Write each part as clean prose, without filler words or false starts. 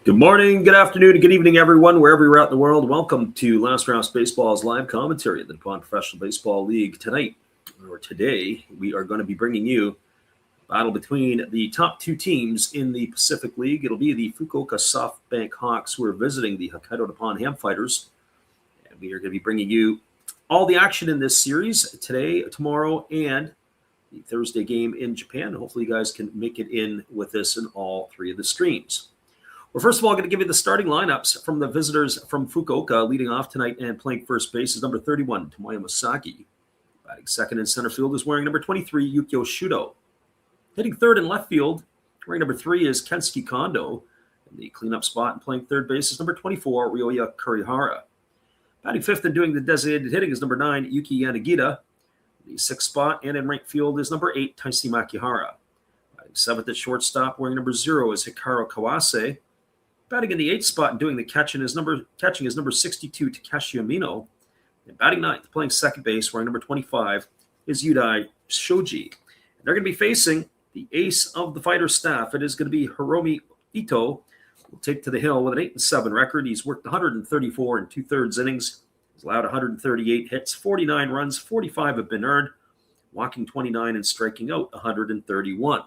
Good morning, good afternoon, and good evening, everyone, wherever you're at in the world. Welcome to Last Raps Baseball's live commentary of the Nippon Professional Baseball League. Today, we are going to be bringing you a battle between the top two teams in the Pacific League. It'll be the Fukuoka SoftBank Hawks who are visiting the Hokkaido Nippon-Ham fighters. And we are going to be bringing you all the action in this series today, tomorrow, and the Thursday game in Japan. Hopefully, you guys can make it in with us in all three of the streams. We're first of all going to give you the starting lineups from the visitors from Fukuoka. Leading off tonight and playing first base is number 31, Tomoya Masaki. Batting second in center field is wearing number 23, Yukio Shudo. Hitting third in left field, wearing number 3 is Kensuke Kondo. In the cleanup spot and playing third base is number 24, Ryoya Kurihara. Batting fifth and doing the designated hitting is number 9, Yuki Yanagita. The sixth spot and in right field is number 8, Taisi Makihara. Batting seventh at shortstop, wearing number 0 is Hikaru Kawase. Batting in the 8th spot and doing the catching is number 62, Takeshi Amino. And batting ninth, playing second base, wearing number 25, is Yudai Shoji. And they're going to be facing the ace of the fighter staff. It is going to be Hiromi Ito, who will take to the hill with an 8-7 record. He's worked 134 and 2/3 innings. He's allowed 138 hits, 49 runs, 45 have been earned, walking 29 and striking out 131.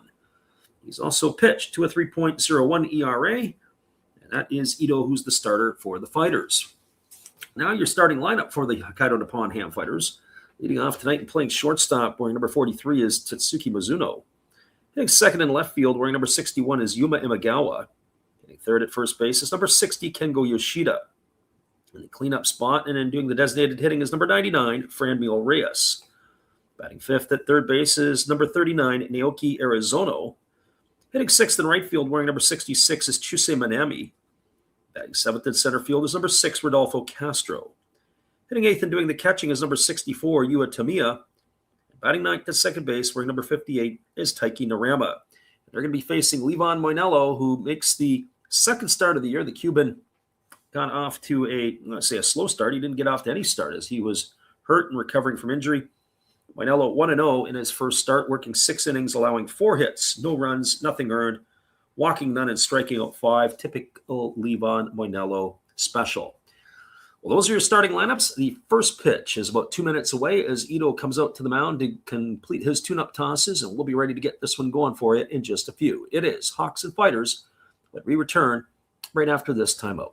He's also pitched to a 3.01 ERA. And that is Ito, who's the starter for the fighters. Now your starting lineup for the Hokkaido Nippon-Ham fighters. Leading off tonight and playing shortstop, wearing number 43 is Tatsuki Mizuno. Hitting second in left field, wearing number 61 is Yuma Imagawa. Hitting third at first base is number 60, Kengo Yoshida. In the cleanup spot and then doing the designated hitting is number 99, Franmil Reyes. Batting fifth at third base is number 39, Naoki Arizono. Hitting sixth in right field, wearing number 66 is Chusei Manami. Batting seventh in center field is number 6, Rodolfo Castro. Hitting eighth and doing the catching is number 64, Yua Tamiya. Batting ninth at second base, wearing number 58, is Taiki Narama. They're going to be facing Livan Moinello, who makes the second start of the year. The Cuban got off to a slow start. He didn't get off to any start as he was hurt and recovering from injury. Moinello 1-0 in his first start, working 6 innings, allowing 4 hits, no runs, nothing earned, walking none and striking out 5. Typical Livan Moinello special. Well, those are your starting lineups. The first pitch is about 2 minutes away as Ito comes out to the mound to complete his tune-up tosses, and we'll be ready to get this one going for you in just a few. It is Hawks and Fighters, but we return right after this timeout.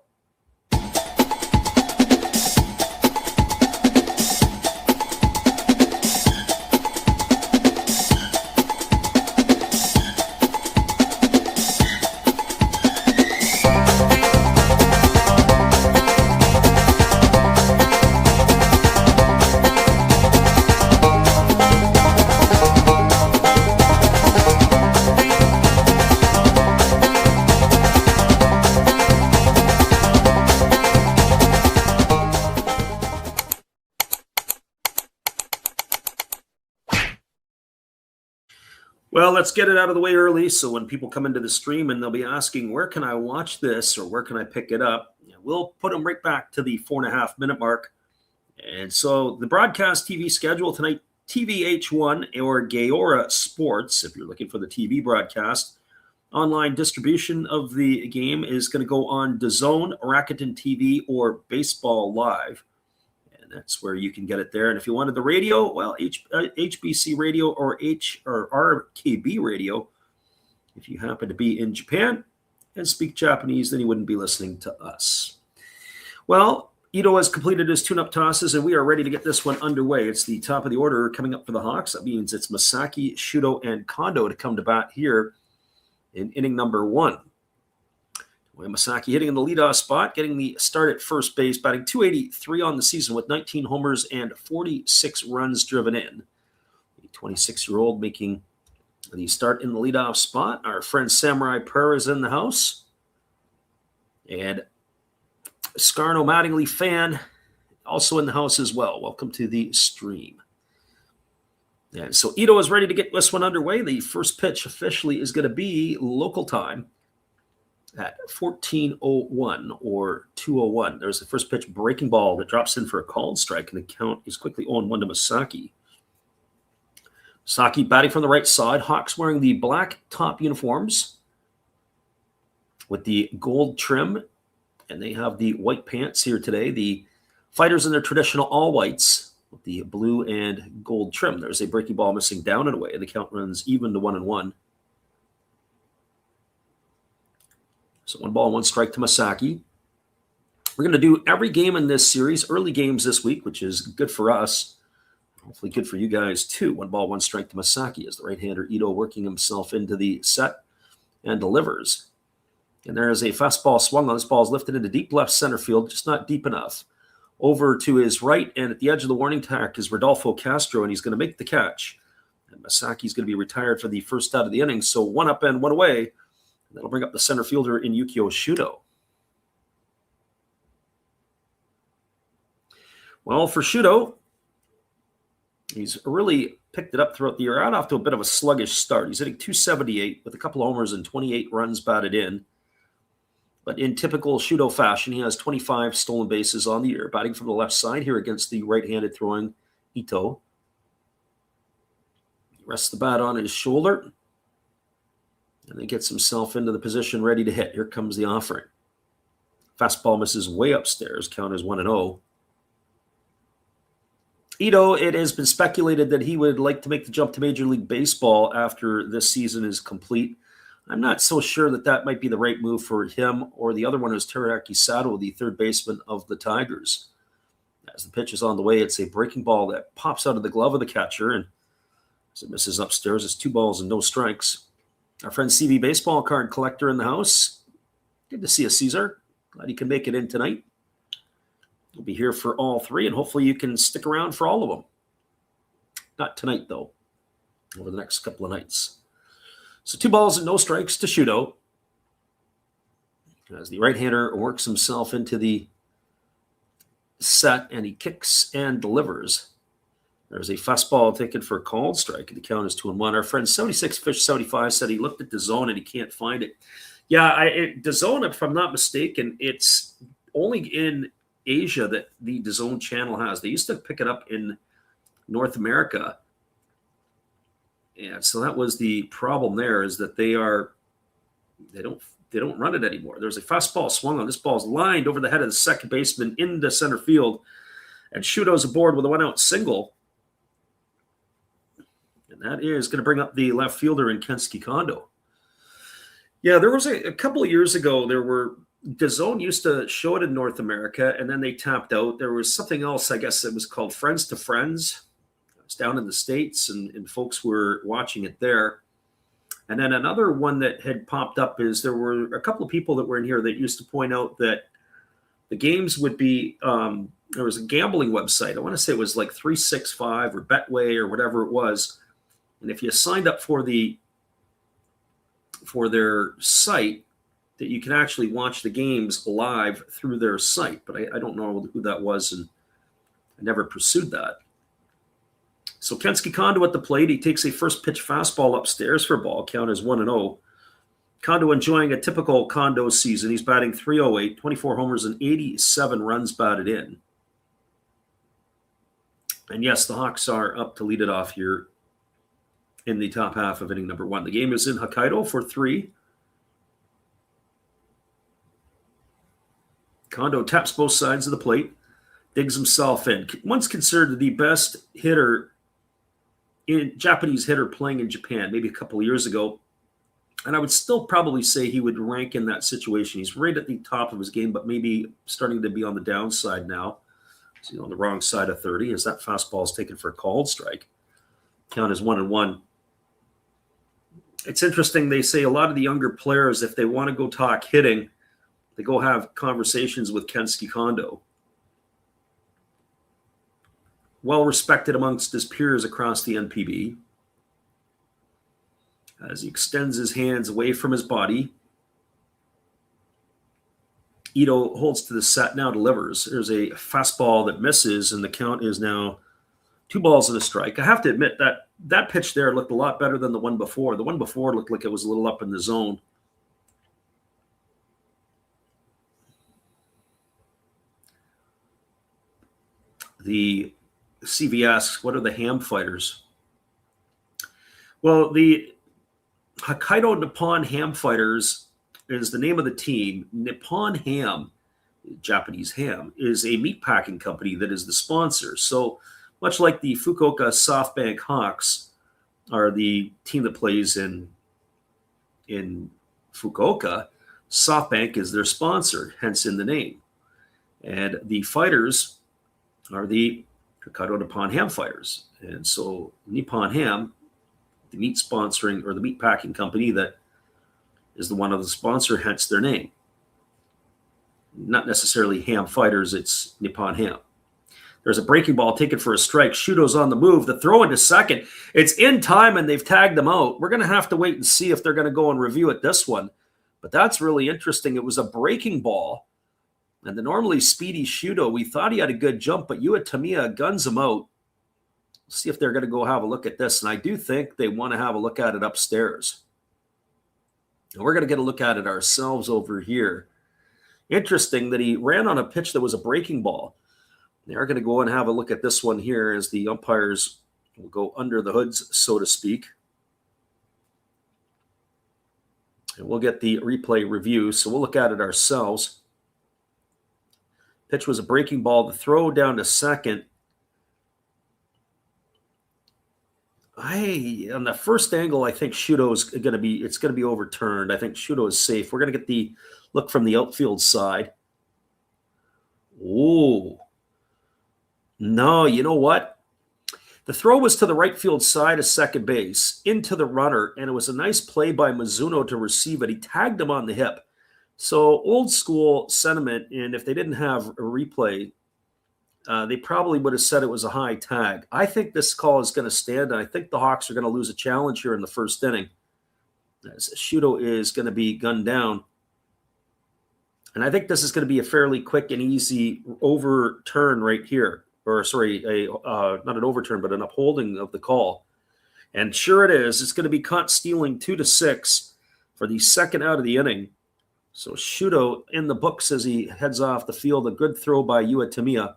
Well, let's get it out of the way early so when people come into the stream and they'll be asking, where can I watch this or where can I pick it up? We'll put them right back to the 4.5 minute mark. And so the broadcast TV schedule tonight, TVH1 or Gaora Sports, if you're looking for the TV broadcast. Online distribution of the game is going to go on DAZN, Rakuten TV, or Baseball Live. That's where you can get it there. And if you wanted the radio, well, HBC radio or RKB radio. If you happen to be in Japan and speak Japanese, then you wouldn't be listening to us. Well, Ito has completed his tune-up tosses, and we are ready to get this one underway. It's the top of the order coming up for the Hawks. That means it's Masaki, Shudo, and Kondo to come to bat here in inning number 1. Masaki hitting in the leadoff spot, getting the start at first base, batting .283 on the season with 19 homers and 46 runs driven in. The 26-year-old making the start in the leadoff spot. Our friend Samurai Prayer is in the house. And Scarno Mattingly fan also in the house as well. Welcome to the stream. And so Ito is ready to get this one underway. The first pitch officially is going to be local time at 14:01 or 2:01. There's the first pitch breaking ball that drops in for a called strike, and the count is quickly 0-1 to Masaki. Masaki batting from the right side. Hawks wearing the black top uniforms. with the gold trim, and they have the white pants here today. The fighters in their traditional all whites with the blue and gold trim. There's a breaking ball missing down and away. The count runs even to 1-1. So 1-1 strike to Masaki. We're going to do every game in this series, early games this week, which is good for us. Hopefully good for you guys too. 1-1 strike to Masaki as the right-hander Ito working himself into the set and delivers. And there is a fastball swung on. This ball is lifted into deep left center field, just not deep enough. Over to his right, and at the edge of the warning track is Rodolfo Castro, and he's going to make the catch. And Masaki's going to be retired for the first out of the inning. So 1 up and 1 away. And that'll bring up the center fielder in Yukio Shudo. Well, for Shudo, he's really picked it up throughout the year. Out off to a bit of a sluggish start. He's hitting .278 with a couple of homers and 28 runs batted in. But in typical Shudo fashion, he has 25 stolen bases on the year, batting from the left side here against the right-handed throwing Ito. He rests the bat on his shoulder, and then gets himself into the position ready to hit. Here comes the offering. Fastball misses way upstairs. Count is 1-0. Ito, it has been speculated that he would like to make the jump to Major League Baseball after this season is complete. I'm not so sure that that might be the right move for him, or the other one is Teriyaki Sato, the third baseman of the Tigers. As the pitch is on the way, it's a breaking ball that pops out of the glove of the catcher, and as it misses upstairs, it's 2 balls and no strikes. Our friend CV Baseball card collector in the house. Good to see you, Caesar. Glad you can make it in tonight. We'll be here for all 3, and hopefully you can stick around for all of them. Not tonight, though. Over the next couple of nights. So 2 balls and no strikes to Shudo. As the right-hander works himself into the set, and he kicks and delivers. There's a fastball taken for a called strike, and the count is 2-1. Our friend 76 Fish 75 said he looked at the zone and he can't find it. Yeah, the zone, if I'm not mistaken, it's only in Asia that the DAZN channel has. They used to pick it up in North America. And so that was the problem there, is that they don't run it anymore. There's a fastball swung on. This ball's lined over the head of the second baseman into center field. And Shudo's aboard with a 1-out single. And that is going to bring up the left fielder in Kensuke Kondo. Yeah, there was a couple of years ago, DAZN used to show it in North America, and then they tapped out. There was something else, I guess it was called Friends to Friends. It was down in the States, and folks were watching it there. And then another one that had popped up is there were a couple of people that were in here that used to point out that the games would be, there was a gambling website. I want to say it was like 365 or Betway or whatever it was. And if you signed up for their site, that you can actually watch the games live through their site. But I don't know who that was, and I never pursued that. So Kensuke Kondo at the plate. He takes a first pitch fastball upstairs for a ball. Count is 1-0. Kondo enjoying a typical Kondo season. He's batting .308, 24 homers and 87 runs batted in. And yes, the Hawks are up to lead it off here in the top half of inning number 1. The game is in Hokkaido for 3. Kondo taps both sides of the plate, digs himself in. Once considered the best Japanese hitter playing in Japan, maybe a couple of years ago. And I would still probably say he would rank in that situation. He's right at the top of his game, but maybe starting to be on the downside now. So, on the wrong side of 30 as that fastball is taken for a called strike. Count is 1-1. It's interesting. They say a lot of the younger players, if they want to go talk hitting, they go have conversations with Kensuke Kondo. Well respected amongst his peers across the NPB. As he extends his hands away from his body, Ito holds to the set, now delivers. There's a fastball that misses, and the count is now 2 balls and a strike. I have to admit that pitch there looked a lot better than the one before. The one before looked like it was a little up in the zone. The CV asks, what are the ham fighters? Well, the Hokkaido Nippon-Ham fighters is the name of the team. Nippon-Ham, Japanese ham, is a meatpacking company that is the sponsor. So much like the Fukuoka SoftBank Hawks are the team that plays in Fukuoka, SoftBank is their sponsor, hence in the name. And the fighters are the Hokkaido Nippon-Ham fighters. And so Nippon-Ham, the meat sponsoring or the meat packing company that is the one of the sponsor, hence their name. Not necessarily ham fighters, it's Nippon-Ham. There's a breaking ball taken for a strike. Shudo's on the move. The throw into second. It's in time, and they've tagged them out. We're going to have to wait and see if they're going to go and review it this one. But that's really interesting. It was a breaking ball. And the normally speedy Shudo, we thought he had a good jump, but Ua Tamiya guns him out. Let's see if they're going to go have a look at this. And I do think they want to have a look at it upstairs. And we're going to get a look at it ourselves over here. Interesting that he ran on a pitch that was a breaking ball. They're going to go and have a look at this one here as the umpires will go under the hoods, so to speak. And we'll get the replay review, so we'll look at it ourselves. Pitch was a breaking ball. The throw down to second. On the first angle, I think Shudo is going to be overturned. I think Shudo is safe. We're going to get the look from the outfield side. Oh. No, you know what? The throw was to the right field side of second base, into the runner, and it was a nice play by Mizuno to receive it. He tagged him on the hip. So old school sentiment, and if they didn't have a replay, they probably would have said it was a high tag. I think this call is going to stand, and I think the Hawks are going to lose a challenge here in the first inning. As Shudo is going to be gunned down. And I think this is going to be a fairly quick and easy overturn right here. Or sorry, not an overturn, but an upholding of the call. And sure it is. It's going to be caught stealing 2-6 for the second out of the inning. So Shudo in the books as he heads off the field. A good throw by Ua Tamiya.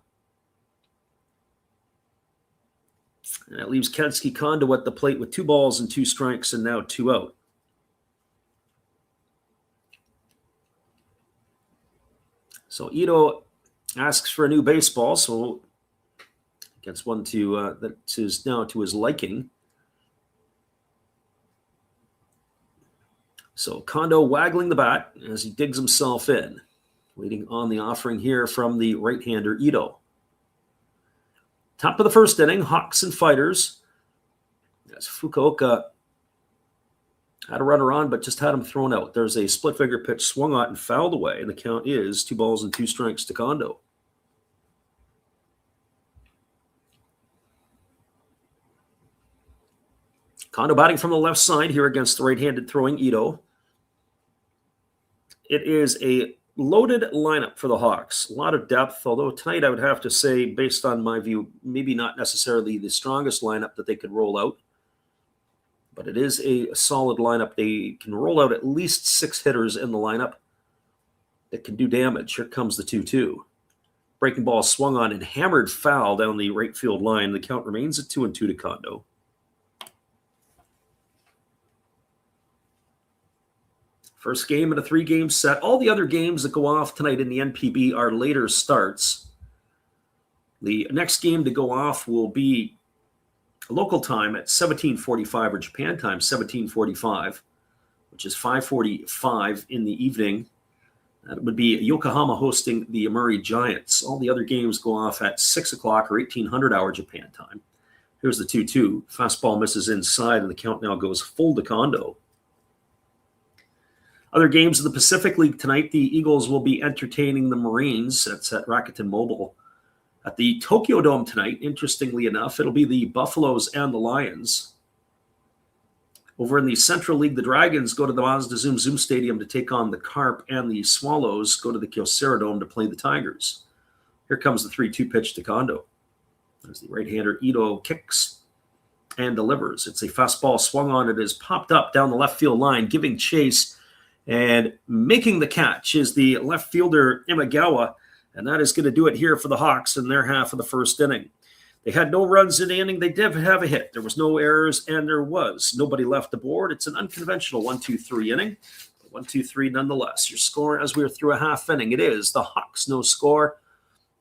And that leaves Kensuke Kondo at the plate with 2 balls and 2 strikes and now 2 out. So Ito asks for a new baseball, so gets one that is now to his liking. So Kondo waggling the bat as he digs himself in, waiting on the offering here from the right-hander Ito. Top of the first inning, Hawks and Fighters. As Fukuoka had a runner on, but just had him thrown out. There's a split finger pitch swung on and fouled away, and the count is 2 balls and 2 strikes to Kondo. Kondo batting from the left side here against the right-handed throwing Ito. It is a loaded lineup for the Hawks. A lot of depth, although tonight I would have to say, based on my view, maybe not necessarily the strongest lineup that they could roll out. But it is a solid lineup. They can roll out at least 6 hitters in the lineup that can do damage. Here comes the 2-2. Breaking ball swung on and hammered foul down the right field line. The count remains at 2-2 to Kondo. First game in a 3-game set. All the other games that go off tonight in the NPB are later starts. The next game to go off will be local time at 17:45 or Japan time 17:45, which is 5:45 in the evening. That would be Yokohama hosting the Amuri Giants. All the other games go off at 6 o'clock or 1800 hour Japan time. Here's the 2-2. Fastball misses inside, and the count now goes full to Kondo. Other games of the Pacific League tonight, the Eagles will be entertaining the Marines. That's at Rakuten Mobile. At the Tokyo Dome tonight, interestingly enough, it'll be the Buffaloes and the Lions. Over in the Central League, the Dragons go to the Mazda Zoom Stadium to take on the Carp, and the Swallows go to the Kyocera Dome to play the Tigers. Here comes the 3-2 pitch to Kondo. As the right-hander Ito kicks and delivers. It's a fastball swung on. It is popped up down the left field line, giving chase. And making the catch is the left fielder Imagawa, and that is going to do it here for the Hawks in their half of the first inning. They had no runs in the inning. They did have a hit. There was no errors, and there was nobody left the board. It's an unconventional 1-2-3 inning. 1-2-3 nonetheless. Your score as we are through a half inning, it is the Hawks no score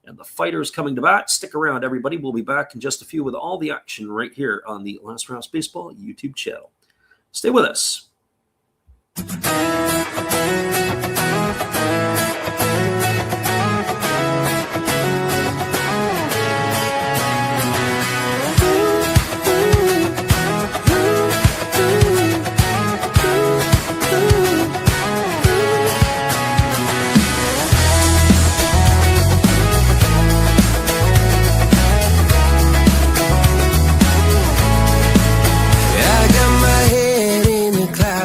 and the Fighters coming to bat. Stick around, everybody. We'll be back in just a few with all the action right here on the Last Raps Baseball YouTube channel. Stay with us.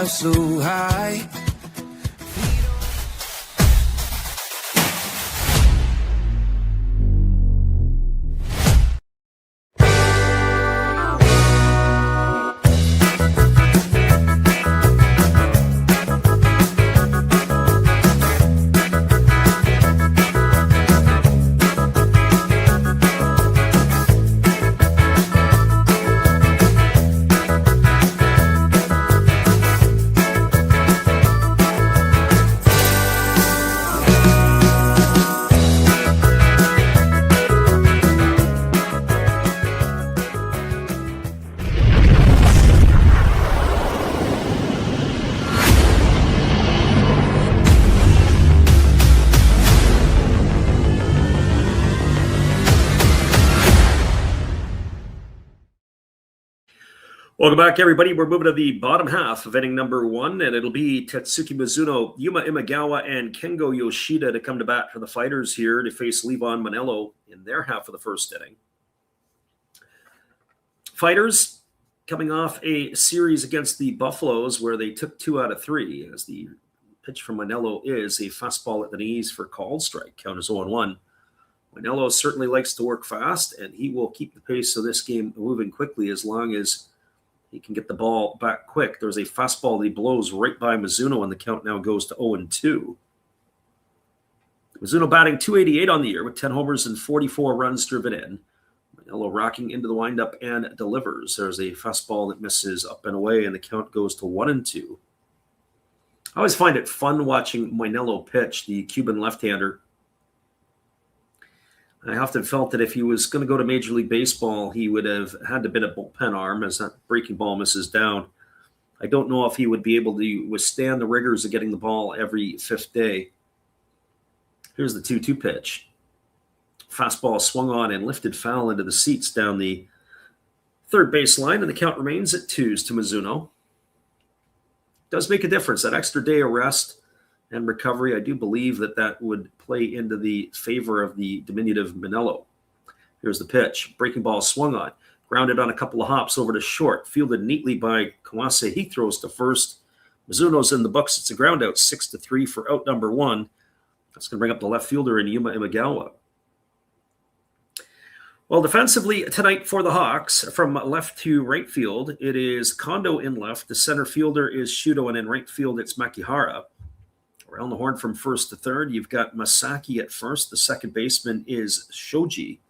So high. Welcome back, everybody. We're moving to the bottom half of inning number 1, and it'll be Tetsuki Mizuno, Yuma Imagawa, and Kengo Yoshida to come to bat for the Fighters here to face Levon Manello in their half of the first inning. Fighters coming off a series against the Buffaloes where they took 2 out of 3, as the pitch from Manello is a fastball at the knees for called strike. Count is 0-1. Manello certainly likes to work fast, and he will keep the pace of this game moving quickly as long as he can get the ball back quick. There's a fastball that he blows right by Mizuno, and the count now goes to 0-2. Mizuno batting .288 on the year with 10 homers and 44 runs driven in. Manello rocking into the windup and delivers. There's a fastball that misses up and away, and the count goes to 1-2. I always find it fun watching Manello pitch, the Cuban left-hander. I often felt that if he was going to go to Major League Baseball, he would have had to be a bullpen arm as that breaking ball misses down. I don't know if he would be able to withstand the rigors of getting the ball every 5th day. Here's the 2-2 pitch. Fastball swung on and lifted foul into the seats down the third baseline, and the count remains at 2s to Mizuno. Does make a difference. That extra day of rest and recovery, I do believe that would play into the favor of the diminutive Manello. Here's the pitch. Breaking ball swung on. Grounded on a couple of hops over to short. Fielded neatly by Kawase. He throws to first. Mizuno's in the books. It's a ground out, 6-3 for out number 1. That's going to bring up the left fielder in Yuma Imagawa. Well, defensively tonight for the Hawks, from left to right field, it is Kondo in left. The center fielder is Shudo, and in right field, it's Makihara. Around the horn from first to third, you've got Masaki at first. The second baseman is Shoji.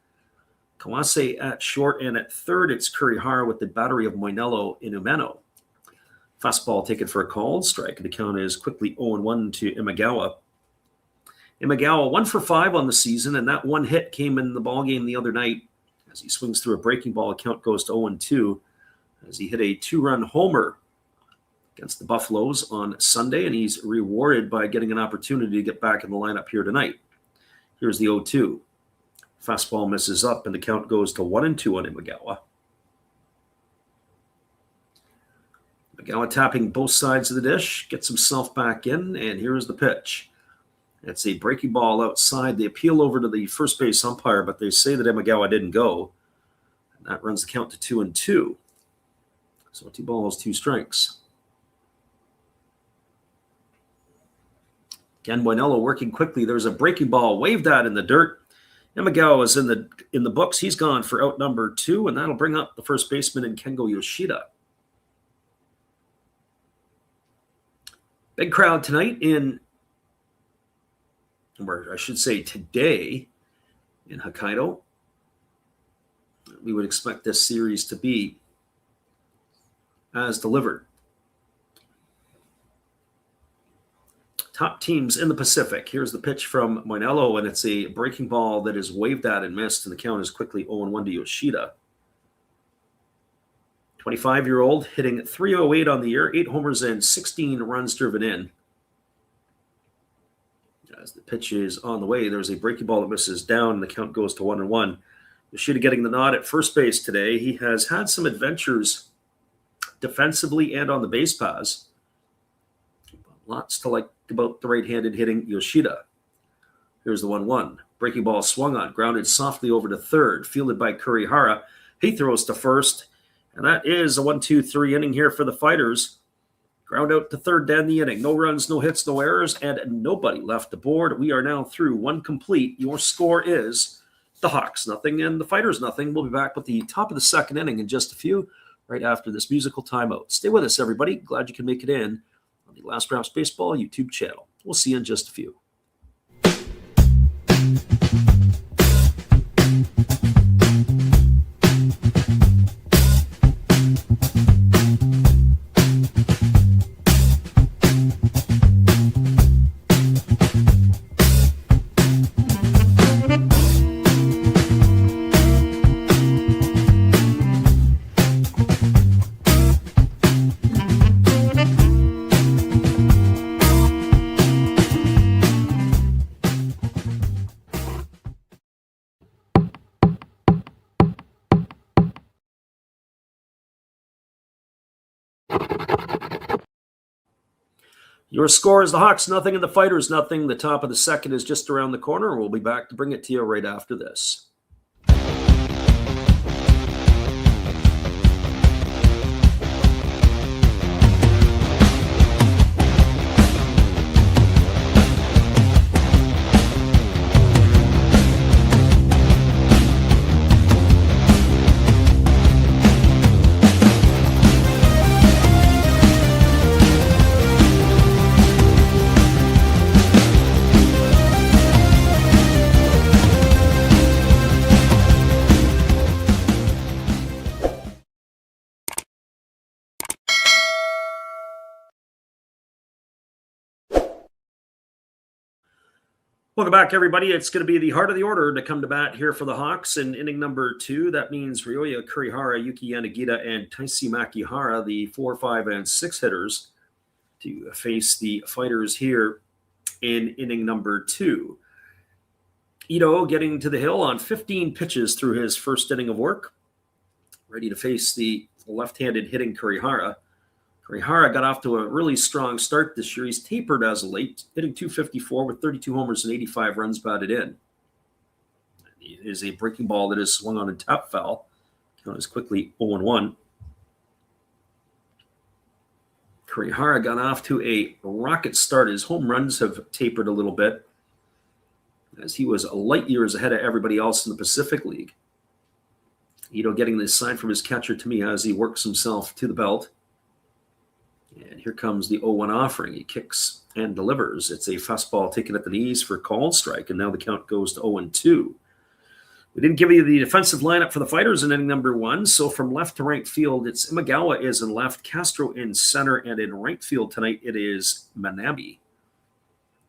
Kawase at short, and at third, it's Kurihara with the battery of Moinello in Umeno. Fastball taken for a called strike. The count is quickly 0-1 to Imagawa. Imagawa 1 for 5 on the season, and that one hit came in the ballgame the other night. As he swings through a breaking ball, count goes to 0-2 as he hit a 2-run homer against the Buffaloes on Sunday, and he's rewarded by getting an opportunity to get back in the lineup here tonight. Here's the 0-2. Fastball misses up, and the count goes to 1-2 on Imagawa. Imagawa tapping both sides of the dish, gets himself back in, and here's the pitch. It's a breaking ball outside. They appeal over to the first base umpire, but they say that Imagawa didn't go. And that runs the count to 2-2. So 2 balls, 2 strikes. Again, Moinello working quickly. There's a breaking ball waved at in the dirt. Imagawa is in the books. He's gone for out number 2, and that'll bring up the first baseman in Kengo Yoshida. Big crowd tonight or I should say today, in Hokkaido. We would expect this series to be as delivered. Top teams in the Pacific. Here's the pitch from Moinello, and it's a breaking ball that is waved at and missed, and the count is quickly 0-1 to Yoshida. 25-year-old hitting .308 on the year, 8 homers and 16 runs driven in. As the pitch is on the way, there's a breaking ball that misses down, and the count goes to 1-1. Yoshida getting the nod at first base today. He has had some adventures defensively and on the base paths. Lots to like about the right-handed hitting Yoshida. Here's the 1-1. Breaking ball swung on, grounded softly over to third, fielded by Kurihara. He throws to first, and that is a 1-2-3 inning here for the Fighters. Ground out to third to end the inning. No runs, no hits, no errors, and nobody left the board. We are now through one complete. Your score is the Hawks nothing and the Fighters nothing. We'll be back with the top of the second inning in just a few, right after this musical timeout. Stay with us, everybody. Glad you can make it in on the Last Raps Baseball YouTube channel. We'll see you in just a few. Your score is the Hawks nothing and the Fighters nothing. The top of the second is just around the corner. We'll be back to bring it to you right after this. Welcome back, everybody. It's going to be the heart of the order to come to bat here for the Hawks in inning number 2. That means Ryoya Kurihara, Yuki Yanagita, and Taisi Makihara, the 4, 5, and 6 hitters, to face the Fighters here in inning number 2. Ito getting to the hill on 15 pitches through his first inning of work, ready to face the left-handed hitting Kurihara. Kurihara got off to a really strong start this year. He's tapered as of late, hitting .254 with 32 homers and 85 runs batted in. It is a breaking ball that is swung on and tap foul. Count is quickly 0-1. Kurihara got off to a rocket start. His home runs have tapered a little bit, as he was light years ahead of everybody else in the Pacific League. Ito getting this sign from his catcher Tamiya as he works himself to the belt. And here comes the 0-1 offering. He kicks and delivers. It's a fastball taken at the knees for a called strike, and now the count goes to 0-2. We didn't give you the defensive lineup for the Fighters in inning number 1. So from left to right field, it's Imagawa is in left, Castro in center, and in right field tonight it is Manabe.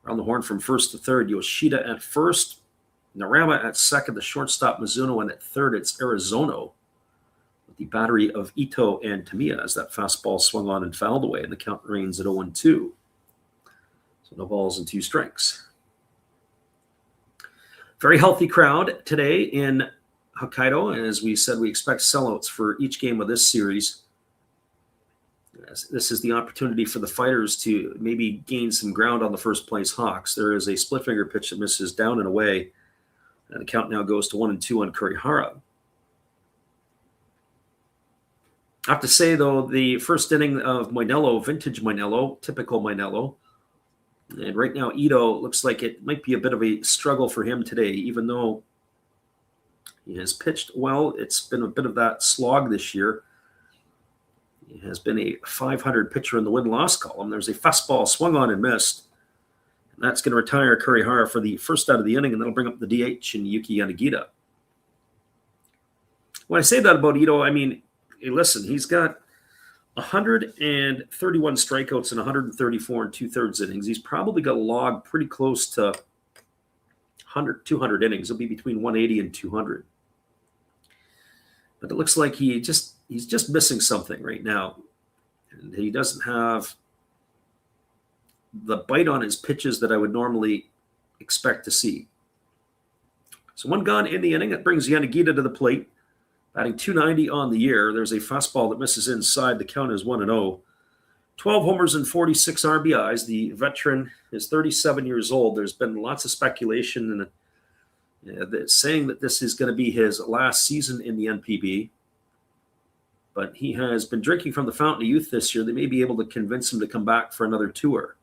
Around the horn from first to third, Yoshida at first, Narama at second, the shortstop Mizuno, and at third it's Arizono. The battery of Ito and Tamiya as that fastball swung on and fouled away, and the count remains at 0-2. So no balls and 2 strikes. Very healthy crowd today in Hokkaido. As we said, we expect sellouts for each game of this series. This is the opportunity for the Fighters to maybe gain some ground on the first place Hawks. There is a split finger pitch that misses down and away, and the count now goes to 1-2 on Kurihara. I have to say, though, the first inning of Moinello, vintage Moinello, typical Moinello, and right now Ito looks like it might be a bit of a struggle for him today, even though he has pitched well. It's been a bit of that slog this year. He has been a 500 pitcher in the win-loss column. There's a fastball swung on and missed, and that's going to retire Kurihara for the first out of the inning, and that'll bring up the DH in Yuki Yanagita. When I say that about Ito, I mean, hey, listen, he's got 131 strikeouts and 134 and 2/3 innings. He's probably got a log pretty close to 200 innings. It'll be between 180 and 200. But it looks like he's just missing something right now. And he doesn't have the bite on his pitches that I would normally expect to see. So one gone in the inning. That brings Yanagita to the plate, batting .290 on the year. There's a fastball that misses inside. The count is 1-0. 12 homers and 46 RBIs. The veteran is 37 years old. There's been lots of speculation and saying that this is going to be his last season in the NPB. But he has been drinking from the fountain of youth this year. They may be able to convince him to come back for another tour.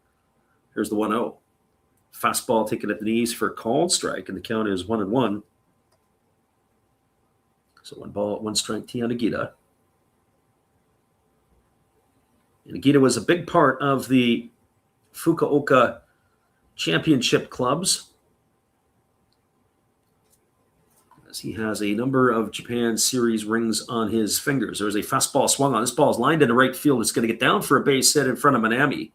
Here's the 1-0. Fastball taken at the knees for a called strike, and the count is 1-1. So 1 strike to Yanagita. Yanagita was a big part of the Fukuoka championship clubs, as he has a number of Japan Series rings on his fingers. There's a fastball swung on. This ball is lined into right field. It's going to get down for a base hit in front of Manami.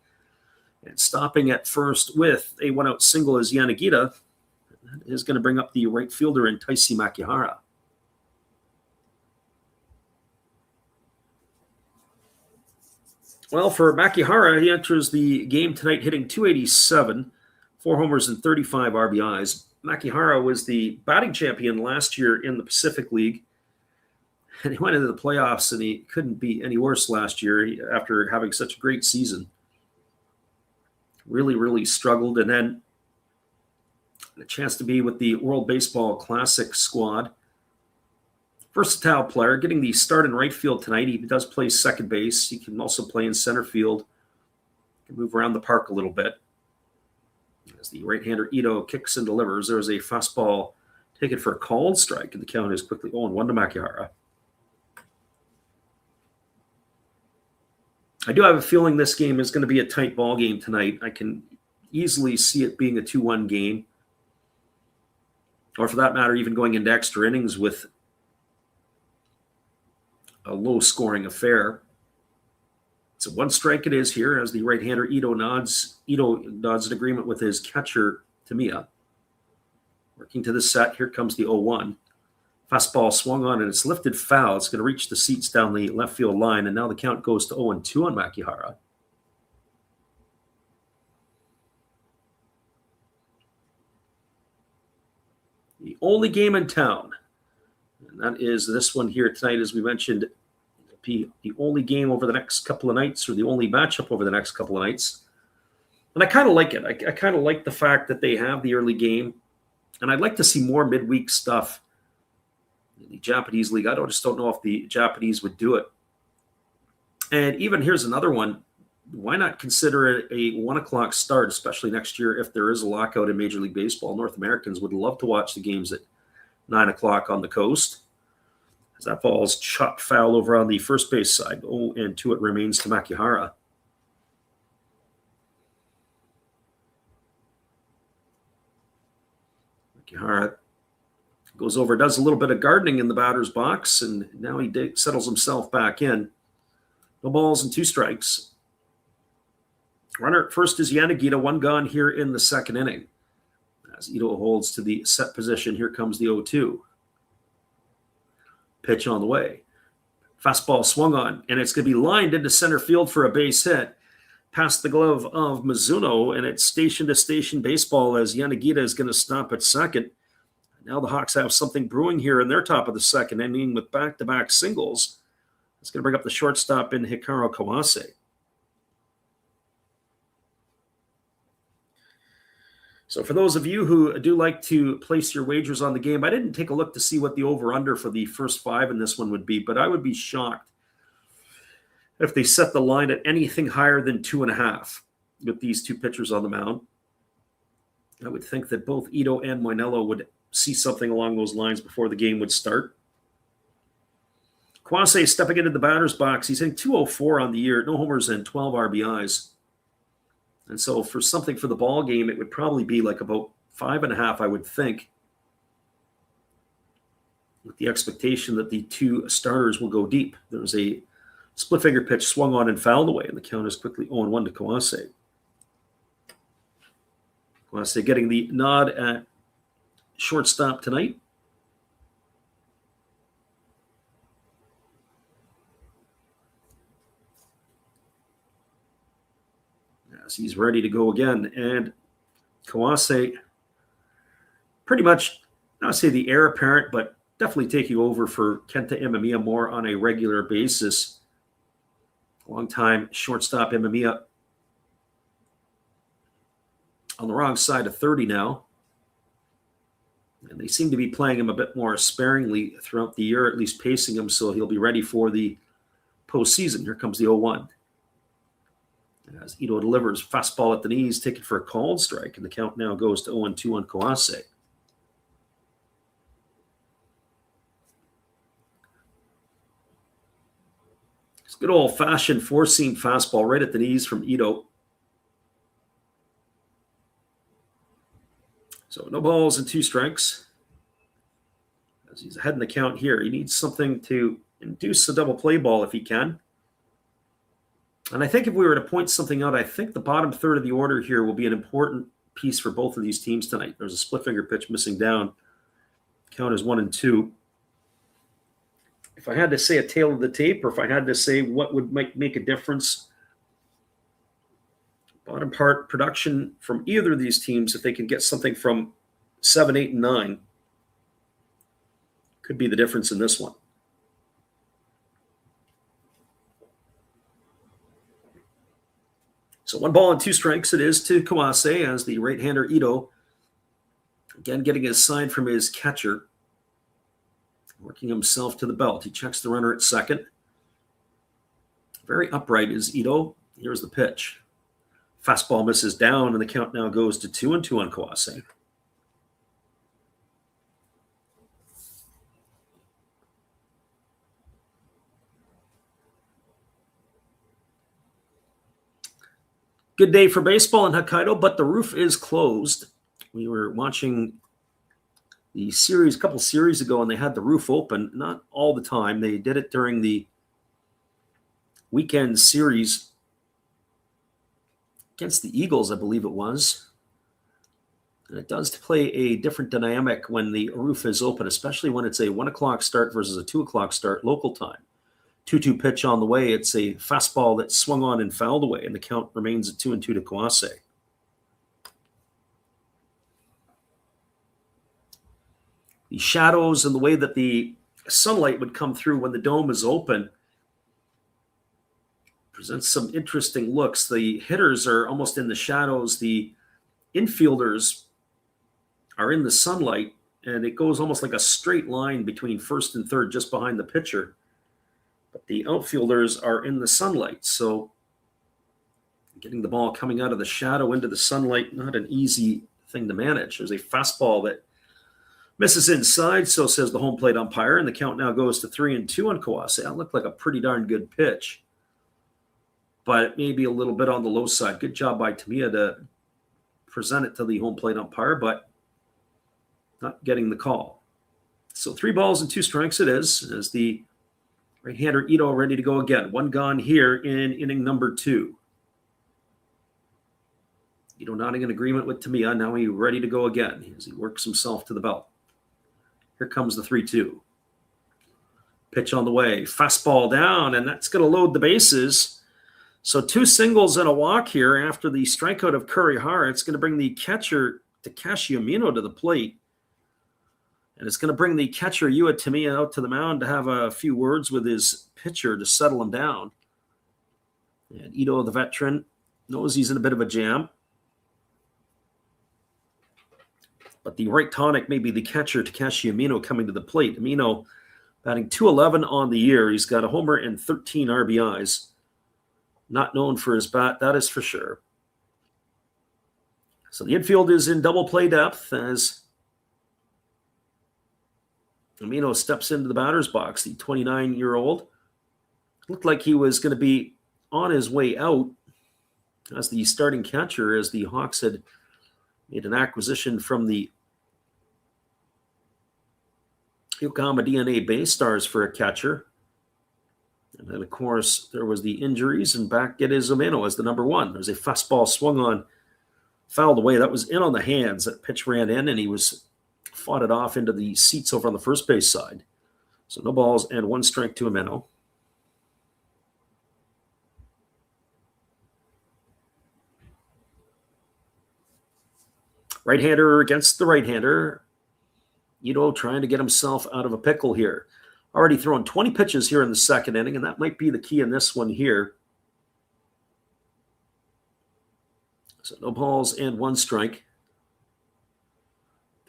And stopping at first with a one-out single is Yanagita. That is going to bring up the right fielder in Taisi Makihara. Well, for Makihara, he enters the game tonight hitting .287, 4 homers and 35 RBIs. Makihara was the batting champion last year in the Pacific League, and he went into the playoffs, and he couldn't be any worse last year after having such a great season. Really, really struggled, and then a chance to be with the World Baseball Classic squad. Versatile player, getting the start in right field tonight. He does play second base. He can also play in center field. He can move around the park a little bit. As the right-hander Ito kicks and delivers, there's a fastball taken for a called strike, and the count is quickly 0-1 to Makihara. I do have a feeling this game is going to be a tight ball game tonight. I can easily see it being a 2-1 game, or for that matter, even going into extra innings with a low-scoring affair. So 1 strike it is here as the right-hander Ito nods an agreement with his catcher, Tamiya. Working to the set, here comes the 0-1. Fastball swung on, and it's lifted foul. It's going to reach the seats down the left field line, and now the count goes to 0-2 on Makihara. The only game in town, and that is this one here tonight, as we mentioned, the only game over the next couple of nights, or the only matchup over the next couple of nights. And I kind of like it. I kind of like the fact that they have the early game, and I'd like to see more midweek stuff in the Japanese league. I just don't know if the Japanese would do it. And even here's another one. Why not consider it a 1 o'clock start, especially next year if there is a lockout in Major League Baseball? North Americans would love to watch the games at 9 o'clock on the coast. As that ball's chopped foul over on the first base side. 0-2 it remains to Makihara. Makihara goes over, does a little bit of gardening in the batter's box, and now he settles himself back in. No balls and 2 strikes. Runner at first is Yanagita, 1 gone here in the second inning. As Ito holds to the set position, here comes the 0-2. Pitch on the way. Fastball swung on, and it's going to be lined into center field for a base hit. Past the glove of Mizuno, and it's station-to-station baseball as Yanagita is going to stop at second. Now the Hawks have something brewing here in their top of the second inning with back-to-back singles. It's going to bring up the shortstop in Hikaru Kawase. So for those of you who do like to place your wagers on the game, I didn't take a look to see what the over-under for the first 5 in this one would be, but I would be shocked if they set the line at anything higher than 2.5 with these 2 pitchers on the mound. I would think that both Ito and Moinello would see something along those lines before the game would start. Kawase stepping into the batter's box. He's hitting .204 on the year, no homers and 12 RBIs. And so for something for the ball game, it would probably be like about 5.5, I would think, with the expectation that the 2 starters will go deep. There's a Split finger pitch swung on and fouled away, and the count is quickly 0-1 to Kawase. Kawase getting the nod at shortstop tonight. As he's ready to go again, and Kawase pretty much, not say the heir apparent, but definitely taking over for Kenta Imamiya more on a regular basis. Long-time shortstop Imamiya on the wrong side of 30 now. And they seem to be playing him a bit more sparingly throughout the year, at least pacing him so he'll be ready for the postseason. Here comes the 0-1. As Ito delivers, fastball at the knees, taken for a called strike, and the count now goes to 0-2 on Kawase. It's good old-fashioned four-seam fastball right at the knees from Ito. So no balls and 2 strikes. As he's ahead in the count here, he needs something to induce a double play ball if he can. And I think if we were to point something out, I think the bottom third of the order here will be an important piece for both of these teams tonight. There's a split finger pitch missing down. Count is 1-2. If I had to say a tail of the tape, or if I had to say what would make a difference, bottom part production from either of these teams, if they can get something from 7, 8, and 9, could be the difference in this one. So 1 ball and 2 strikes it is to Kawase as the right-hander Ito, again getting a sign from his catcher, working himself to the belt. He checks the runner at second. Very upright is Ito. Here's the pitch. Fastball misses down, and the count now goes to 2-2 on Kawase. Good day for baseball in Hokkaido, but the roof is closed. We were watching the series a couple series ago, and they had the roof open. Not all the time. They did it during the weekend series against the Eagles, I believe it was. And it does play a different dynamic when the roof is open, especially when it's a 1 o'clock start versus a 2 o'clock start local time. 2-2 pitch on the way. It's a fastball that swung on and fouled away, and the count remains at 2-2 to Kawase. The shadows and the way that the sunlight would come through when the dome is open presents some interesting looks. The hitters are almost in the shadows. The infielders are in the sunlight, and it goes almost like a straight line between first and third just behind the pitcher. But the outfielders are in the sunlight, so getting the ball coming out of the shadow into the sunlight, not an easy thing to manage. There's a fastball that misses inside, so says the home plate umpire, and the count now goes to 3-2 on Kawase. That looked like a pretty darn good pitch, but it may be a little bit on the low side. Good job by Tamiya to present it to the home plate umpire, but not getting the call. So 3 balls and 2 strikes it is, as the right-hander Ito ready to go again. 1 gone here in inning number 2. Ito nodding in agreement with Tamiya. Now he's ready to go again as he works himself to the belt. Here comes the 3-2. Pitch on the way. Fastball down, and that's going to load the bases. So 2 singles and a walk here after the strikeout of Kurihara. It's going to bring the catcher Takashi Umino to the plate. And it's going to bring the catcher Yua Tamiya out to the mound to have a few words with his pitcher to settle him down. And Ito, the veteran, knows he's in a bit of a jam. But the right tonic may be the catcher Takashi Umino coming to the plate. Umino batting .211 on the year. He's got a homer and 13 RBIs. Not known for his bat, that is for sure. So the infield is in double play depth as Umino steps into the batter's box, the 29-year-old. Looked like he was going to be on his way out as the starting catcher, as the Hawks had made an acquisition from the Yokohama DNA Bay Stars for a catcher. And then, of course, there was the injuries, and back it is Umeno as the number one. There's a fastball swung on, fouled away. That was in on the hands. That pitch ran in, and he fought it off into the seats over on the first base side. So no balls and one strike to Umeno. Right-hander against the right-hander. Ito trying to get himself out of a pickle here. Already thrown 20 pitches here in the second inning, and that might be the key in this one here. So no balls and one strike.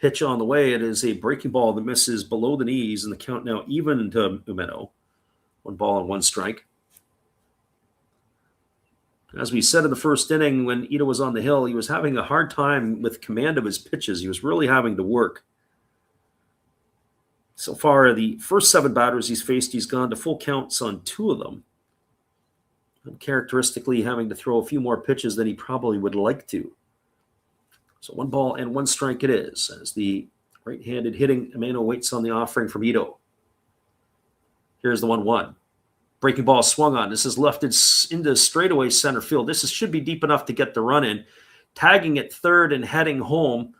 Pitch on the way. It is a breaking ball that misses below the knees, and the count now even to Umeno. 1 ball and 1 strike. As we said in the first inning, when Ito was on the hill, he was having a hard time with command of his pitches. He was really having to work. So far, the first 7 batters he's faced, he's gone to full counts on 2 of them. Uncharacteristically having to throw a few more pitches than he probably would like to. So 1 ball and 1 strike it is, as the right-handed hitting Umeno waits on the offering from Ito. Here's the 1-1. Breaking ball swung on. This is lefted into straightaway center field. This should be deep enough to get the run in. Tagging at third and heading home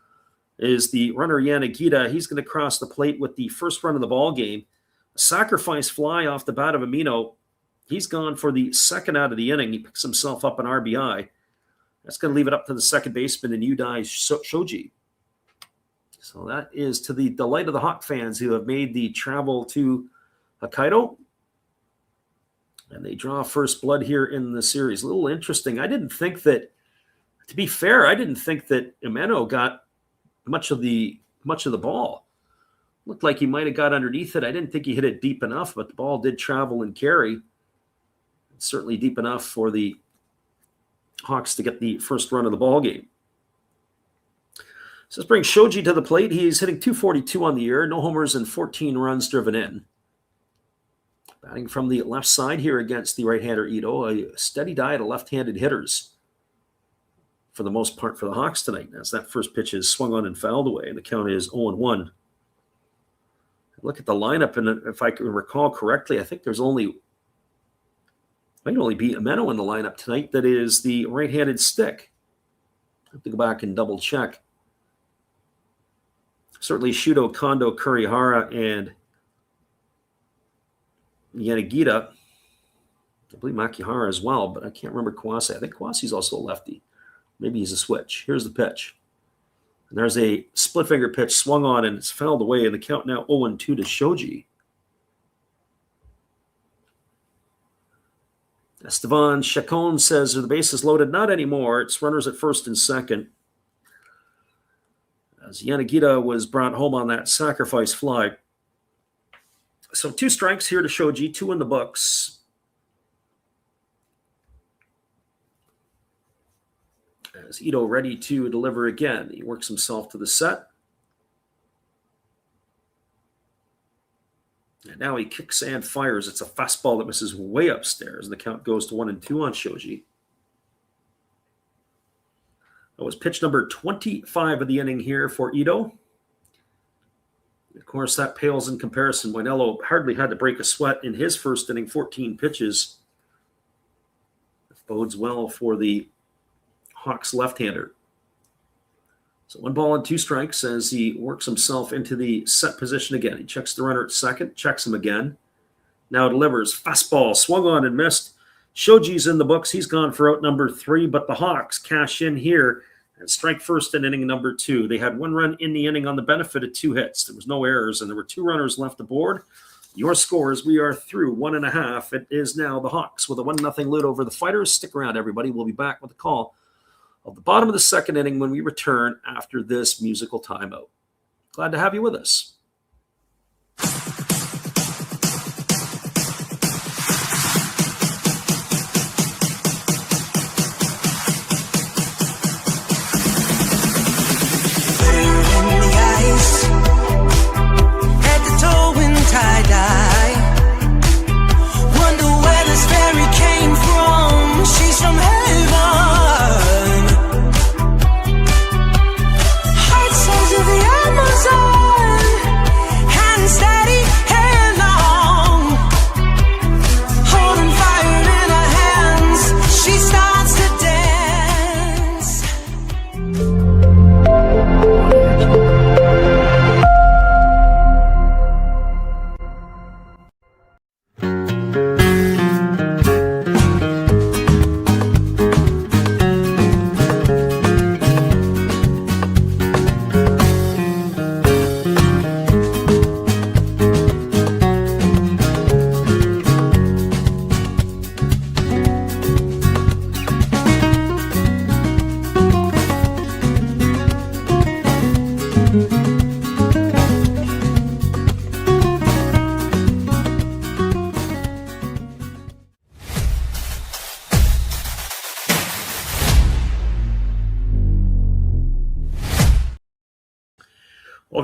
is the runner Yanagita. He's going to cross the plate with the first run of the ball game. A sacrifice fly off the bat of Umeno. He's gone for the second out of the inning. He picks himself up an RBI. That's going to leave it up to the second baseman and Yudai Shoji. So that is to the delight of the Hawk fans who have made the travel to Hokkaido. And they draw first blood here in the series. A little interesting. I didn't think that, to be fair, I didn't think that Umeno got much of the ball. Looked like he might have got underneath it. I didn't think he hit it deep enough, but the ball did travel and carry. It's certainly deep enough for the Hawks to get the first run of the ball game. So let's bring Shoji to the plate. He's hitting .242 on the year, no homers and 14 runs driven in. Batting from the left side here against the right-hander Ito, a steady diet of left-handed hitters for the most part for the Hawks tonight, as that first pitch is swung on and fouled away, and the count is 0-1. Look at the lineup, and if I can recall correctly, I think there's might only be Umeno in the lineup tonight that is the right-handed stick. I have to go back and double check. Certainly Shuto, Kondo, Kurihara, and Yanagita. I believe Makihara as well, but I can't remember Kawase. I think Kawase's also a lefty. Maybe he's a switch. Here's the pitch. And there's a split finger pitch swung on, and it's fouled away, and the count now 0-2 to Shoji. Estevan Chacon says, the base is loaded. Not anymore. It's runners at first and second. As Yanagita was brought home on that sacrifice fly. So 2 strikes here to Shoji, 2 in the books. As Ito ready to deliver again. He works himself to the set. And now he kicks and fires. It's a fastball that misses way upstairs. The count goes to 1-2 on Shoji. That was pitch number 25 of the inning here for Ito. Of course, that pales in comparison. Moinello hardly had to break a sweat in his first inning, 14 pitches. That bodes well for the Hawks left-hander. So 1 ball and 2 strikes as he works himself into the set position again. He checks the runner at second, checks him again. Now delivers. Fastball swung on and missed. Shoji's in the books. He's gone for out number 3, but the Hawks cash in here and strike first in inning number 2. They had 1 run in the inning on the benefit of 2 hits. There was no errors, and there were 2 runners left aboard. Your scores, we are through 1.5. It is now the Hawks with a 1-0 lead over the Fighters. Stick around, everybody. We'll be back with a call of the bottom of the second inning when we return after this musical timeout. Glad to have you with us. Heart songs of the Amazon.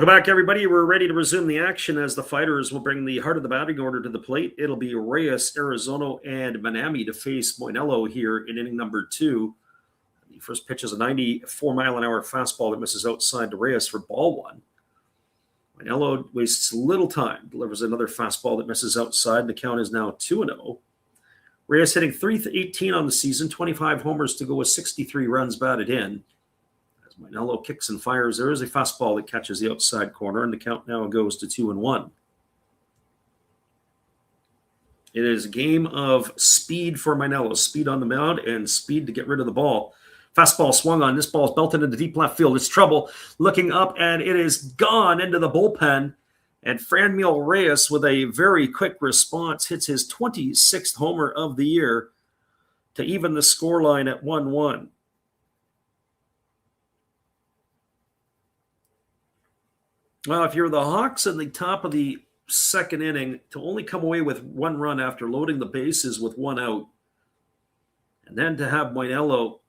Welcome back, everybody. We're ready to resume the action as the fighters will bring the heart of the batting order to the plate. It'll be Reyes, Arizona, and Manami to face Moinello here in inning number 2. The first pitch is a 94-mile-an-hour fastball that misses outside to Reyes for ball 1. Moinello wastes little time, delivers another fastball that misses outside. The count is now 2-0. Reyes hitting .318 on the season, 25 homers to go with 63 runs batted in. As Moinello kicks and fires, there is a fastball that catches the outside corner, and the count now goes to 2-1. It is a game of speed for Moinello, speed on the mound and speed to get rid of the ball. Fastball swung on. This ball is belted into deep left field. It's trouble. Looking up, and it is gone into the bullpen. And Franmil Reyes, with a very quick response, hits his 26th homer of the year to even the scoreline at 1-1. Well, if you're the Hawks in the top of the second inning, to only come away with 1 run after loading the bases with 1 out, and then to have Moinello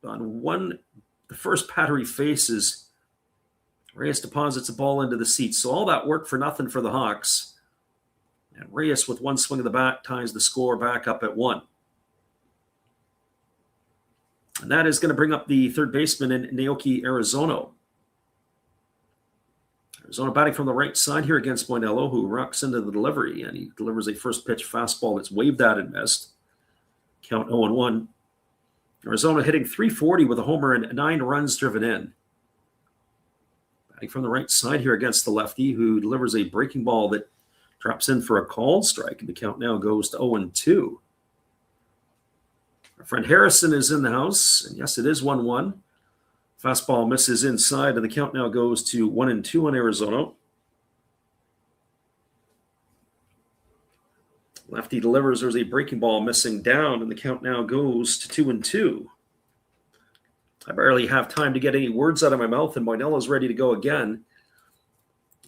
on the first batter he faces, Reyes deposits a ball into the seats. So all that work for nothing for the Hawks. And Reyes, with 1 swing of the bat, ties the score back up at 1. And that is going to bring up the third baseman in Naoki Arizona. Arizona batting from the right side here against Moinello, who rocks into the delivery, and he delivers a first pitch fastball that's waved at and missed. Count 0-1. Arizona hitting .340 with a homer and 9 runs driven in. Batting from the right side here against the lefty, who delivers a breaking ball that drops in for a called strike, and the count now goes to 0-2. Our friend Harrison is in the house, and yes, it is 1-1. Fastball misses inside, and the count now goes to 1-2 on Arizona. Lefty delivers. There's a breaking ball missing down, and the count now goes to 2-2. I barely have time to get any words out of my mouth, and Moinello's ready to go again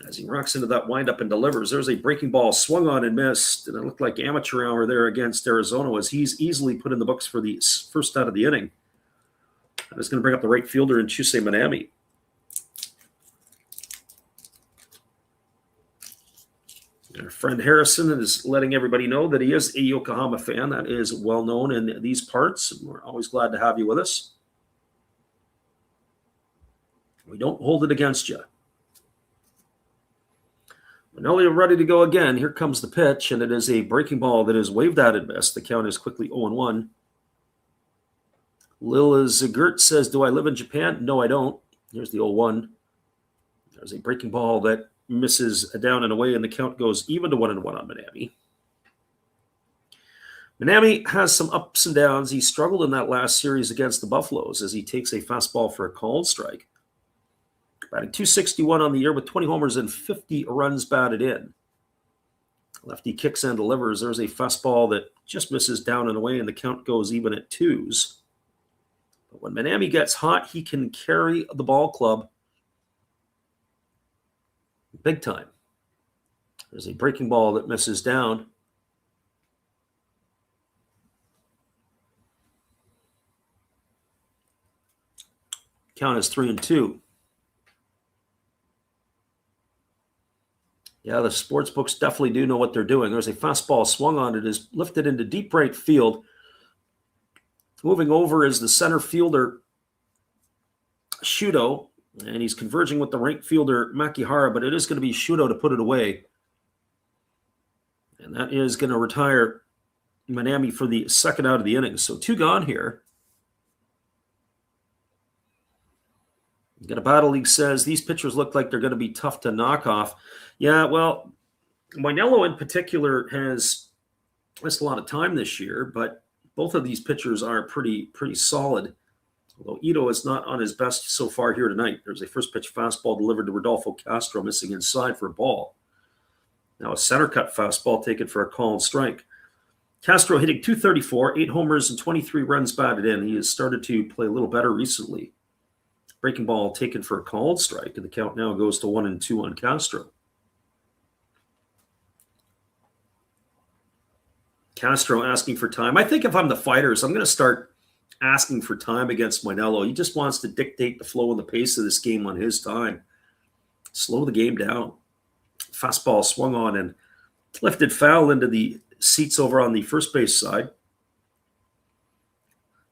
as he rocks into that windup and delivers. There's a breaking ball swung on and missed, and it looked like amateur hour there against Arizona as he's easily put in the books for the first out of the inning. That is going to bring up the right fielder in Chusei Manami. Our friend Harrison is letting everybody know that he is a Yokohama fan. That is well known in these parts. We're always glad to have you with us. We don't hold it against you. Moinello ready to go again. Here comes the pitch, and it is a breaking ball that is waved at and missed. The count is quickly 0-1. Lil Zagert says, do I live in Japan? No, I don't. Here's the 0-1. There's a breaking ball that misses down and away, and the count goes even to 1-1 on Manami. Manami has some ups and downs. He struggled in that last series against the Buffaloes as he takes a fastball for a called strike. Batting .261 on the year with 20 homers and 50 runs batted in. Lefty kicks and delivers. There's a fastball that just misses down and away, and the count goes even at 2s. But when Manami gets hot, he can carry the ball club big time. There's a breaking ball that misses down. Count is 3-2. Yeah, the sports books definitely do know what they're doing. There's a fastball swung on. It is lifted into deep right field. Moving over is the center fielder, Shudo, and he's converging with the right fielder, Makihara, but it is going to be Shudo to put it away. And that is going to retire Manami for the second out of the inning. So 2 gone here. Got a Battle League says these pitchers look like they're going to be tough to knock off. Yeah, well, Moinello in particular has missed a lot of time this year, but both of these pitchers are pretty solid. Although Ito is not on his best so far here tonight. There's a first pitch fastball delivered to Rodolfo Castro, missing inside for a ball. Now a center cut fastball taken for a called strike. Castro hitting .234, 8 homers and 23 runs batted in. He has started to play a little better recently. Breaking ball taken for a called strike, and the count now goes to 1-2 on Castro. Castro asking for time. I think if I'm the fighters, I'm going to start asking for time against Moinello. He just wants to dictate the flow and the pace of this game on his time. slow the game down. Fastball swung on and lifted foul into the seats over on the first base side.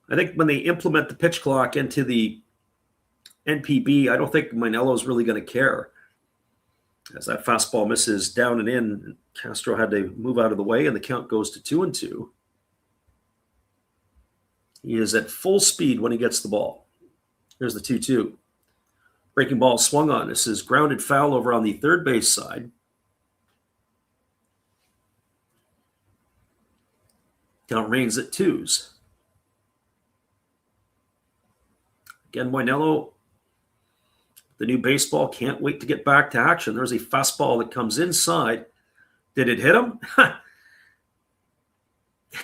I think when they implement the pitch clock into the NPB, I don't think Mainello's really going to care. As that fastball misses down and in, Castro had to move out of the way, and the count goes to 2-2. He is at full speed when he gets the ball. Here's the 2-2. Breaking ball swung on. This is grounded foul over on the third base side. Count remains at 2s. Again, Mainello, the new baseball, can't wait to get back to action. There's a fastball that comes inside. Did it hit him?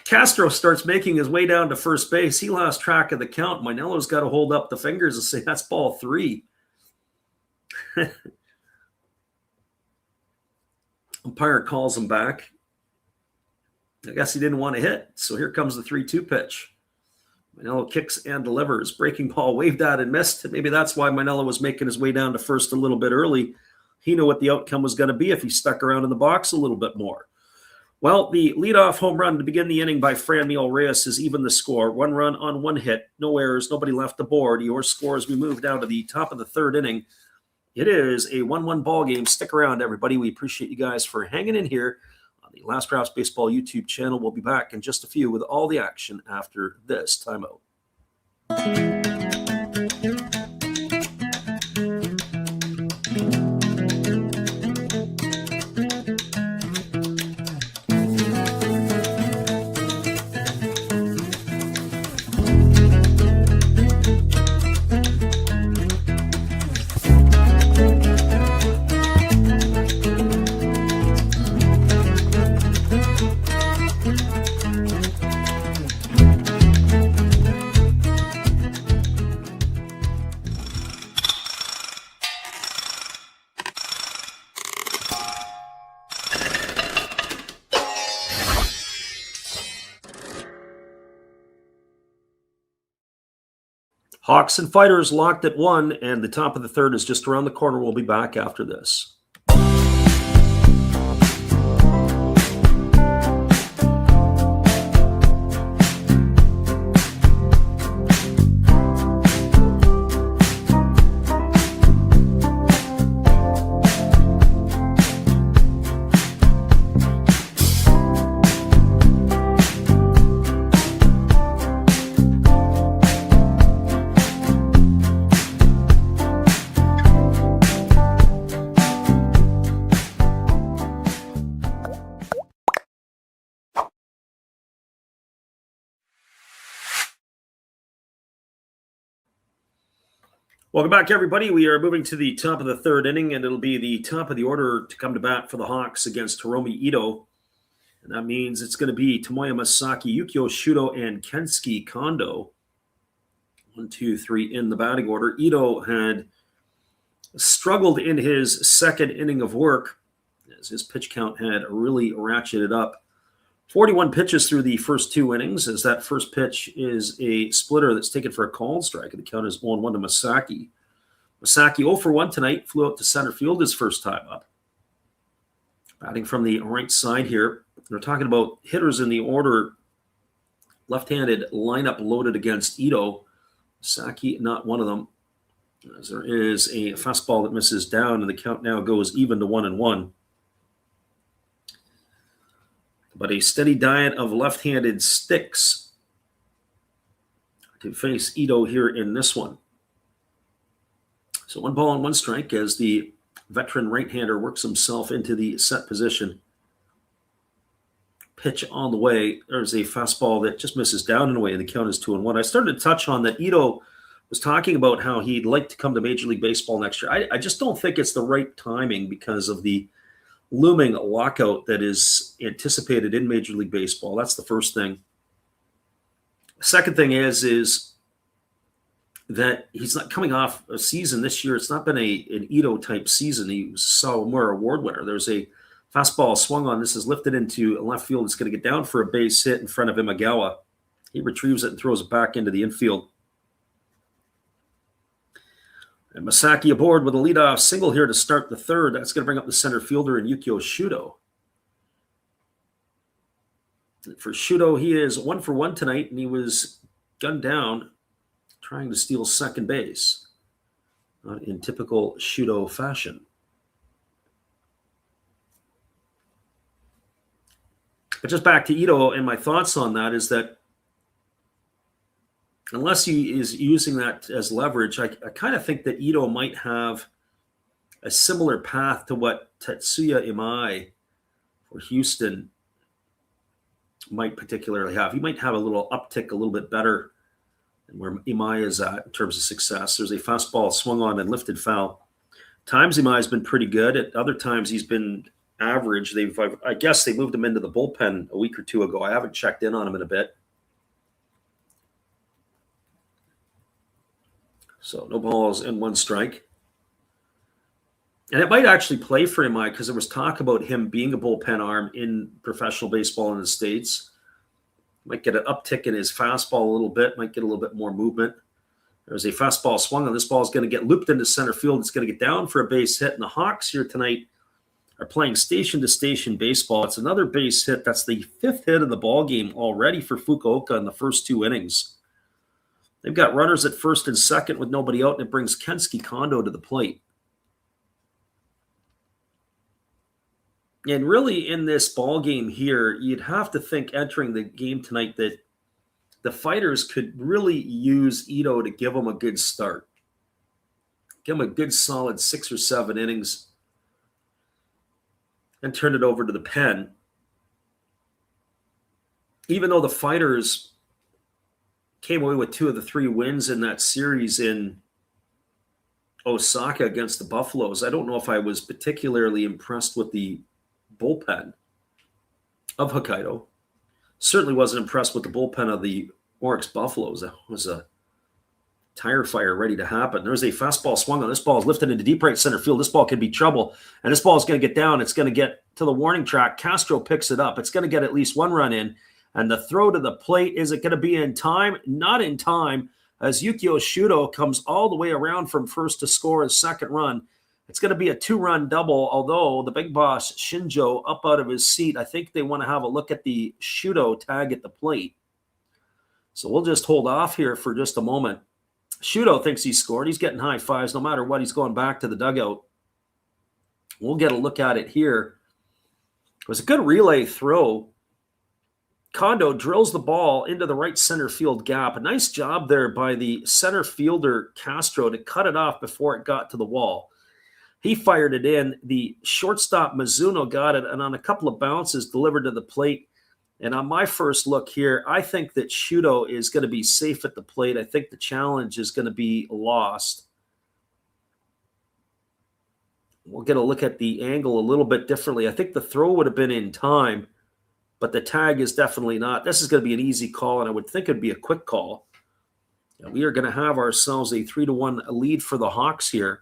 Castro starts making his way down to first base. He lost track of the count. Mainello's got to hold up the fingers and say, that's ball 3. Umpire calls him back. I guess he didn't want to hit. So here comes the 3-2 pitch. Mainello kicks and delivers. Breaking ball waved at and missed. Maybe that's why Mainello was making his way down to first a little bit early. He knew what the outcome was going to be if he stuck around in the box a little bit more. Well, the leadoff home run to begin the inning by Franmil Reyes is even the score. 1 run on 1 hit. No errors. Nobody left the board. Your score as we move down to the top of the 3rd inning. It is a 1-1 ball game. Stick around, everybody. We appreciate you guys for hanging in here on the Last Raps Baseball YouTube channel. We'll be back in just a few with all the action after this timeout. Hawks and Fighters locked at 1, and the top of the 3rd is just around the corner. We'll be back after this. Welcome back, everybody. We are moving to the top of the 3rd inning, and it'll be the top of the order to come to bat for the Hawks against Hiromi Ito. And that means it's going to be Tomoya Masaki, Yukio Shudo, and Kensuke Kondo. 1, 2, 3 in the batting order. Ito had struggled in his 2nd inning of work, as his pitch count had really ratcheted up. 41 pitches through the first 2 innings, as that first pitch is a splitter that's taken for a called strike. And the count is 1-1 to Masaki. Masaki 0 for 1 tonight, flew out to center field his first time up. Batting from the right side here, we're talking about hitters in the order. Left-handed lineup loaded against Ito. Masaki, not one of them, as there is a fastball that misses down, and the count now goes even to 1-1. But a steady diet of left-handed sticks to face Ito here in this one. So 1 ball and 1 strike as the veteran right-hander works himself into the set position. Pitch on the way. There's a fastball that just misses down and away, and the count is 2-1. I started to touch on that. Ito was talking about how he'd like to come to Major League Baseball next year. I just don't think it's the right timing because of the looming lockout that is anticipated in Major League Baseball. That's the first thing. The second thing is that he's not coming off a season this year. It's not been an Ito-type season. He was a Sawamura Award winner. There's a fastball swung on. This is lifted into left field. It's going to get down for a base hit in front of Imagawa. He retrieves it and throws it back into the infield. And Masaki aboard with a leadoff single here to start the third. That's going to bring up the center fielder in Yukio Shudo. For Shudo, he is 1 for 1 tonight, and he was gunned down trying to steal second base, in typical Shudo fashion. But just back to Ito, and my thoughts on that is that unless he is using that as leverage, I kind of think that Ito might have a similar path to what Tetsuya Imai for Houston might particularly have. He might have a little uptick, a little bit better than where Imai is at in terms of success. There's a fastball swung on and lifted foul. Times Imai has been pretty good. At other times he's been average. I guess they moved him into the bullpen a week or two ago. I haven't checked in on him in a bit. So no balls and 1 strike. And it might actually play for him, Mike, because there was talk about him being a bullpen arm in professional baseball in the States. Might get an uptick in his fastball a little bit, might get a little bit more movement. There's a fastball swung on. This ball is going to get looped into center field. It's going to get down for a base hit. And the Hawks here tonight are playing station-to-station baseball. It's another base hit. That's the 5th hit of the ball game already for Fukuoka in the first 2 innings. They've got runners at first and second with nobody out, and it brings Kensuke Kondo to the plate. And really in this ball game here, you'd have to think entering the game tonight that the Fighters could really use Ito to give them a good start. Give them a good solid 6 or 7 innings and turn it over to the pen. Even though the Fighters came away with 2 of the 3 wins in that series in Osaka against the Buffaloes, I don't know if I was particularly impressed with the bullpen of Hokkaido. Certainly wasn't impressed with the bullpen of the Oryx Buffaloes. That was a tire fire ready to happen. There's a fastball swung on. This ball is lifted into deep right center field. This ball could be trouble, and this ball is going to get down. It's going to get to the warning track. Castro picks it up. It's going to get at least 1 run in, and the throw to the plate, is it going to be in time? Not in time, as Yukio Shudo comes all the way around from first to score his second run. It's going to be a 2-run double, although the big boss, Shinjo, up out of his seat. I think they want to have a look at the Shudo tag at the plate. So we'll just hold off here for just a moment. Shudo thinks he scored. He's getting high fives no matter what. He's going back to the dugout. We'll get a look at it here. It was a good relay throw. Kondo drills the ball into the right center field gap. A nice job there by the center fielder, Castro, to cut it off before it got to the wall. He fired it in. The shortstop, Mizuno, got it, and on a couple of bounces delivered to the plate. And on my first look here, I think that Shudo is going to be safe at the plate. I think the challenge is going to be lost. We'll get a look at the angle a little bit differently. I think the throw would have been in time, but the tag is definitely not. This is going to be an easy call, and I would think it'd be a quick call. And we are going to have ourselves a 3-1 lead for the Hawks here.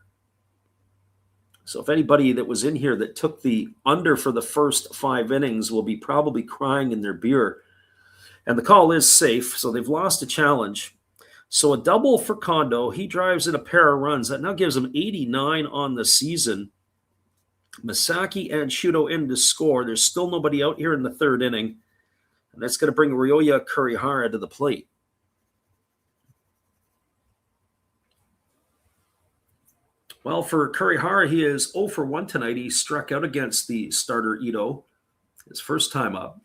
So if anybody that was in here that took the under for the first 5 innings will be probably crying in their beer. And the call is safe, so they've lost a challenge. So a double for Kondo. He drives in a pair of runs. That now gives him 89 on the season. Masaki and Shudo in to score. There's still nobody out here in the 3rd inning. And that's going to bring Ryoya Kurihara to the plate. Well, for Kurihara, he is 0 for 1 tonight. He struck out against the starter Ito, his first time up.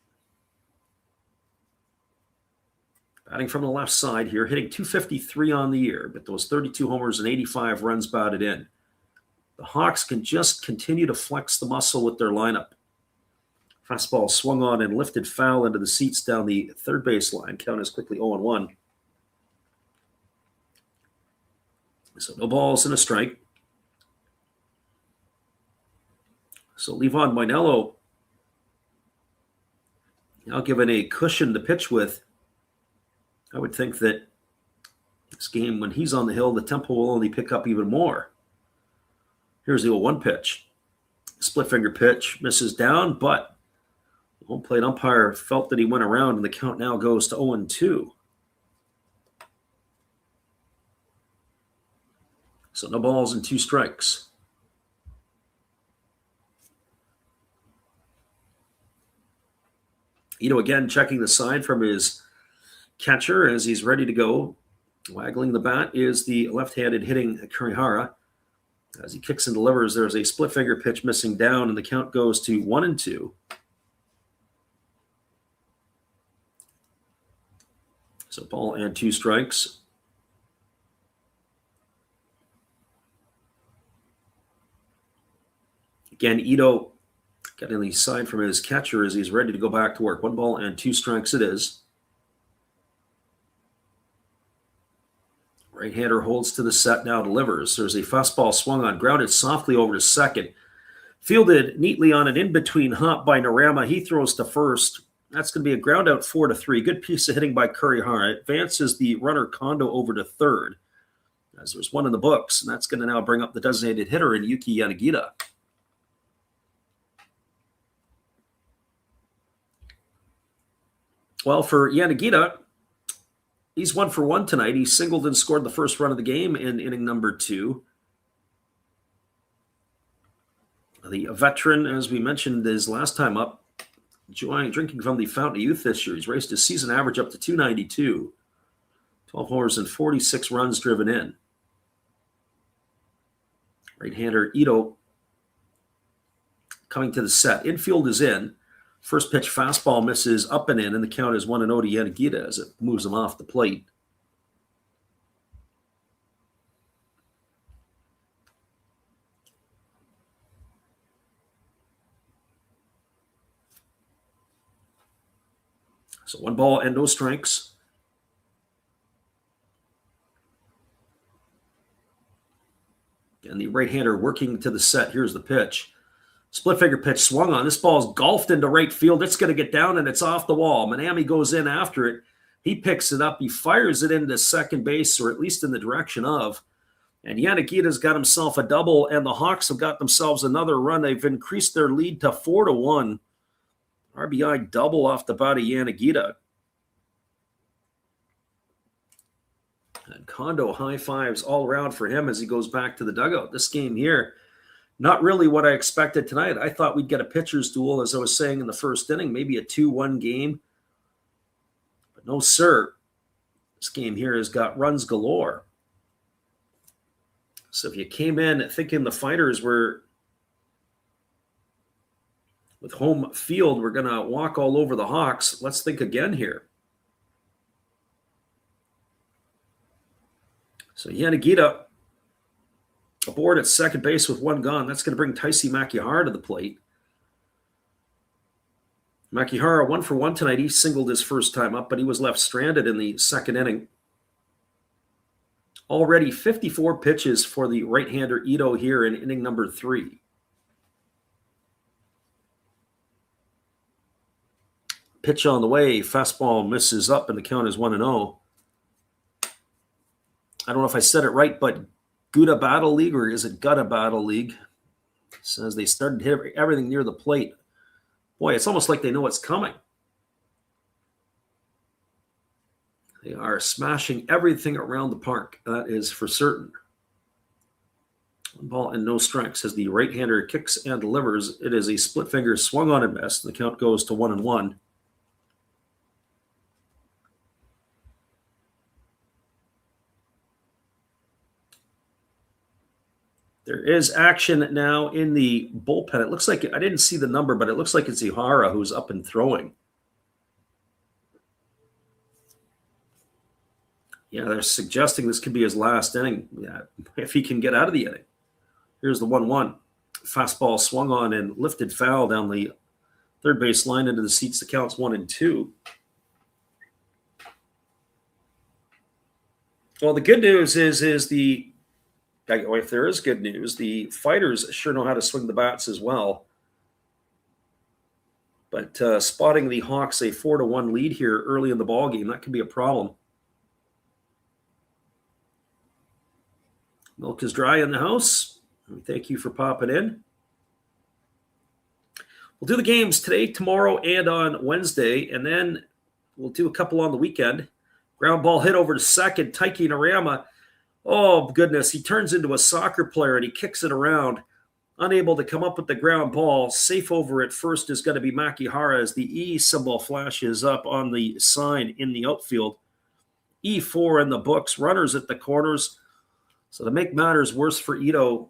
Batting from the left side here, hitting .253 on the year, but those 32 homers and 85 runs batted in. The Hawks can just continue to flex the muscle with their lineup. Fastball swung on and lifted foul into the seats down the third base line. Count is quickly 0-1. So no balls and a strike. So Levon Moinello now given a cushion to pitch with. I would think that this game, when he's on the hill, the tempo will only pick up even more. Here's the 0-1 pitch. Split finger pitch, misses down, but the home plate umpire felt that he went around, and the count now goes to 0-2. So no balls and 2 strikes. Ito again checking the side from his catcher as he's ready to go. Waggling the bat is the left-handed hitting Kurihara. As he kicks and delivers, there's a split finger pitch missing down, and the count goes to 1-2. So ball and 2 strikes. Again, Ito getting the side from his catcher as he's ready to go back to work. 1 ball and 2 strikes it is. Right-hander holds to the set, now delivers. There's a fastball swung on, grounded softly over to second. Fielded neatly on an in-between hop by Narama. He throws to first. That's going to be a ground out 4-3. Good piece of hitting by Kurihara. Advances the runner Kondo over to third, as there's 1 in the books, and that's going to now bring up the designated hitter in Yuki Yanagita. Well, for Yanagita, he's 1 for 1 tonight. He singled and scored the first run of the game in inning number 2. The veteran, as we mentioned his last time up, drinking from the fountain of youth this year. He's raced his season average up to 292. 12 homers and 46 runs driven in. Right-hander Ito coming to the set. Infield is in. First pitch fastball misses up and in, and the count is 1-0 to Yanagita as it moves him off the plate. So 1 ball and no strikes. And the right-hander working to the set. Here's the pitch. Split finger pitch swung on. This ball's golfed into right field. It's going to get down, and it's off the wall. Manami goes in after it. He picks it up. He fires it into second base, or at least in the direction of. And Yanagita's got himself a double, and the Hawks have got themselves another run. They've increased their lead to 4-1. RBI double off the bat of Yanagita. And Kondo high fives all around for him as he goes back to the dugout. This game here, not really what I expected tonight. I thought we'd get a pitcher's duel, as I was saying in the first inning, maybe a 2-1 game. But no, sir. This game here has got runs galore. So if you came in thinking the Fighters were, with home field, we're going to walk all over the Hawks, let's think again here. So Yanagita aboard at second base with 1 gone. That's going to bring Taisi Makihara to the plate. Makihara 1 for 1 tonight. He singled his first time up, but he was left stranded in the second inning. Already 54 pitches for the right-hander Ito here in inning number 3. Pitch on the way. Fastball misses up, and the count is 1-0. I don't know if I said it right, but Gutta Battle League, or is it Gutta Battle League, says they started to hit everything near the plate. Boy, it's almost like they know what's coming. They are smashing everything around the park. That is for certain. 1 ball and no strikes as the right-hander kicks and delivers. It is a split finger swung on and missed. The count goes to 1-1. There is action now in the bullpen. It looks like, I didn't see the number, but it looks like it's Ihara who's up and throwing. Yeah, they're suggesting this could be his last inning, if he can get out of the inning. Here's the 1-1. Fastball swung on and lifted foul down the third base line into the seats. The count's 1-2. Well, the good news is if there is good news, the Fighters sure know how to swing the bats as well. But spotting the Hawks a 4-1 lead here early in the ballgame, that could be a problem. Milk is dry in the house. Thank you for popping in. We'll do the games today, tomorrow, and on Wednesday, and then we'll do a couple on the weekend. Ground ball hit over to second. Taiki Narama Oh, goodness. He turns into a soccer player and he kicks it around. Unable to come up with the ground ball. Safe over at first is going to be Makihara as the E symbol flashes up on the sign in the outfield. E4 in the books. Runners at the corners. So to make matters worse for Ito,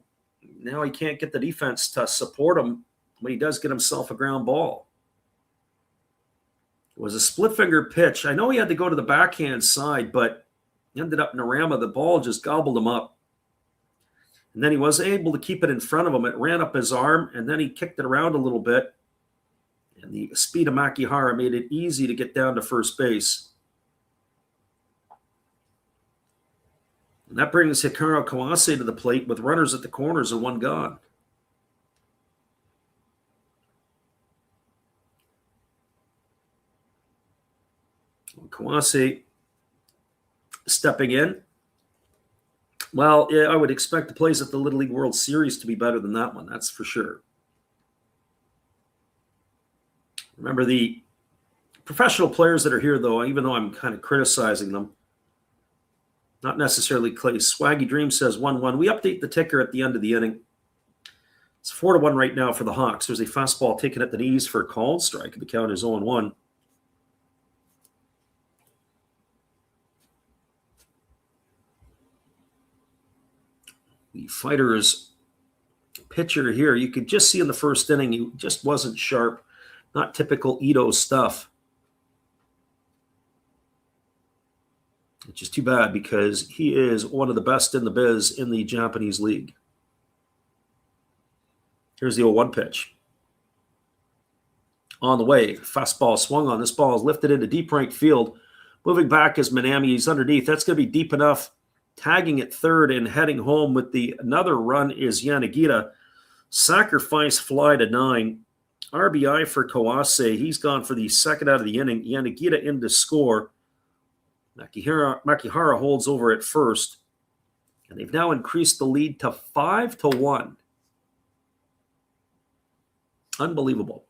now he can't get the defense to support him when he does get himself a ground ball. It was a split finger pitch. I know he had to go to the backhand side, but he ended up Narama. The ball just gobbled him up. And then he was able to keep it in front of him. It ran up his arm, and then he kicked it around a little bit. And the speed of Makihara made it easy to get down to first base. And that brings Hikaru Kawase to the plate with runners at the corners and one gone. Kawase stepping in. Well, yeah, I would expect the plays at the Little League World Series to be better than that one. That's for sure. Remember, the professional players that are here, though, even though I'm kind of criticizing them, not necessarily Clay. Swaggy Dream says 1-1. We update the ticker at the end of the inning. It's 4-1 right now for the Hawks. There's a fastball taken at the knees for a called strike. The count is 0-1. The Fighters pitcher here, you could just see in the first inning, he just wasn't sharp. Not typical Ito stuff. Which is too bad because he is one of the best in the biz in the Japanese league. Here's the 0-1 pitch. On the way, fastball swung on. This ball is lifted into deep right field. Moving back is Minami. He's underneath. That's going to be deep enough. Tagging at third and heading home with the another run is Yanagita. Sacrifice fly to 9. RBI for Kawase. He's gone for the second out of the inning. Yanagita in to score. Makihara holds over at first. And they've now increased the lead to 5-1. Unbelievable.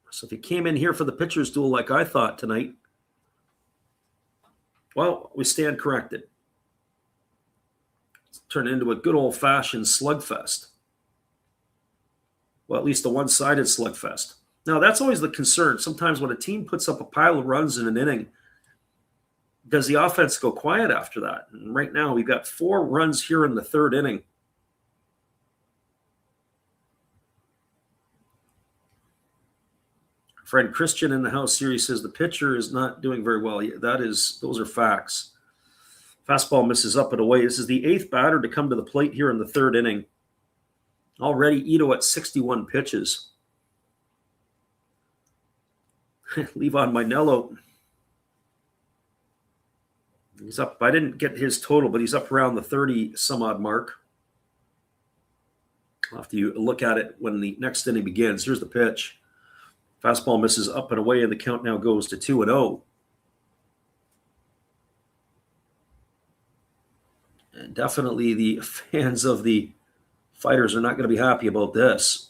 So if he came in here for the pitcher's duel like I thought tonight, well, we stand corrected. It's turned into a good old-fashioned slugfest. Well, at least a one-sided slugfest. Now, that's always the concern. Sometimes when a team puts up a pile of runs in an inning, does the offense go quiet after that? And right now, we've got 4 runs here in the third inning. Friend Christian in the house series says the pitcher is not doing very well. Those are facts. Fastball misses up and away. This is the 8th batter to come to the plate here in the third inning. Already Ito at 61 pitches. Levon Minello. He's up. I didn't get his total, but he's up around the 30-some-odd mark. I'll have to look at it when the next inning begins. Here's the pitch. Fastball misses up and away, and the count now goes to 2-0. And definitely the fans of the Fighters are not going to be happy about this.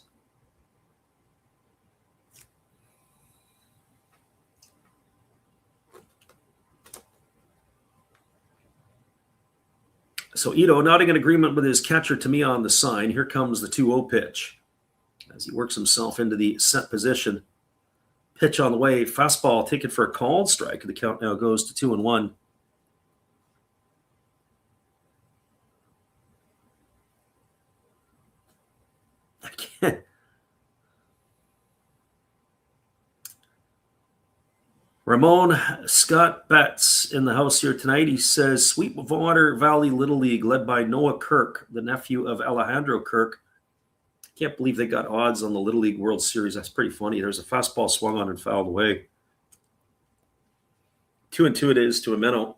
So Ito nodding in agreement with his catcher to me on the sign. Here comes the 2-0 pitch as he works himself into the set position. Pitch on the way. Fastball taken for a called strike. The count now goes to 2-1. Again. Ramon Scott Betts in the house here tonight. He says, Sweetwater Valley Little League led by Noah Kirk, the nephew of Alejandro Kirk. Can't believe they got odds on the Little League World Series. That's pretty funny. There's a fastball swung on and fouled away. 2-2 it is to a minnow.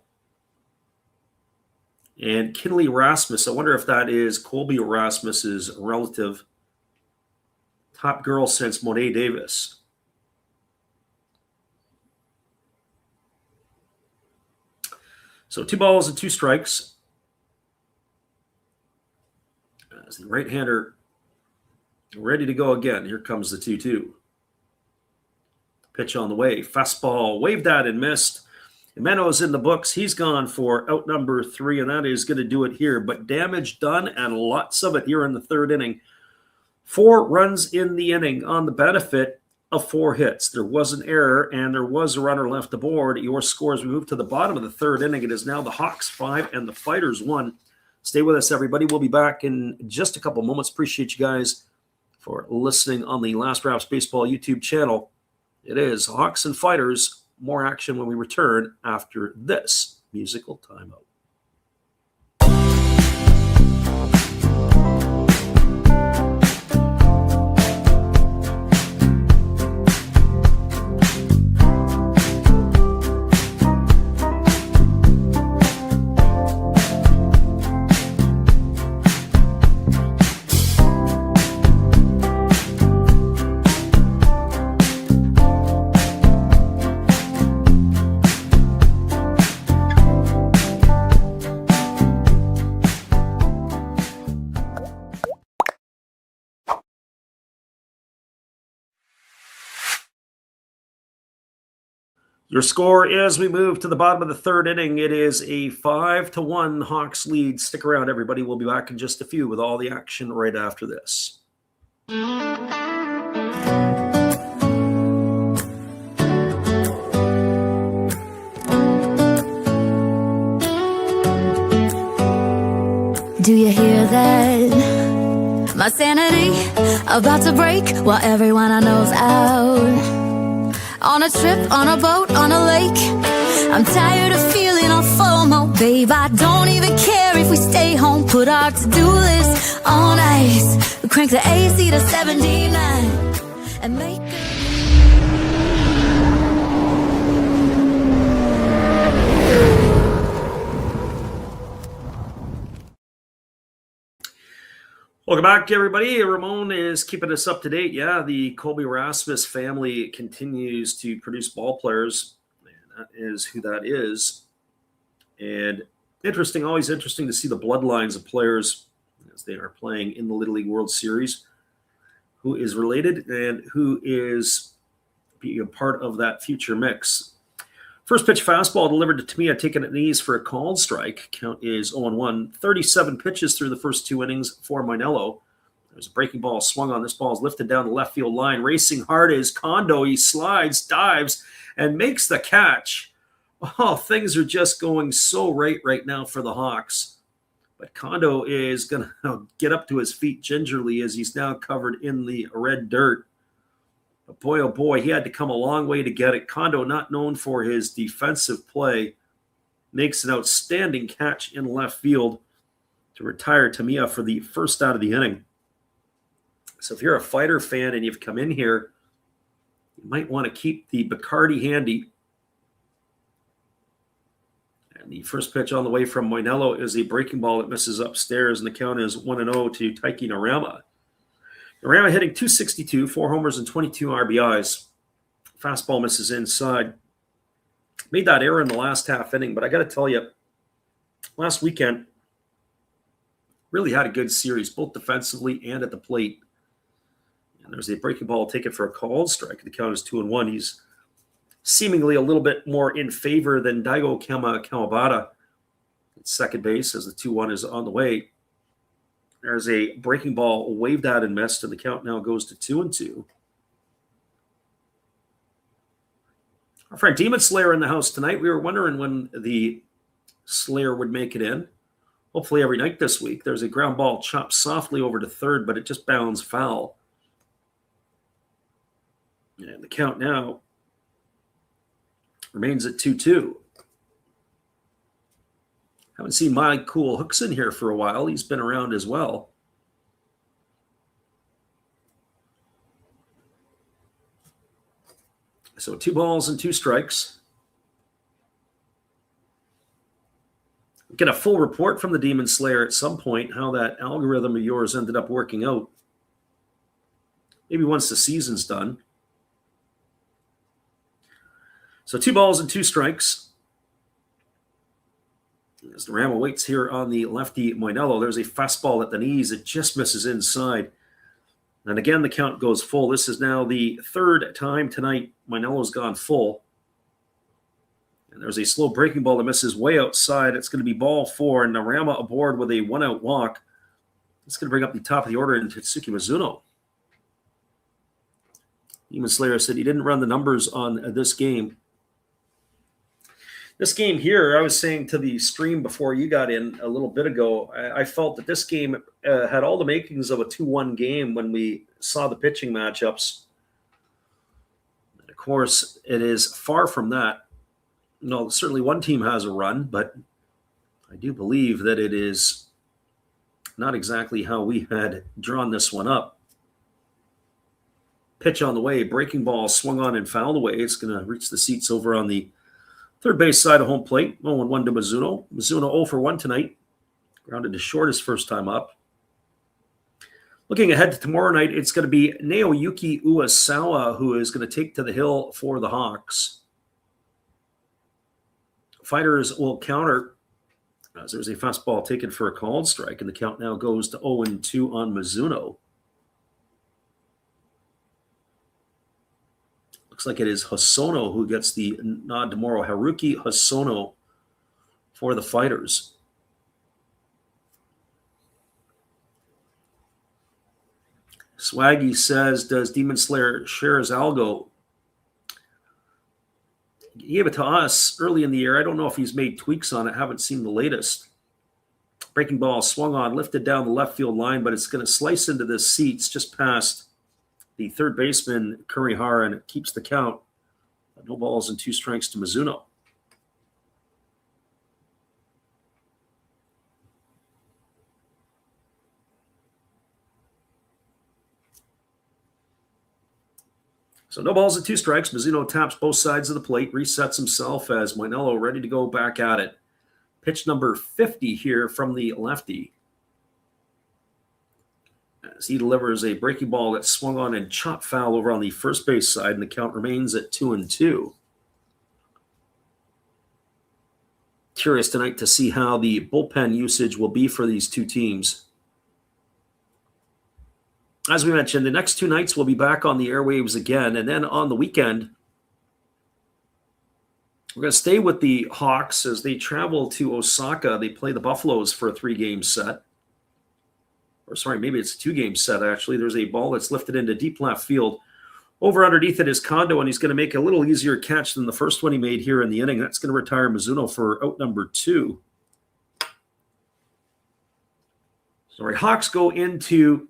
And Kinley Rasmus, I wonder if that is Colby Rasmus's relative. Top girl since Monet Davis. So 2 balls and 2 strikes. As the right-hander ready to go again. Here comes the 2-2. Pitch on the way. Fastball waved at and missed. Meadows in the books. He's gone for out number 3, and that is going to do it here. But damage done, and lots of it here in the third inning. 4 runs in the inning on the benefit of 4 hits. There was an error, and there was a runner left aboard. Your scores, we move to the bottom of the third inning. It is now the Hawks 5 and the Fighters 1. Stay with us, everybody. We'll be back in just a couple moments. Appreciate you guys for listening on the Last Raps Baseball YouTube channel. It is Hawks and Fighters. More action when we return after this musical timeout. Your score is we move to the bottom of the third inning. It is a 5-1 Hawks lead. Stick around, everybody. We'll be back in just a few with all the action right after this. Do you hear that? My sanity about to break while everyone I know's out. On a trip, on a boat, on a lake. I'm tired of feeling on FOMO, babe. I don't even care if we stay home. Put our to-do list on ice. We crank the AC to 79 and make Welcome back, everybody. Ramon is keeping us up to date. Yeah, the Colby Rasmus family continues to produce ball players. And that is who that is. And interesting, always interesting to see the bloodlines of players as they are playing in the Little League World Series. Who is related and who is being a part of that future mix. First pitch fastball delivered to Tamiya, taken at knees for a called strike. Count is 0-1. 37 pitches through the first 2 innings for Moinello. There's a breaking ball swung on. This ball is lifted down the left field line. Racing hard is Kondo. He slides, dives, and makes the catch. Oh, things are just going so right now for the Hawks. But Kondo is going to get up to his feet gingerly as he's now covered in the red dirt. But boy, oh boy, he had to come a long way to get it. Kondo, not known for his defensive play, makes an outstanding catch in left field to retire Tamiya for the first out of the inning. So if you're a Fighter fan and you've come in here, you might want to keep the Bacardi handy. And the first pitch on the way from Moinello is a breaking ball that misses upstairs, and the count is 1-0 to Taiki Narama. Narama hitting .262, 4 homers and 22 RBIs. Fastball misses inside. Made that error in the last half inning, but I got to tell you, last weekend really had a good series, both defensively and at the plate. And there's a breaking ball taken for a called strike. The count is 2-1. He's seemingly a little bit more in favor than Daigo Kawabata at second base as the 2-1 is on the way. There's a breaking ball waved at and missed, and the count now goes to 2-2. Our friend Demon Slayer in the house tonight. We were wondering when the Slayer would make it in. Hopefully every night this week. There's a ground ball chopped softly over to third, but it just bounds foul. And the count now remains at 2-2. Haven't seen Mike Cool Hooks in here for a while. He's been around as well. So 2 balls and 2 strikes. We'll get a full report from the Demon Slayer at some point, how that algorithm of yours ended up working out. Maybe once the season's done. So 2 balls and 2 strikes. As the Ram waits here on the lefty Moinello, there's a fastball at the knees. It just misses inside. And again, the count goes full. This is now the third time tonight Moinello's gone full. And there's a slow breaking ball that misses way outside. It's going to be ball 4, and Narama aboard with a 1-out walk. It's going to bring up the top of the order in Tatsuki Mizuno. Demon Slayer said he didn't run the numbers on this game. This game here, I was saying to the stream before you got in a little bit ago, I felt that this game had all the makings of a 2-1 game when we saw the pitching matchups. And of course, it is far from that. No, certainly one team has a run, but I do believe that it is not exactly how we had drawn this one up. Pitch on the way, breaking ball swung on and fouled away. It's going to reach the seats over on the third base side of home plate. 0-1 to Mizuno. Mizuno 0 for 1 tonight. Grounded to short his first time up. Looking ahead to tomorrow night, it's going to be Naoyuki Uesawa who is going to take to the hill for the Hawks. Fighters will counter as there's a fastball taken for a called strike, and the count now goes to 0-2 on Mizuno. Looks like it is Hosono who gets the nod tomorrow. Haruki Hosono for the Fighters. Swaggy says, does Demon Slayer share his algo? He gave it to us early in the year. I don't know if he's made tweaks on it. Haven't seen the latest. Breaking ball swung on, lifted down the left field line, but it's going to slice into the seats just past the third baseman, Kurihara, and it keeps the count. No balls and 2 strikes to Mizuno. So no balls and 2 strikes. Mizuno taps both sides of the plate, resets himself as Moinello ready to go back at it. Pitch number 50 here from the lefty. As he delivers a breaking ball that swung on and chopped foul over on the first base side, and the count remains at 2-2. Curious tonight to see how the bullpen usage will be for these two teams. As we mentioned, the next 2 nights we'll be back on the airwaves again, and then on the weekend, we're going to stay with the Hawks as they travel to Osaka. They play the Buffaloes for a 3-game set. Or sorry, maybe it's a 2-game set, actually. There's a ball that's lifted into deep left field. Over underneath it is Kondo, and he's going to make a little easier catch than the first one he made here in the inning. That's going to retire Mizuno for out number 2. Sorry, Hawks go into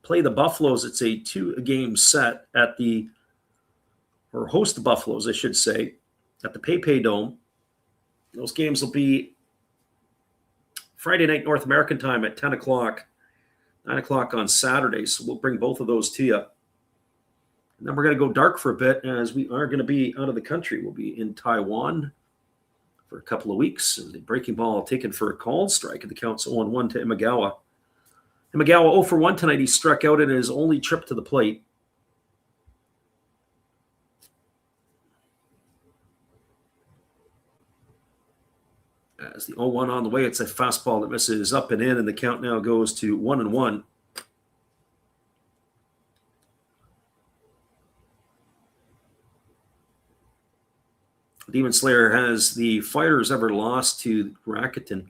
play the Buffaloes. It's a 2-game set or host the Buffaloes, I should say, at the PayPay Dome. Those games will be Friday night North American time at 10 o'clock, 9 o'clock on Saturday. So we'll bring both of those to you. And then we're going to go dark for a bit as we are going to be out of the country. We'll be in Taiwan for a couple of weeks. And the breaking ball taken for a called strike, and the count's 0-1 to Imagawa. Imagawa 0 for 1 tonight. He struck out in his only trip to the plate. As the 0-1 on the way, it's a fastball that misses up and in, and the count now goes to 1-1. Demon Slayer, has the Fighters ever lost to Rakuten?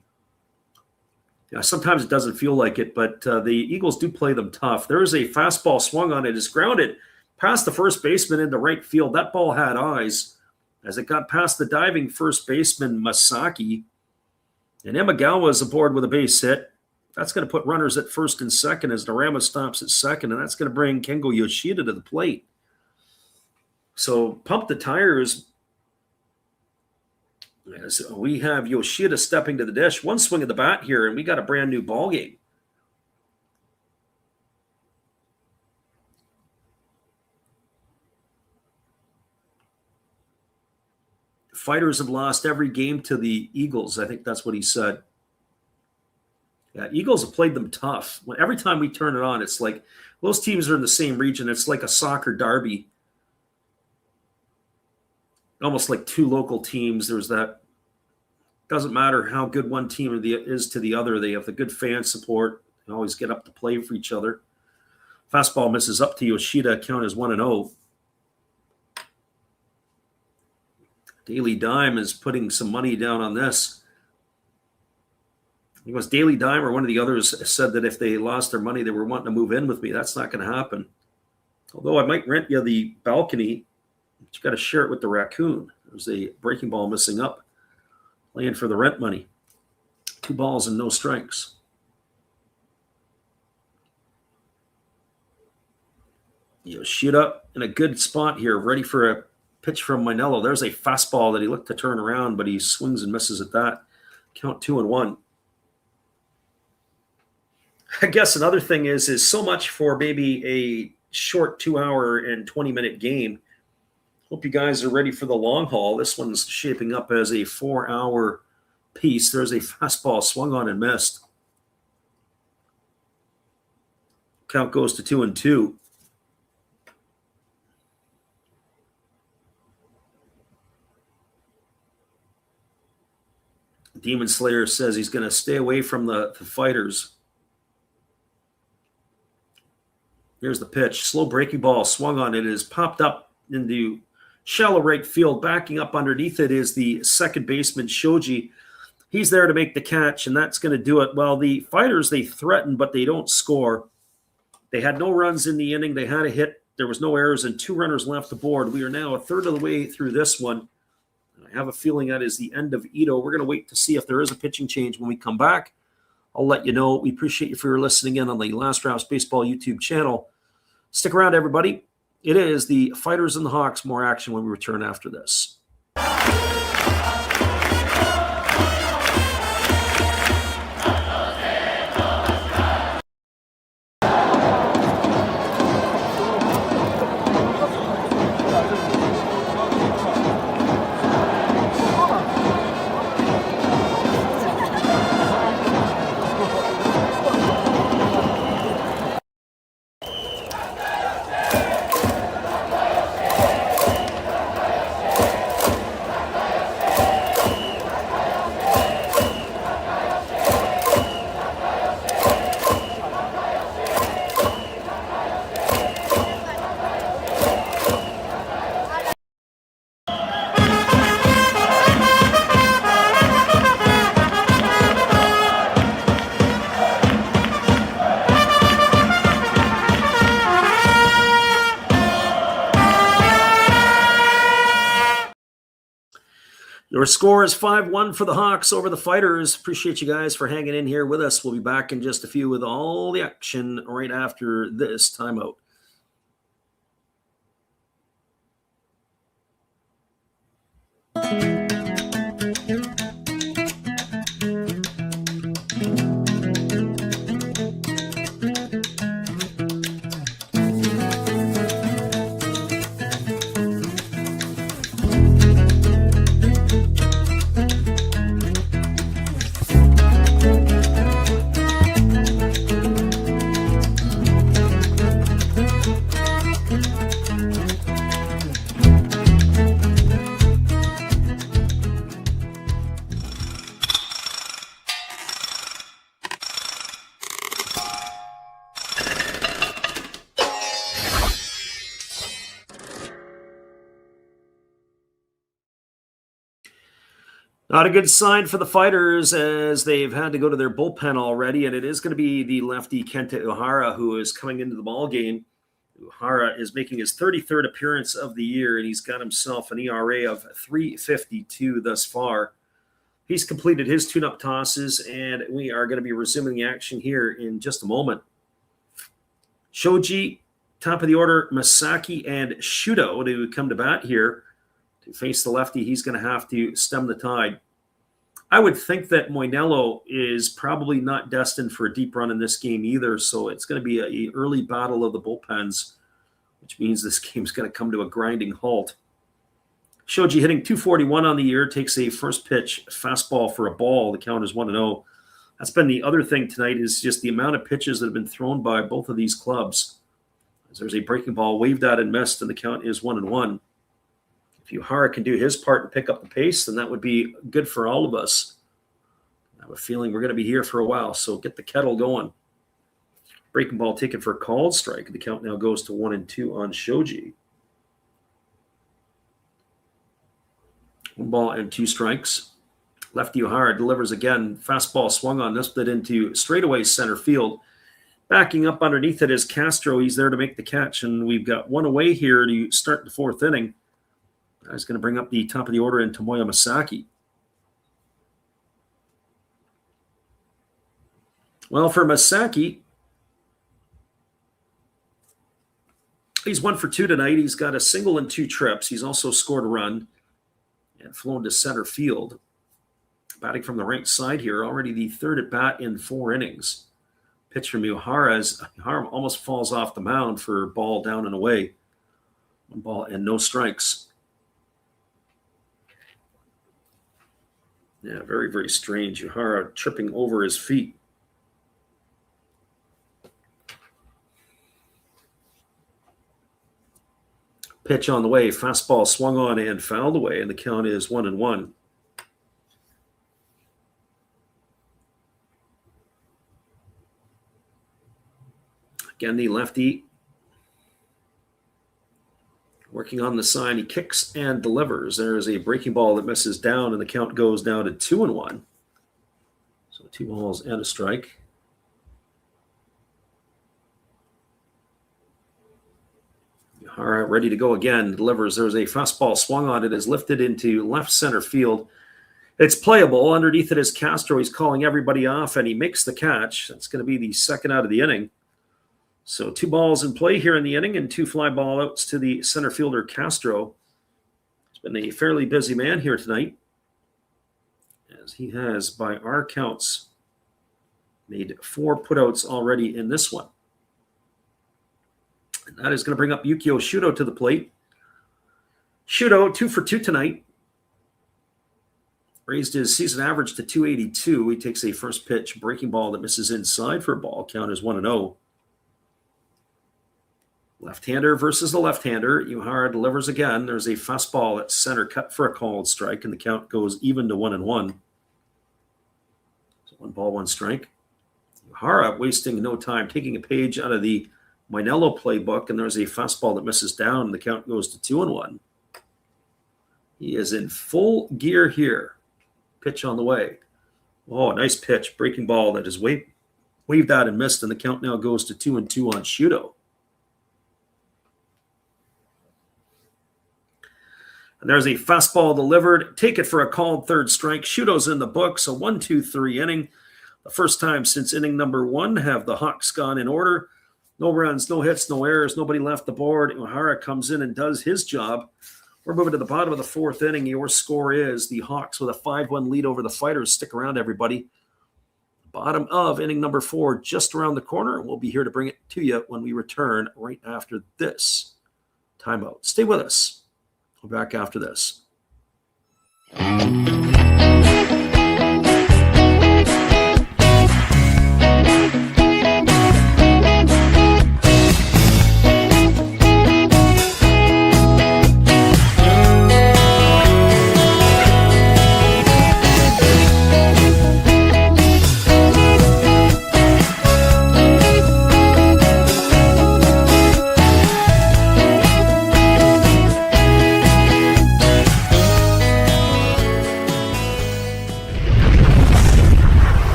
Yeah, sometimes it doesn't feel like it, but the Eagles do play them tough. There is a fastball swung on it. It's grounded past the first baseman into right field. That ball had eyes as it got past the diving first baseman, Masaki. And Imagawa is aboard with a base hit. That's going to put runners at first and second as Narama stops at second, and that's going to bring Kengo Yoshida to the plate. So pump the tires. As we have Yoshida stepping to the dish. One swing of the bat here, and we got a brand new ball game. Fighters have lost every game to the Eagles. I think that's what he said. Yeah, Eagles have played them tough. Every time we turn it on, it's like those teams are in the same region. It's like a soccer derby. Almost like 2 local teams. There's that. Doesn't matter how good one team is to the other. They have the good fan support. They always get up to play for each other. Fastball misses up to Yoshida. Count is 1-0. Daily Dime is putting some money down on this. It was Daily Dime or one of the others said that if they lost their money, they were wanting to move in with me. That's not going to happen. Although I might rent you the balcony, but you got to share it with the raccoon. There's a breaking ball missing up, playing for the rent money. 2 balls and no strikes. Yoshida in a good spot here, ready for a pitch from Minello. There's a fastball that he looked to turn around, but he swings and misses at that. Count 2-1. I guess another thing is so much for maybe a short 2-hour and 20-minute game. Hope you guys are ready for the long haul. This one's shaping up as a 4-hour piece. There's a fastball swung on and missed. Count goes to 2-2. Demon Slayer says he's going to stay away from the fighters. Here's the pitch. Slow breaking ball swung on. It is popped up into shallow right field. Backing up underneath it is the second baseman, Shoji. He's there to make the catch, and that's going to do it. Well, the fighters, they threaten, but they don't score. They had no runs in the inning. They had a hit. There was no errors, and 2 runners left aboard. We are now a third of the way through this one. I have a feeling that is the end of Ito. We're going to wait to see if there is a pitching change when we come back. I'll let you know. We appreciate you for your listening in on the Last Raps Baseball YouTube channel. Stick around, everybody. It is the Fighters and the Hawks. More action when we return after this. Your score is 5-1 for the Hawks over the Fighters. Appreciate you guys for hanging in here with us. We'll be back in just a few with all the action right after this timeout. Not a good sign for the Fighters as they've had to go to their bullpen already, and it is going to be the lefty Kenta Uhara who is coming into the ball game. Uhara is making his 33rd appearance of the year, and he's got himself an ERA of 3.52 thus far. He's completed his tune-up tosses, and we are going to be resuming the action here in just a moment. Shoji, top of the order, Masaki, and Shudo to come to bat here. To face the lefty, he's going to have to stem the tide. I would think that Moinello is probably not destined for a deep run in this game either, so it's going to be an early battle of the bullpens, which means this game's going to come to a grinding halt. Shoji hitting .241 on the year, takes a first pitch fastball for a ball. The count is 1-0. That's been the other thing tonight is just the amount of pitches that have been thrown by both of these clubs. As there's a breaking ball waved at and missed, and the count is 1-1. If Uhara can do his part and pick up the pace, then that would be good for all of us. I have a feeling we're going to be here for a while, so get the kettle going. Breaking ball taken for a called strike. The count now goes to 1-2 on Shoji. 1 ball and 2 strikes. Lefty O'Hara delivers again. Fastball swung on, lifted into straightaway center field. Backing up underneath it is Castro. He's there to make the catch, and we've got one away here to start the 4th inning. That's going to bring up the top of the order in Tomoya Masaki. Well, for Masaki, he's 1 for 2 tonight. He's got a single and 2 trips. He's also scored a run and flown to center field. Batting from the right side here, already the 3rd at bat in 4 innings. Pitch from O'Hara almost falls off the mound for ball down and away. 1 ball and no strikes. Yeah, very, very strange. O'Hara tripping over his feet. Pitch on the way. Fastball swung on and fouled away, and the count is 1-1. Again, the lefty working on the sign. He kicks and delivers. There's a breaking ball that misses down, and the count goes down to 2-1. So 2 balls and a strike. O'Hara ready to go again. Delivers. There's a fastball swung on. It is lifted into left center field. It's playable. Underneath it is Castro. He's calling everybody off, and he makes the catch. That's going to be the 2nd out of the inning. So 2 balls in play here in the inning and 2 fly ball outs to the center fielder, Castro. He's been a fairly busy man here tonight, as he has, by our counts, made 4 putouts already in this one. And that is going to bring up Yukio Shudo to the plate. Shudo, 2 for 2 tonight. Raised his season average to 282. He takes a first pitch breaking ball that misses inside for a ball. Count is 1-0. Left-hander versus the left-hander. O'Hara delivers again. There's a fastball at center, cut for a called strike, and the count goes even to 1-1. So 1 ball, 1 strike. O'Hara wasting no time, taking a page out of the Minello playbook, and there's a fastball that misses down, and the count goes to 2-1. He is in full gear here. Pitch on the way. Oh, nice pitch. Breaking ball that is waved out and missed, and the count now goes to 2-2 on Shudo. And there's a fastball delivered. Take it for a called 3rd strike. Shudo's in the books. A 1-2-3 inning. The first time since inning number 1 have the Hawks gone in order. No runs, no hits, no errors. Nobody left the board. O'Hara comes in and does his job. We're moving to the bottom of the 4th inning. Your score is the Hawks with a 5-1 lead over the Fighters. Stick around, everybody. Bottom of inning number 4, just around the corner. And we'll be here to bring it to you when we return right after this timeout. Stay with us. We're back after this.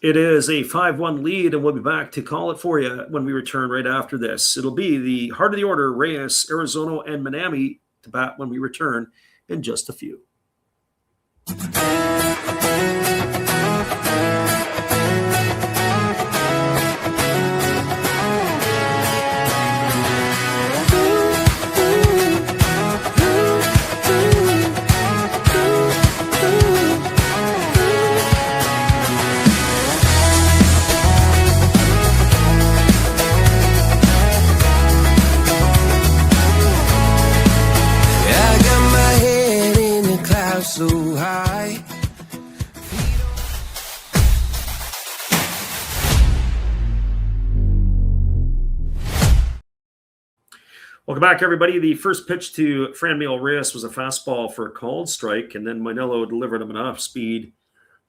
It is a 5-1 lead, and we'll be back to call it for you when we return right after this. It'll be the heart of the order, Reyes, Arizona, and Minami to bat when we return in just a few. So high. Welcome back, everybody. The first pitch to Franmil Reyes was a fastball for a called strike, and then Minello delivered him an off-speed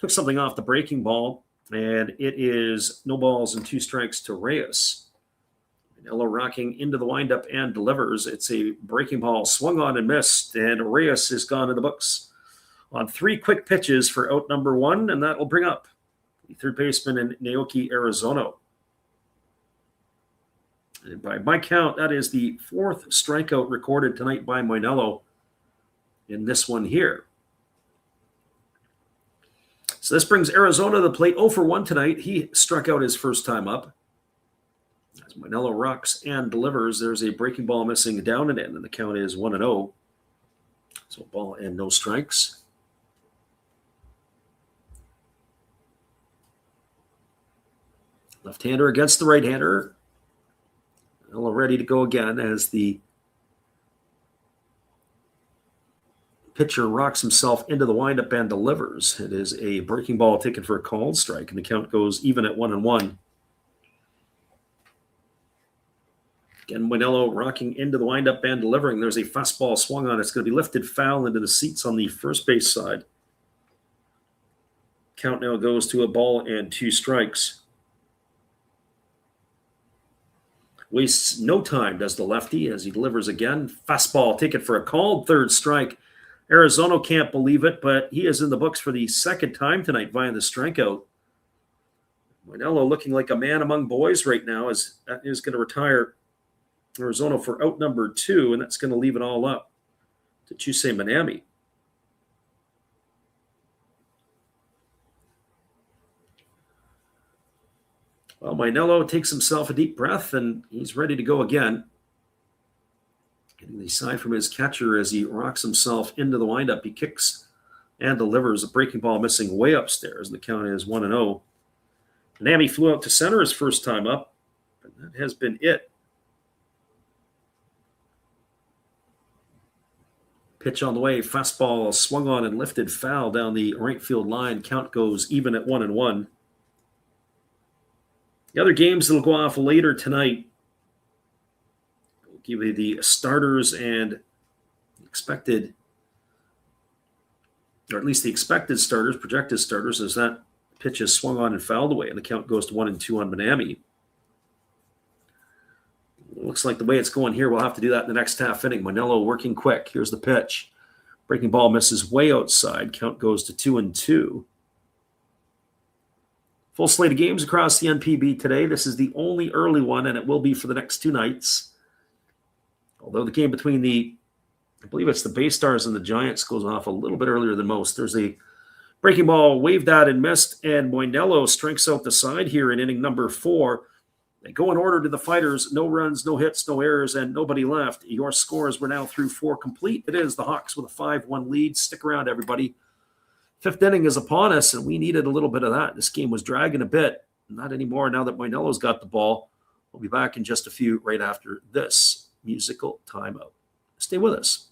Took something off the breaking ball, and it is no balls and 2 strikes to Reyes. Manello rocking into the windup and delivers. It's a breaking ball swung on and missed, and Reyes is gone in the books on 3 quick pitches for out number 1, and that will bring up the third baseman in Naoki Arizono. And by my count, that is the 4th strikeout recorded tonight by Manello in this one here. So this brings Arizona to the plate 0 for 1 tonight. He struck out his first time up. As Manello rocks and delivers, there's a breaking ball missing down and in, and the count is 1-0. So ball and no strikes. Left-hander against the right-hander. Manello ready to go again as the pitcher rocks himself into the windup and delivers. It is a breaking ball taken for a called strike, and the count goes even at 1-1. Again, Manello rocking into the windup and delivering. There's a fastball swung on. It's going to be lifted foul into the seats on the first base side. Count now goes to a ball and 2 strikes. Wastes no time, does the lefty, as he delivers again. Fastball taken for a called third strike. Arizona can't believe it, but he is in the books for the 2nd time tonight via the strikeout. Manello looking like a man among boys right now, as that is going to retire Arizona for out number 2, and that's going to leave it all up to Chusei Minami. Well, Manello takes himself a deep breath, and he's ready to go again. Getting the sign from his catcher as he rocks himself into the windup. He kicks and delivers a breaking ball missing way upstairs. The count is 1-0. Minami flew out to center his first time up, and that has been it. Pitch on the way. Fastball swung on and lifted foul down the right field line. Count goes even at 1-1. The other games that will go off later tonight, we'll give you the starters and expected, or at least the expected starters, projected starters, as that pitch is swung on and fouled away, and the count goes to 1-2 on Minami. It looks like the way it's going here, we'll have to do that in the next half inning. Manello working quick. Here's the pitch. Breaking ball misses way outside. Count goes to 2-2. Full slate of games across the NPB today. This is the only early one, and it will be for the next 2 nights. Although the game between I believe it's the Bay Stars and the Giants goes off a little bit earlier than most. There's a breaking ball waved at and missed, and Manello strikes out the side here in inning number 4. They go in order to the fighters. No runs, no hits, no errors, and nobody left. Your scores were now through 4 complete. It is the Hawks with a 5-1 lead. Stick around, everybody. 5th inning is upon us, and we needed a little bit of that. This game was dragging a bit. Not anymore now that Manello's got the ball. We'll be back in just a few right after this musical timeout. Stay with us.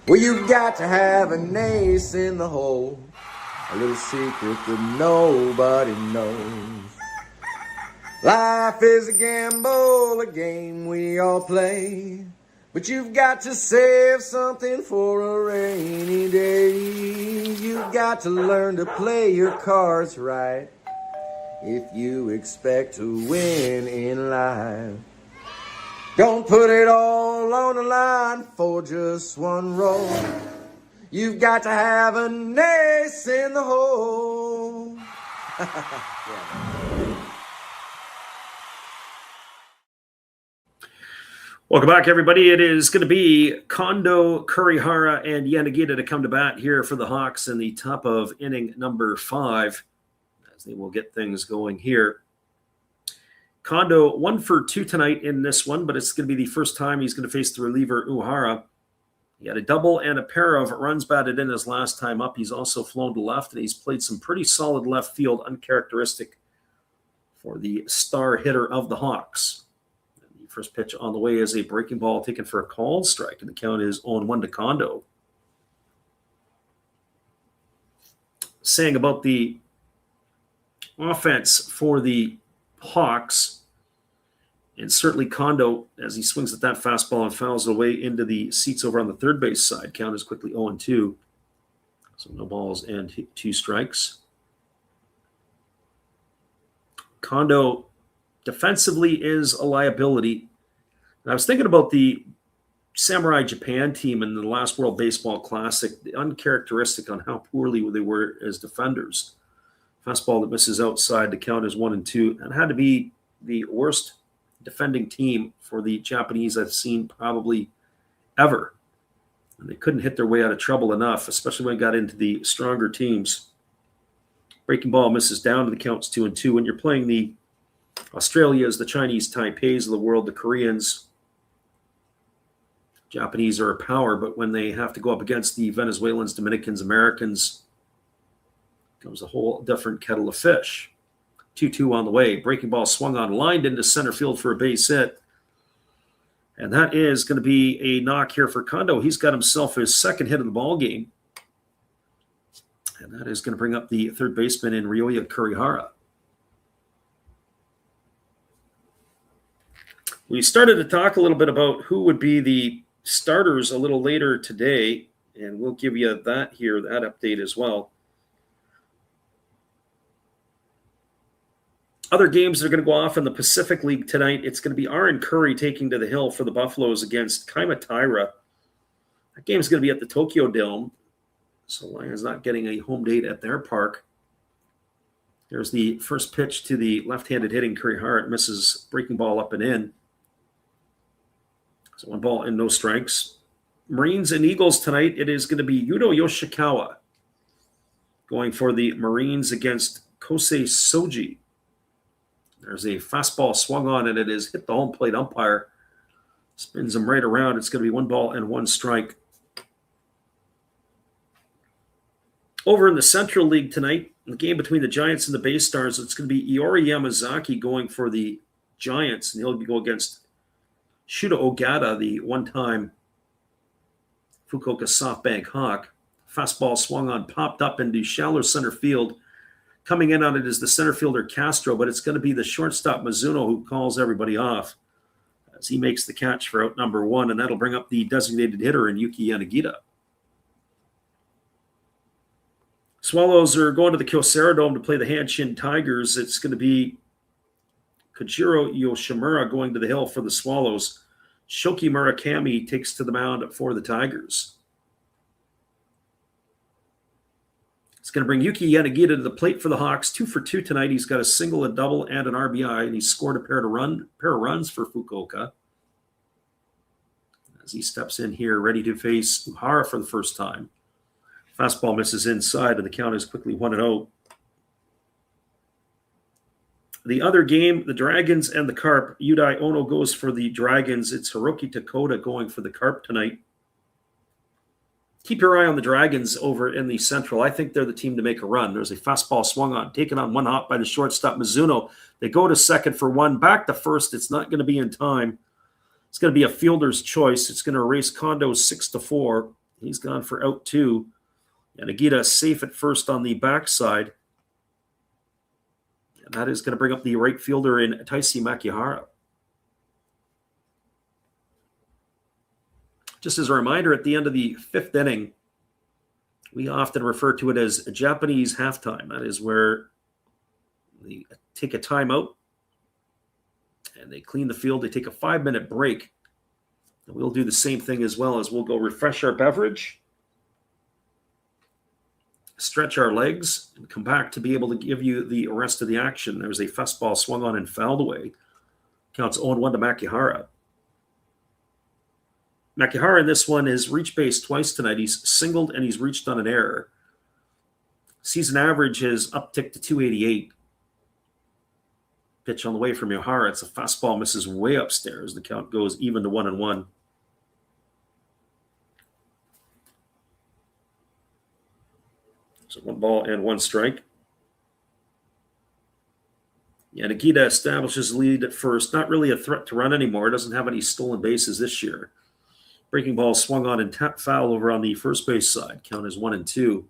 Well, you've got to have an ace in the hole, a little secret that nobody knows. Life is a gamble, a game we all play, but you've got to save something for a rainy day. You've got to learn to play your cards right if you expect to win in life. Don't put it all on the line for just one roll. You've got to have an ace in the hole. Welcome back, everybody. It is going to be Kondo, Kurihara, and Yanagita to come to bat here for the Hawks in the top of inning number 5, as they will get things going here. Kondo 1 for 2 tonight in this one, but it's going to be the first time he's going to face the reliever Uhara. He had a double and a pair of runs batted in his last time up. He's also flown to left, and he's played some pretty solid left field, uncharacteristic for the star hitter of the Hawks. And the first pitch on the way is a breaking ball taken for a called strike, and the count is 0-1 to Kondo. Saying about the offense for the Hawks, and certainly Kondo, as he swings at that fastball and fouls it away into the seats over on the third base side. Count is quickly 0-2. So no balls and 2 strikes. Kondo defensively is a liability. And I was thinking about the Samurai Japan team in the last World Baseball Classic, uncharacteristic on how poorly they were as defenders. Fastball that misses outside, the count is 1-2. And had to be the worst defending team for the Japanese I've seen probably ever. And they couldn't hit their way out of trouble enough, especially when it got into the stronger teams. Breaking ball misses down to the counts 2-2. When you're playing the Australias, the Chinese Taipeis of the world, the Koreans, Japanese are a power, but when they have to go up against the Venezuelans, Dominicans, Americans, comes a whole different kettle of fish. 2-2 on the way. Breaking ball swung on, lined into center field for a base hit. And that is going to be a knock here for Kondo. He's got himself his second hit of the ball game. And that is going to bring up the third baseman in Ryoya Kurihara. We started to talk a little bit about who would be the starters a little later today, and we'll give you that update as well. Other games that are going to go off in the Pacific League tonight, it's going to be Aaron Curry taking to the hill for the Buffaloes against Kaimataira. That game is going to be at the Tokyo Dome, so Lions not getting a home date at their park. There's the first pitch to the left-handed hitting Kurihara. It misses, breaking ball up and in. So 1 ball and no strikes. Marines and Eagles tonight, it is going to be Yuto Yoshikawa going for the Marines against Kosei Soji. There's a fastball swung on, and it is hit the home plate umpire. Spins him right around. It's going to be 1 ball and 1 strike. Over in the Central League tonight, the game between the Giants and the Bay Stars, it's going to be Iori Yamazaki going for the Giants, and he'll go against Shuta Ogata, the one-time Fukuoka SoftBank Hawk. Fastball swung on, popped up into shallow center field. Coming in on it is the center fielder Castro, but it's going to be the shortstop Mizuno who calls everybody off as he makes the catch for out number 1, and that'll bring up the designated hitter in Yuki Yanagita. Swallows are going to the Kyocera Dome to play the Hanshin Tigers. It's going to be Kojiro Yoshimura going to the hill for the Swallows. Shoki Murakami takes to the mound for the Tigers. It's going to bring Yuki Yanagita to the plate for the Hawks. 2 for 2 tonight. He's got a single, a double, and an RBI, and he's scored a pair of runs for Fukuoka. As he steps in here, ready to face Uhara for the first time. Fastball misses inside, and the count is quickly 1-0. The other game, the Dragons and the Carp. Yudai Ono goes for the Dragons. It's Hiroki Takota going for the Carp tonight. Keep your eye on the Dragons over in the Central. I think they're the team to make a run. There's a fastball swung on, taken on 1 hop by the shortstop Mizuno. They go to second for 1, back to first. It's not going to be in time. It's going to be a fielder's choice. It's going to erase Kondo 6-4. He's gone for out 2. Yanagita safe at first on the backside. And that is going to bring up the right fielder in Taisi Makihara. Just as a reminder, at the end of the 5th inning, we often refer to it as a Japanese halftime. That is where they take a timeout and they clean the field. They take a 5-minute break. And we'll do the same thing as well, as we'll go refresh our beverage, stretch our legs, and come back to be able to give you the rest of the action. There's a fastball swung on and fouled away. Counts 0-1 to Makihara. Makihara in this one has reached base twice tonight. He's singled and he's reached on an error. Season average has upticked to 288. Pitch on the way from Yohara. It's a fastball, misses way upstairs. The count goes even to 1-1. So 1 ball and 1 strike. Yanagita establishes lead at first. Not really a threat to run anymore. Doesn't have any stolen bases this year. Breaking ball swung on and tapped foul over on the first base side. Count is 1-2.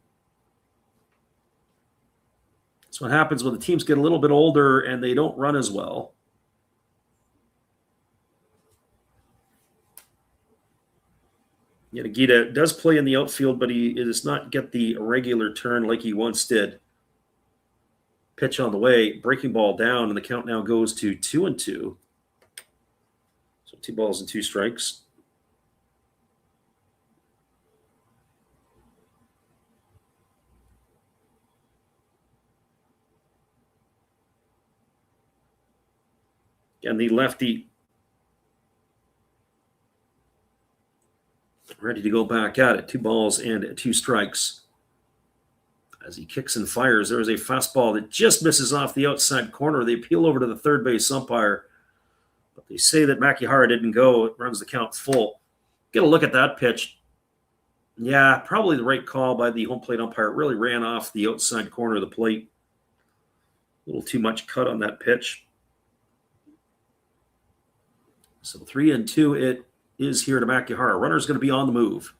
That's what happens when the teams get a little bit older and they don't run as well. Yanagita does play in the outfield, but he does not get the regular turn like he once did. Pitch on the way, breaking ball down, and the count now goes to 2-2. So 2 balls and 2 strikes. And the lefty ready to go back at it. 2 balls and 2 strikes. As he kicks and fires, there is a fastball that just misses off the outside corner. They appeal over to the third base umpire, but they say that Makihara didn't go. It runs the count full. Get a look at that pitch. Yeah, probably the right call by the home plate umpire. It really ran off the outside corner of the plate. A little too much cut on that pitch. So 3-2 it is here to Makihara. Runner's going to be on the move.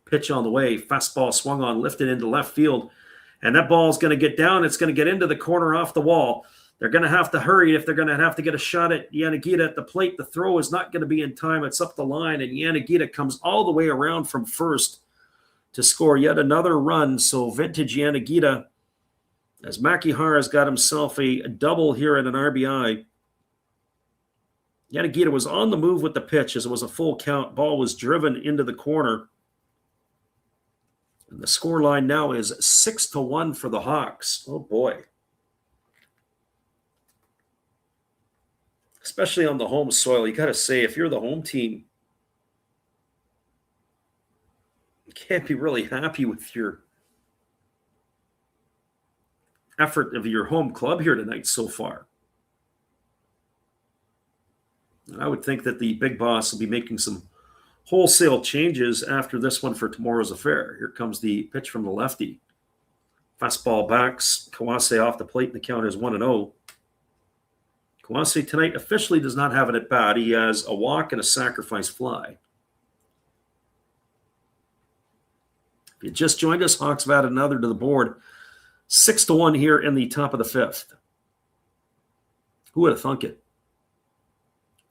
Pitch on the way. Fastball swung on, lifted into left field. And that ball is going to get down. It's going to get into the corner off the wall. They're going to have to hurry if they're going to have to get a shot at Yanagita at the plate. The throw is not going to be in time. It's up the line, and Yanagita comes all the way around from first to score yet another run. So vintage Yanagita, as Makihara's got himself a double here at an RBI. Yanagita was on the move with the pitch as it was a full count. Ball was driven into the corner. And the score line now is 6-1 for the Hawks. Oh, boy. Especially on the home soil. You got to say, if you're the home team, you can't be really happy with your effort of your home club here tonight so far. And I would think that the big boss will be making some wholesale changes after this one for tomorrow's affair. Here comes the pitch from the lefty. Fastball backs Kawase off the plate, and the count is 1-0. Kawase tonight officially does not have it at bat. He has a walk and a sacrifice fly. If you just joined us, Hawks have added another to the board. 6-1 here in the top of the 5th. Who would have thunk it?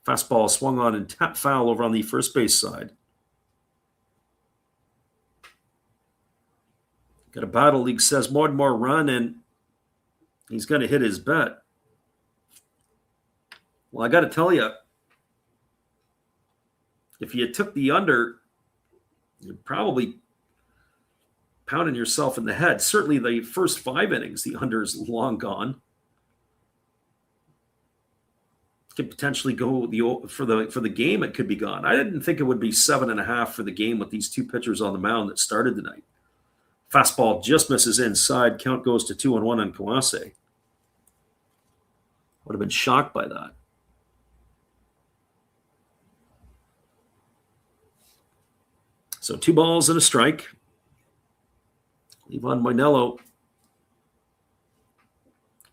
Fastball swung on and tapped foul over on the first base side. Got a battle league says more and more run, and he's going to hit his bet. Well, I got to tell you, if you took the under, you're probably pounding yourself in the head. Certainly the first 5 innings, the under is long gone. Could potentially go for the game. It could be gone. I didn't think it would be 7.5 for the game with these 2 pitchers on the mound that started tonight. Fastball just misses inside. Count goes to 2-1 on Kawase. Would have been shocked by that. So 2 balls and a strike. Ivan Moinello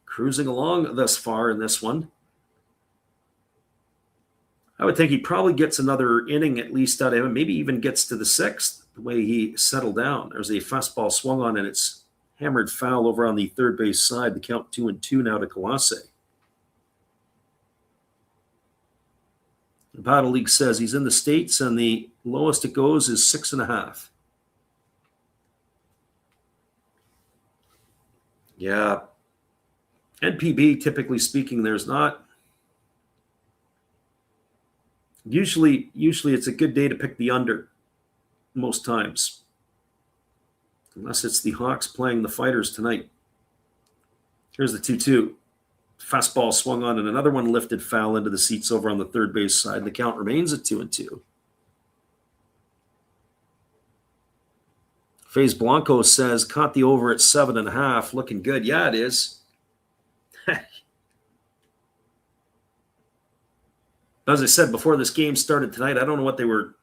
cruising along thus far in this one. I would think he probably gets another inning at least out of him, maybe even gets to the 6th, the way he settled down. There's a fastball swung on, and it's hammered foul over on the third base side. The count 2-2 now to Kawase. The Battle League says he's in the States, and the lowest it goes is 6.5. Yeah. NPB, typically speaking, there's not... Usually it's a good day to pick the under most times. Unless it's the Hawks playing the Fighters tonight. Here's the 2-2. Fastball swung on and another one lifted foul into the seats over on the third base side. The count remains at 2-2. FaZe Blanco says, caught the over at 7.5. Looking good. Yeah, it is. As I said before this game started tonight, I don't know what they were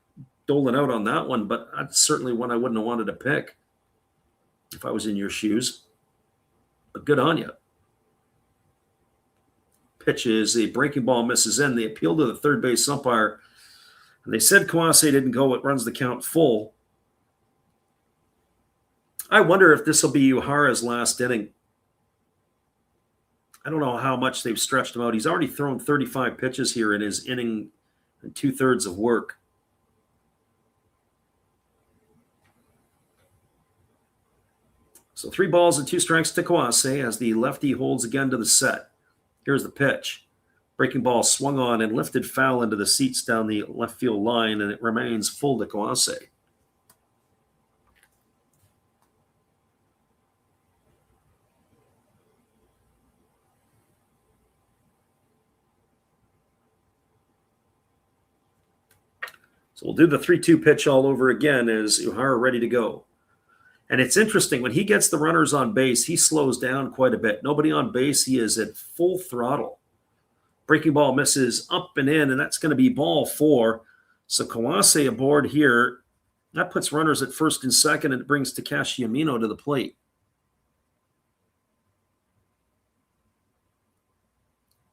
doling out on that one, but that's certainly one I wouldn't have wanted to pick if I was in your shoes. But good on you. Pitches, a breaking ball misses in. They appeal to the third base umpire, and they said Kawase didn't go. It runs the count full. I wonder if this will be Uhara's last inning. I don't know how much they've stretched him out. He's already thrown 35 pitches here in his inning and 2/3 of work. So 3 balls and 2 strikes to Kawase as the lefty holds again to the set. Here's the pitch. Breaking ball swung on and lifted foul into the seats down the left field line, and it remains full to Kawase. So we'll do the 3-2 pitch all over again as Uhara ready to go. And it's interesting, when he gets the runners on base, he slows down quite a bit. Nobody on base, he is at full throttle. Breaking ball misses up and in, and that's going to be ball 4. So Kawase aboard here. That puts runners at first and second, and it brings Takashi Amino to the plate.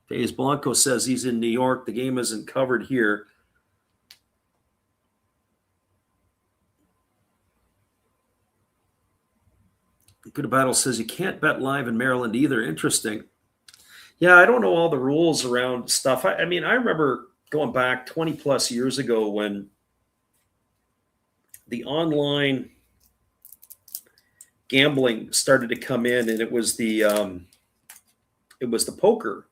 Faze Blanco says he's in New York. The game isn't covered here. Good Battle says you can't bet live in Maryland either. Interesting. Yeah, I don't know all the rules around stuff. I mean, I remember going back 20 plus years ago when the online gambling started to come in, and it was the poker.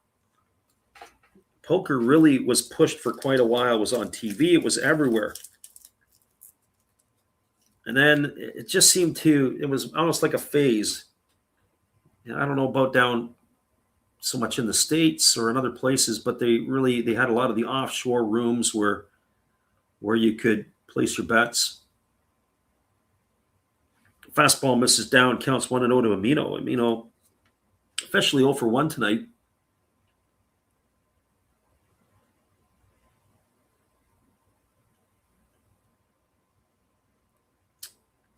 Poker really was pushed for quite a while. It was on TV. It was everywhere. And then it just seemed it was almost like a phase. I don't know about down so much in the States or in other places, but they had a lot of the offshore rooms where you could place your bets. Fastball misses down, counts 1-0 to Amino. Amino officially 0 for 1 tonight.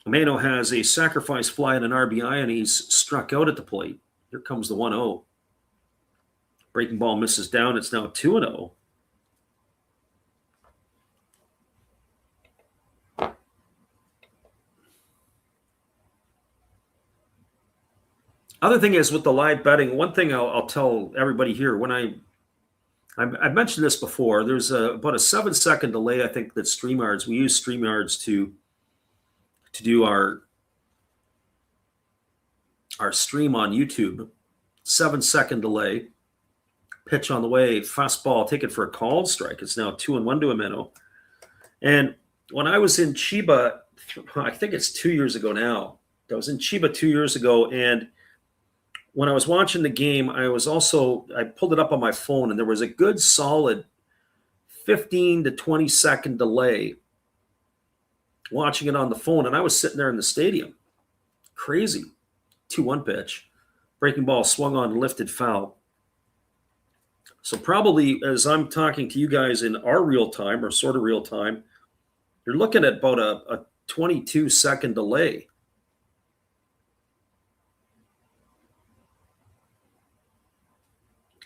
Amino has a sacrifice fly and an RBI, and he's struck out at the plate. Here comes the 1-0. Breaking ball misses down. It's now 2-0. Other thing is with the live betting, one thing I'll tell everybody here, when I've mentioned this before, there's about a 7-second delay, I think, that StreamYards, we use StreamYards to do our stream on YouTube. 7-second delay. Pitch on the way, fastball, take it for a called strike. It's now 2-1 to Amino. And when I was in Chiba, I think it's 2 years ago now. I was in Chiba 2 years ago, and when I was watching the game, I pulled it up on my phone, and there was a good solid 15 to 20 second delay watching it on the phone, and I was sitting there in the stadium. Crazy. 2-1 pitch. Breaking ball swung on and lifted foul. So probably as I'm talking to you guys in our real time, or sort of real time, you're looking at about a 22-second delay.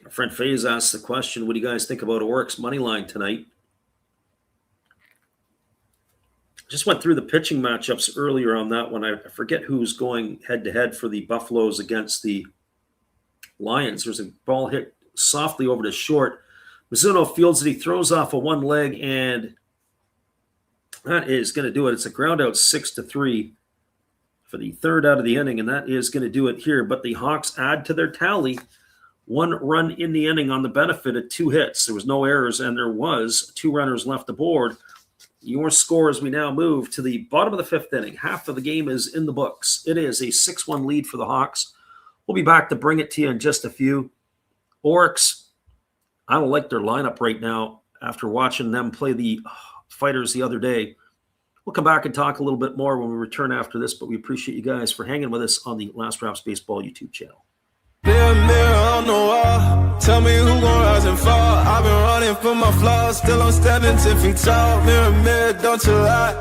Our friend Faze asks the question, what do you guys think about Oryx money line tonight? Just went through the pitching matchups earlier on that one. I forget who's going head-to-head for the Buffaloes against the Lions. There's a ball hit softly over to short. Mizuno fields it. He throws off a one leg, and that is going to do it. It's a ground out 6-3 for the third out of the inning, and that is going to do it here. But the Hawks add to their tally 1 run in the inning on the benefit of 2 hits. There was no errors, and there was 2 runners left aboard. Your score as we now move to the bottom of the 5th inning. Half of the game is in the books. It is a 6-1 lead for the Hawks. We'll be back to bring it to you in just a few. Oryx, I don't like their lineup right now after watching them play the Fighters the other day. We'll come back and talk a little bit more when we return after this, but we appreciate you guys for hanging with us on the Last Raps Baseball YouTube channel. Mirror, mirror on the wall. Tell me who gon' rise and fall. I've been running from my flaws, still I'm standing 10 feet tall. Mirror, mirror, don't you lie.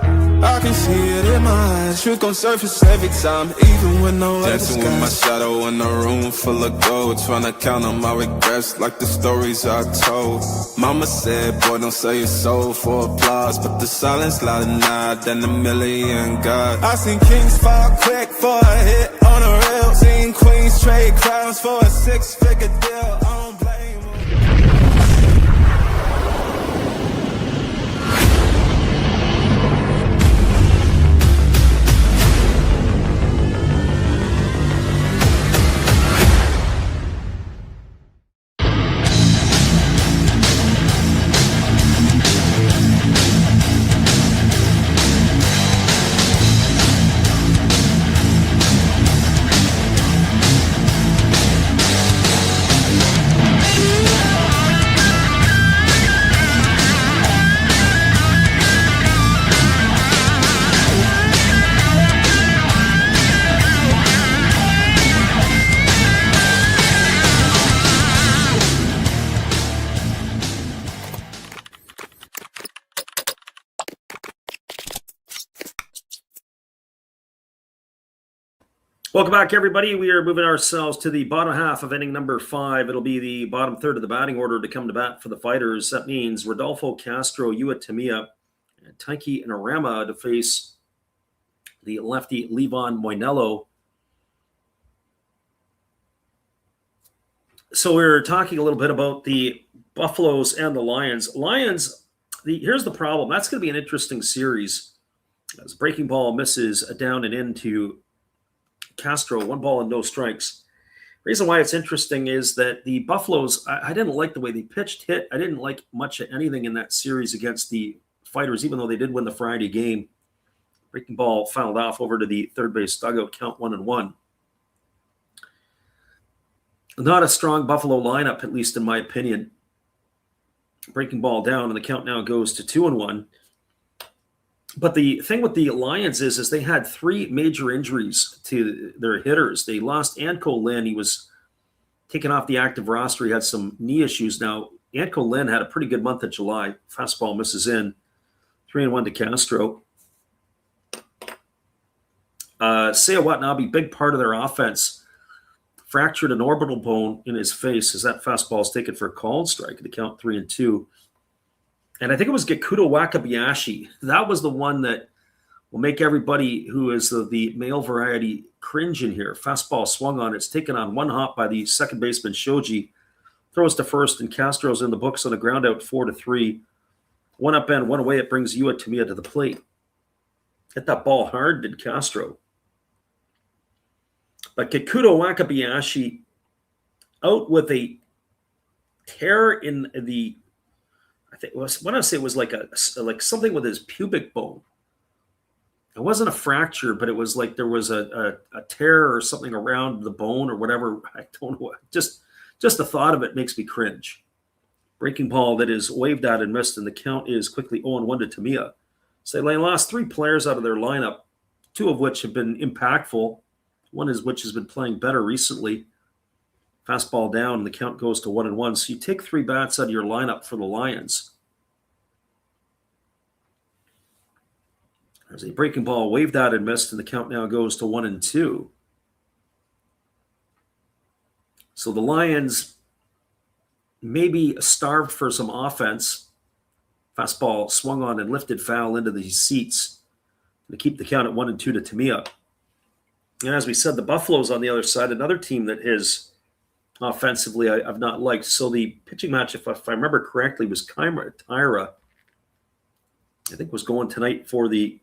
I can see it in my eyes. Truth gon' surface every time, even when no dancing with my shadow in a room full of gold. Tryna count on my regrets like the stories I told. Mama said, boy, don't sell your soul for applause, but the silence louder now than a million God. I seen kings fall quick for a hit on a rail. Seen queens trade crowns for a 6-figure deal. I don't blame them. Welcome back, everybody. We are moving ourselves to the bottom half of inning number 5. It'll be the bottom third of the batting order to come to bat for the Fighters. That means Rodolfo Castro, Yua Tamiya, and Taiki Inarama to face the lefty Levon Moinello. So we're talking a little bit about the Buffaloes and the Lions. Here's the problem. That's going to be an interesting series. As breaking ball misses down and into Castro, 1 ball and no strikes. Reason why it's interesting is that the Buffaloes, I didn't like the way they pitched, hit. I didn't like much of anything in that series against the Fighters, even though they did win the Friday game. Breaking ball fouled off over to the third base dugout, count 1-1. Not a strong Buffalo lineup, at least in my opinion. Breaking ball down, and the count now goes to 2-1. But the thing with the Lions is they had 3 major injuries to their hitters. They lost Anko Lin. He was taken off the active roster. He had some knee issues. Now, Anko Lin had a pretty good month of July. Fastball misses in. 3-1 to Castro. Seiya Watanabe, big part of their offense, fractured an orbital bone in his face as that fastball is taken for a called strike at the count 3-2. And I think it was Gekuto Wakabayashi. That was the one that will make everybody who is the male variety cringe in here. Fastball swung on. It's taken on 1 hop by the second baseman Shoji. Throws to first, and Castro's in the books on a ground out 4-3. 1 up and 1 away. It brings Yua Tamiya to the plate. Hit that ball hard, did Castro. But Gekuto Wakabayashi out with a tear in the, I think it was, when I say it was like something with his pubic bone. It wasn't a fracture, but it was like there was a tear or something around the bone or whatever. I don't know. Just the thought of it makes me cringe. Breaking ball that is waved at and missed, and the count is quickly 0-1 to Tamiya. So they lost 3 players out of their lineup, 2 of which have been impactful. One is which has been playing better recently. Fastball down, and the count goes to 1-1. So you take 3 bats out of your lineup for the Lions. There's a breaking ball waved out and missed, and the count now goes to 1-2. So the Lions maybe starved for some offense. Fastball swung on and lifted foul into the seats to keep the count at 1-2 to Tamiya. And as we said, the Buffaloes on the other side, another team that is offensively I've not liked. So the pitching match, if I remember correctly, was Tyra. I think was going tonight for the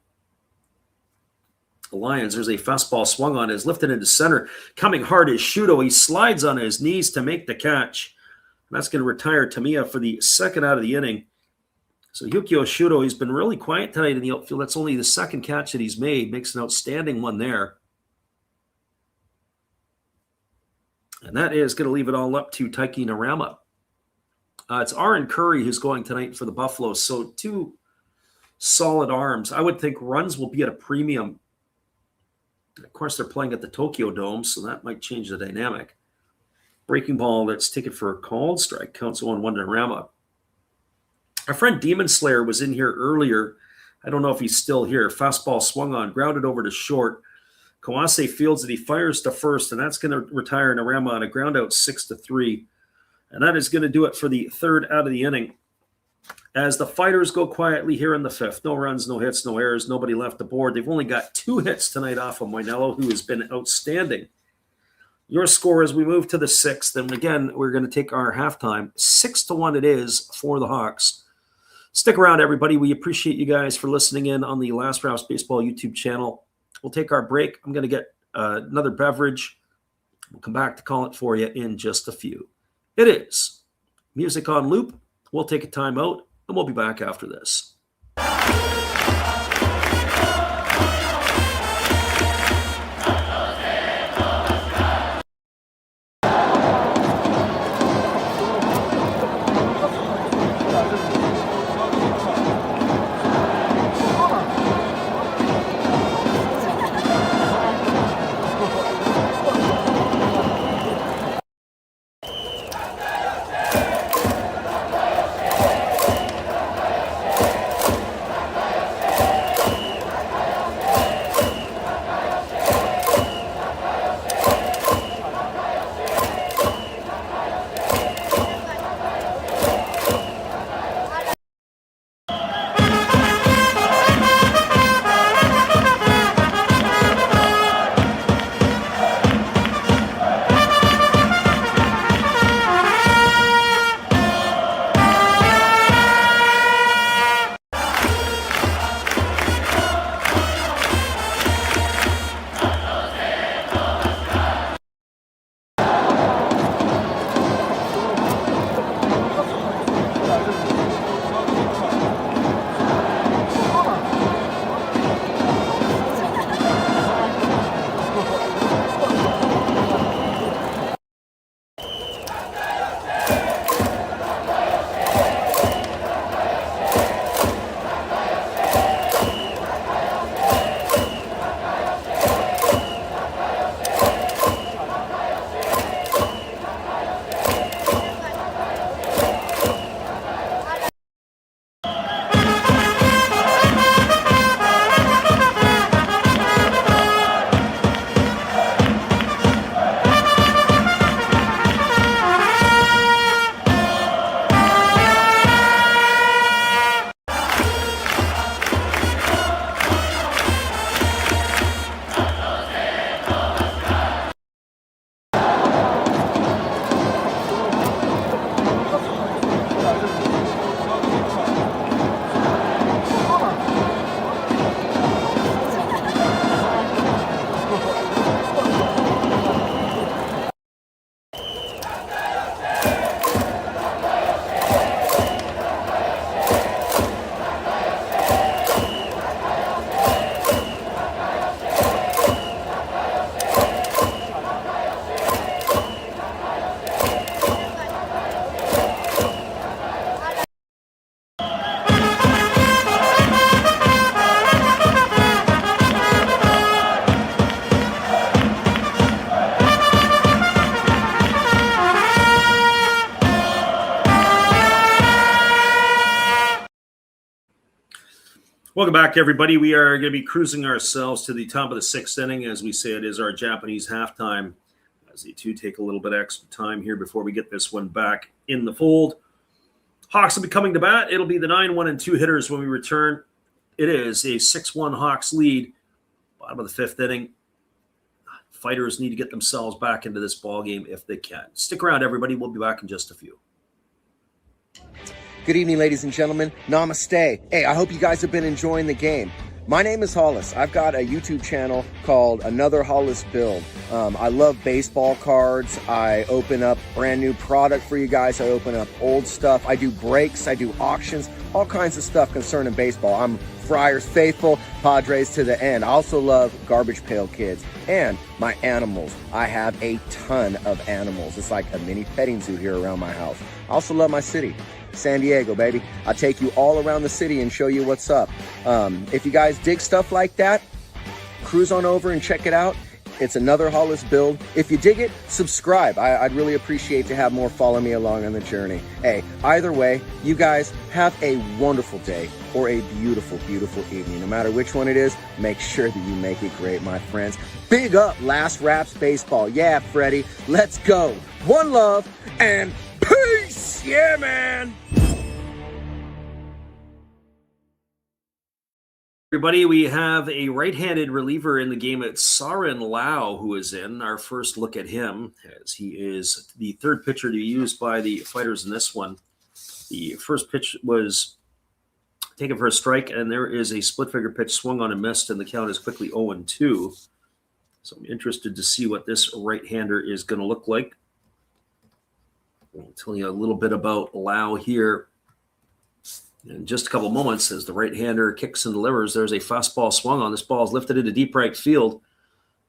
Lions. There's a fastball swung on, is lifted into center. Coming hard is Shudo. He slides on his knees to make the catch. And that's going to retire Tamiya for the second out of the inning. So Yukio Shudo, he's been really quiet tonight in the outfield. That's only the second catch that he's made. Makes an outstanding one there. And that is going to leave it all up to Taiki Inarama. It's Aaron Curry who's going tonight for the Buffaloes. So 2 solid arms. I would think runs will be at a premium. Of course, they're playing at the Tokyo Dome, so that might change the dynamic. Breaking ball that's taken for a called strike. Counts 0-1 to Rama. Our friend Demon Slayer was in here earlier. I don't know if he's still here. Fastball swung on, grounded over to short. Kawase fields it. He fires to first, and that's going to retire Narama on a ground out 6-3. And that is going to do it for the third out of the inning. As the Fighters go quietly here in the fifth. No runs, no hits, no errors. Nobody left the board. They've only got 2 hits tonight off of Moinello, who has been outstanding. Your score as we move to the sixth. And again, we're going to take our halftime. 6-1 it is for the Hawks. Stick around, everybody. We appreciate you guys for listening in on the Last Raps Baseball YouTube channel. We'll take our break. I'm going to get another beverage. We'll come back to call it for you in just a few. It is music on loop. We'll take a time out, and we'll be back after this. Welcome back, everybody. We are going to be cruising ourselves to the top of the sixth inning. As we say, it is our Japanese halftime. As the two take a little bit extra time here before we get this one back in the fold. Hawks will be coming to bat. It'll be the 9-1-2 hitters when we return. It is a 6-1 Hawks lead. Bottom of the fifth inning. Fighters need to get themselves back into this ball game if they can. Stick around, everybody. We'll be back in just a few. Good evening, ladies and gentlemen. Namaste. Hey, I hope you guys have been enjoying the game. My name is Hollis. I've got a YouTube channel called Another Hollis Build. I love baseball cards. I open up brand new product for you guys. I open up old stuff. I do breaks. I do auctions. All kinds of stuff concerning baseball. I'm Friars faithful, Padres to the end. I also love Garbage Pail Kids and my animals. I have a ton of animals. It's like a mini petting zoo here around my house. I also love my city. San Diego, baby. I'll take you all around the city and show you what's up. If you guys dig stuff like that, cruise on over and check it out. It's another Hollis build. If you dig it, subscribe. I'd really appreciate to have more follow me along on the journey. Hey, either way, you guys have a wonderful day or a beautiful, beautiful evening. No matter which one it is, make sure that you make it great, my friends. Big up Last Raps Baseball. Yeah, Freddie, let's go. One love and peace. Yeah, man. Everybody, we have a right-handed reliever in the game. It's Sarin Lau who is in. Our first look at him, as he is the third pitcher to be used by the Fighters in this one. The first pitch was taken for a strike, and there is a split-figure pitch swung on and missed, and the count is quickly 0-2. So I'm interested to see what this right-hander is going to look like. I'll tell you a little bit about Lau here in just a couple moments as the right-hander kicks and delivers. There's a fastball swung on. This ball is lifted into deep right field,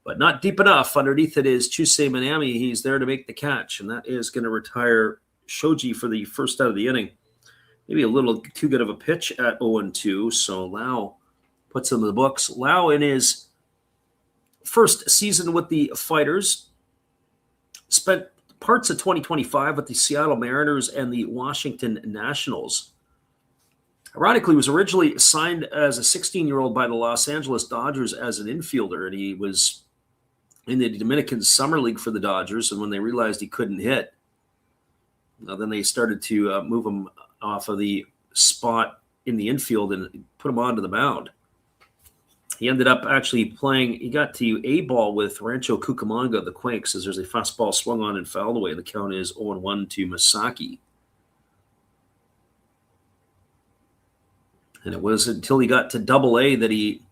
but not deep enough. Underneath it is Chusei Minami. He's there to make the catch, and that is going to retire Shoji for the first out of the inning. Maybe a little too good of a pitch at 0-2, so Lau puts him in the books. Lau, in his first season with the Fighters, spent parts of 2025 with the Seattle Mariners and the Washington Nationals. Ironically, he was originally signed as a 16-year-old by the Los Angeles Dodgers as an infielder, and he was in the Dominican Summer League for the Dodgers, and when they realized he couldn't hit, then they started to move him off of the spot in the infield and put him onto the mound. He ended up actually playing, he got to A-ball with Rancho Cucamonga, the Quakes, as there's a fastball swung on and fouled away. The count is 0-1 to Masaki. And it was until he got to Double-A that he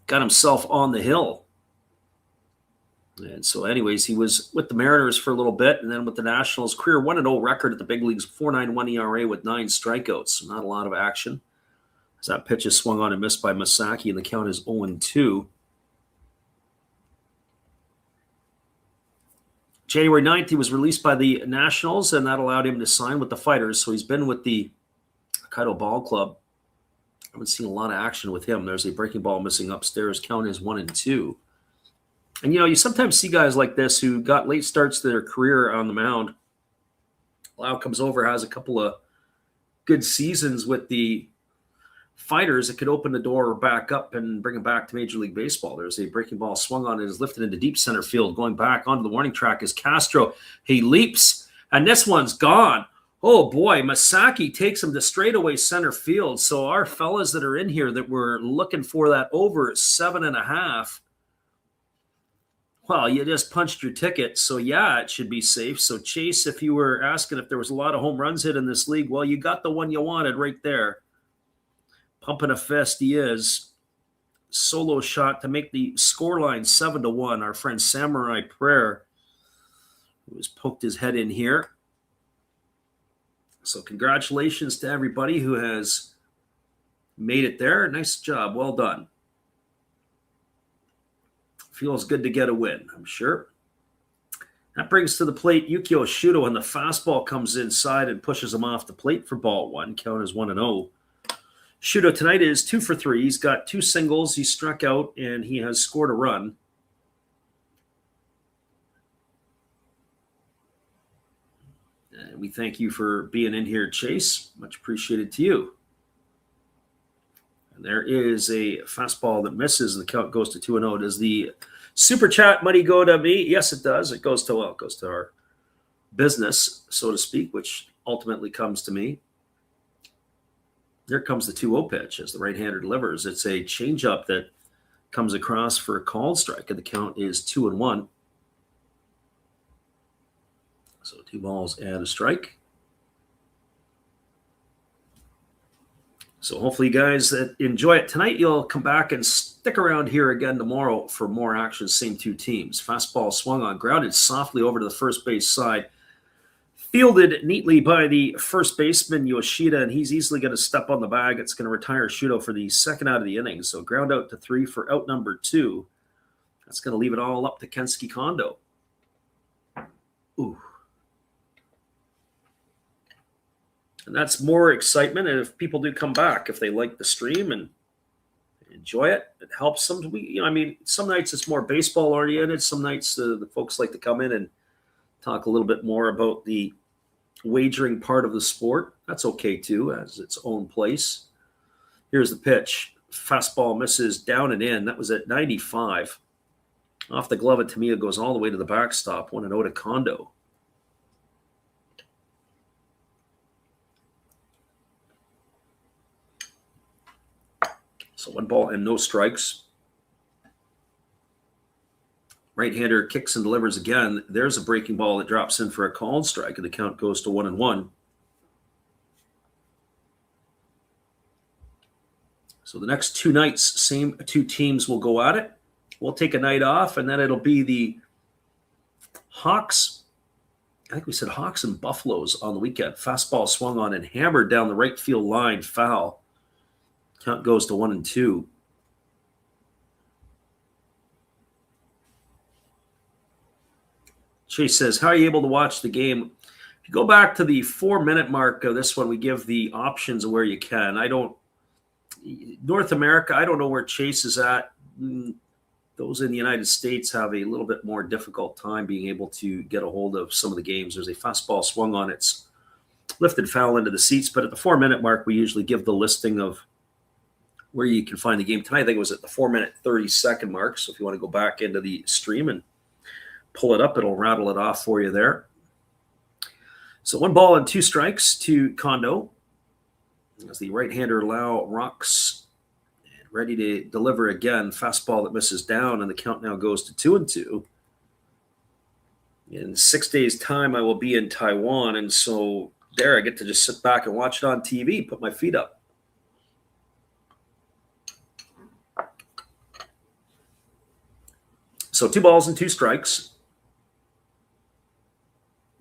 got himself on the hill. And so anyways, he was with the Mariners for a little bit, and then with the Nationals. Career 1-0 record at the big leagues, 4.91 ERA with 9 strikeouts. So not a lot of action. As that pitch is swung on and missed by Masaki, and the count is 0-2. January 9th, he was released by the Nationals, and that allowed him to sign with the Fighters. So he's been with the Hokkaido Ball Club. I haven't seen a lot of action with him. There's a breaking ball missing upstairs. Count is 1-2. And, you sometimes see guys like this who got late starts to their career on the mound. Lau comes over, has a couple of good seasons with the Fighters that could open the door back up and bring him back to Major League Baseball. There's a breaking ball swung on and is lifted into deep center field. Going back onto the warning track is Castro. He leaps, and this one's gone. Oh, boy, Masaki takes him to straightaway center field. So our fellas that are in here that were looking for that over 7.5, well, you just punched your ticket. So, yeah, it should be safe. So, Chase, if you were asking if there was a lot of home runs hit in this league, well, you got the one you wanted right there. Pumping a fist he is. Solo shot to make the scoreline 7-1. Our friend Samurai Prayer, who has poked his head in here. So congratulations to everybody who has made it there. Nice job. Well done. Feels good to get a win, I'm sure. That brings to the plate Yukio Shudo, and the fastball comes inside and pushes him off the plate for ball one. Count is 1-0. Shudo tonight is 2 for 3. He's got 2 singles. He struck out, and he has scored a run. And we thank you for being in here, Chase. Much appreciated to you. And there is a fastball that misses, and the count goes to 2-0. Does the super chat money go to me? Yes, it does. It goes to our business, so to speak, which ultimately comes to me. Here comes the 2-0 pitch as the right-hander delivers. It's a changeup that comes across for a called strike, and the count is 2-1. So 2 balls and a strike. So hopefully, you guys that enjoy it tonight, you'll come back and stick around here again tomorrow for more action. Same 2 teams. Fastball swung on, grounded softly over to the first base side. Fielded neatly by the first baseman, Yoshida, and he's easily going to step on the bag. It's going to retire Shudo for the second out of the inning. So ground out to 3 for out number 2. That's going to leave it all up to Kensuke Kondo. Ooh. And that's more excitement. And if people do come back, if they like the stream and enjoy it. It helps them. Some nights it's more baseball oriented. Some nights the folks like to come in and talk a little bit more about the wagering part of the sport. That's okay too, as its own place. Here's the pitch. Fastball misses down and in. That was at 95. Off the glove of Tamiya, goes all the way to the backstop. 1-0 to Kondo. So 1 ball and no strikes. Right-hander kicks and delivers again. There's a breaking ball that drops in for a called strike, and the count goes to 1-1. So the next 2 nights, same 2 teams will go at it. We'll take a night off, and then it'll be the Hawks. I think we said Hawks and Buffaloes on the weekend. Fastball swung on and hammered down the right field line, foul. Count goes to 1-2. Chase says, how are you able to watch the game? If you go back to the 4-minute mark of this one, we give the options of where you can. North America, I don't know where Chase is at. Those in the United States have a little bit more difficult time being able to get a hold of some of the games. There's a fastball swung on, it's lifted foul into the seats. But at the 4-minute mark, we usually give the listing of where you can find the game. Tonight, I think it was at the 4-minute 30-second mark. So if you want to go back into the stream and pull it up, it'll rattle it off for you there. So 1 ball and 2 strikes to Kondo. As the right-hander Lau rocks and ready to deliver again. Fastball that misses down, and the count now goes to 2-2. In 6 days' time, I will be in Taiwan, and so there I get to just sit back and watch it on TV, put my feet up. So 2 balls and 2 strikes.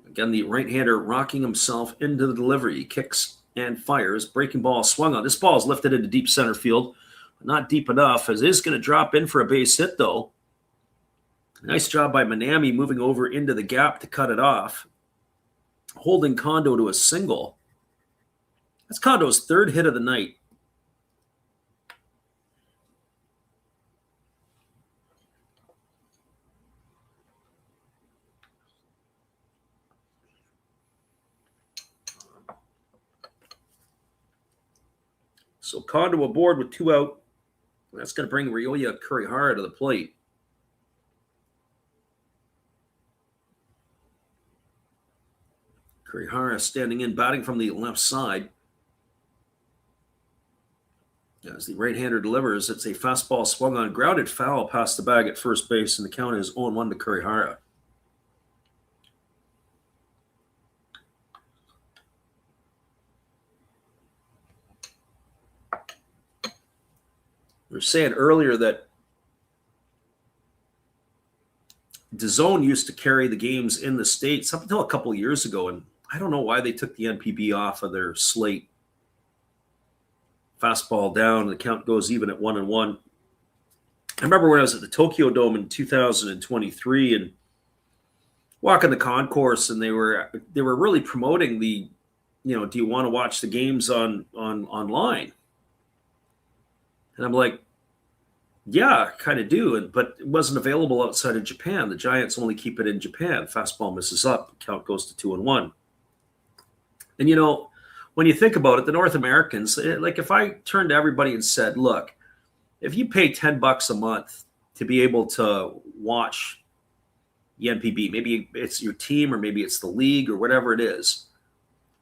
Again, the right-hander rocking himself into the delivery. He kicks and fires. Breaking ball swung on. This ball is lifted into deep center field. Not deep enough, as it is going to drop in for a base hit, though. Nice job by Manami moving over into the gap to cut it off. Holding Kondo to a single. That's Kondo's 3rd hit of the night. So Kondo aboard with 2 out. That's going to bring Ryoya Kurihara to the plate. Kurihara standing in, batting from the left side. As the right-hander delivers, it's a fastball swung on, grounded foul past the bag at first base, and the count is 0-1 to Kurihara. We were saying earlier that DAZN used to carry the games in the States up until a couple of years ago, and I don't know why they took the NPB off of their slate. Fastball down, the count goes even at 1-1. I remember when I was at the Tokyo Dome in 2023 and walking the concourse, and they were really promoting the, do you want to watch the games online? And I'm like, yeah, I kind of do. But it wasn't available outside of Japan. The Giants only keep it in Japan. Fastball misses up. Count goes to 2-1. And, when you think about it, the North Americans, like if I turned to everybody and said, look, if you pay $10 a month to be able to watch the NPB, maybe it's your team or maybe it's the league or whatever it is,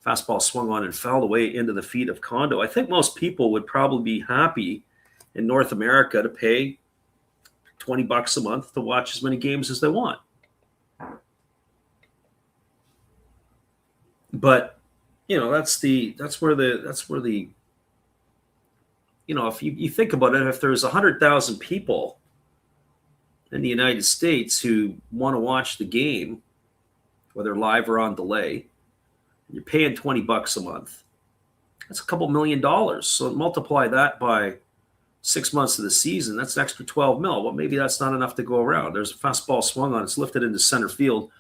fastball swung on and fouled away into the feet of Kondo. I think most people would probably be happy in North America to pay $20 a month to watch as many games as they want. But that's where the if you think about it, if there's 100,000 people in the United States who want to watch the game, whether live or on delay, and you're paying $20 a month, that's a couple $1 million. So multiply that by 6 months of the season, that's an extra 12 mil. Well, maybe that's not enough to go around. There's a fastball swung on. It's lifted into center field.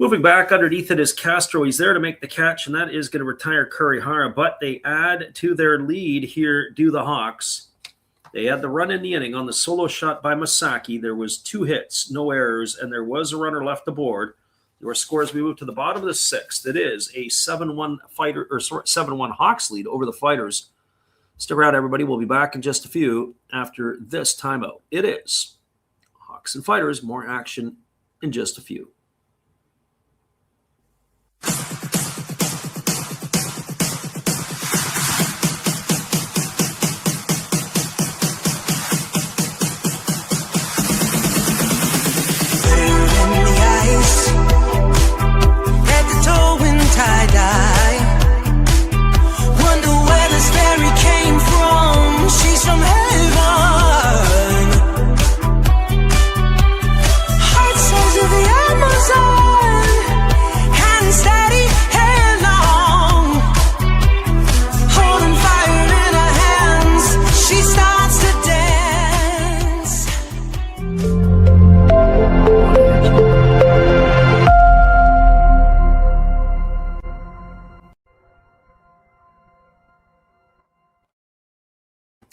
Moving back underneath it is Castro. He's there to make the catch, and that is going to retire Kurihara. But they add to their lead here, do the Hawks. They had the run in the inning on the solo shot by Masaki. There was 2 hits, no errors, and there was a runner left aboard. Your scores, we move to the bottom of the 6th. It is a 7-1 7-1 Hawks lead over the Fighters. Stick around, everybody. We'll be back in just a few after this timeout. It is Hawks and Fighters. More action in just a few. She's from heaven. Heart souls of the Amazon, hand steady, hair long, holding fire in her hands. She starts to dance.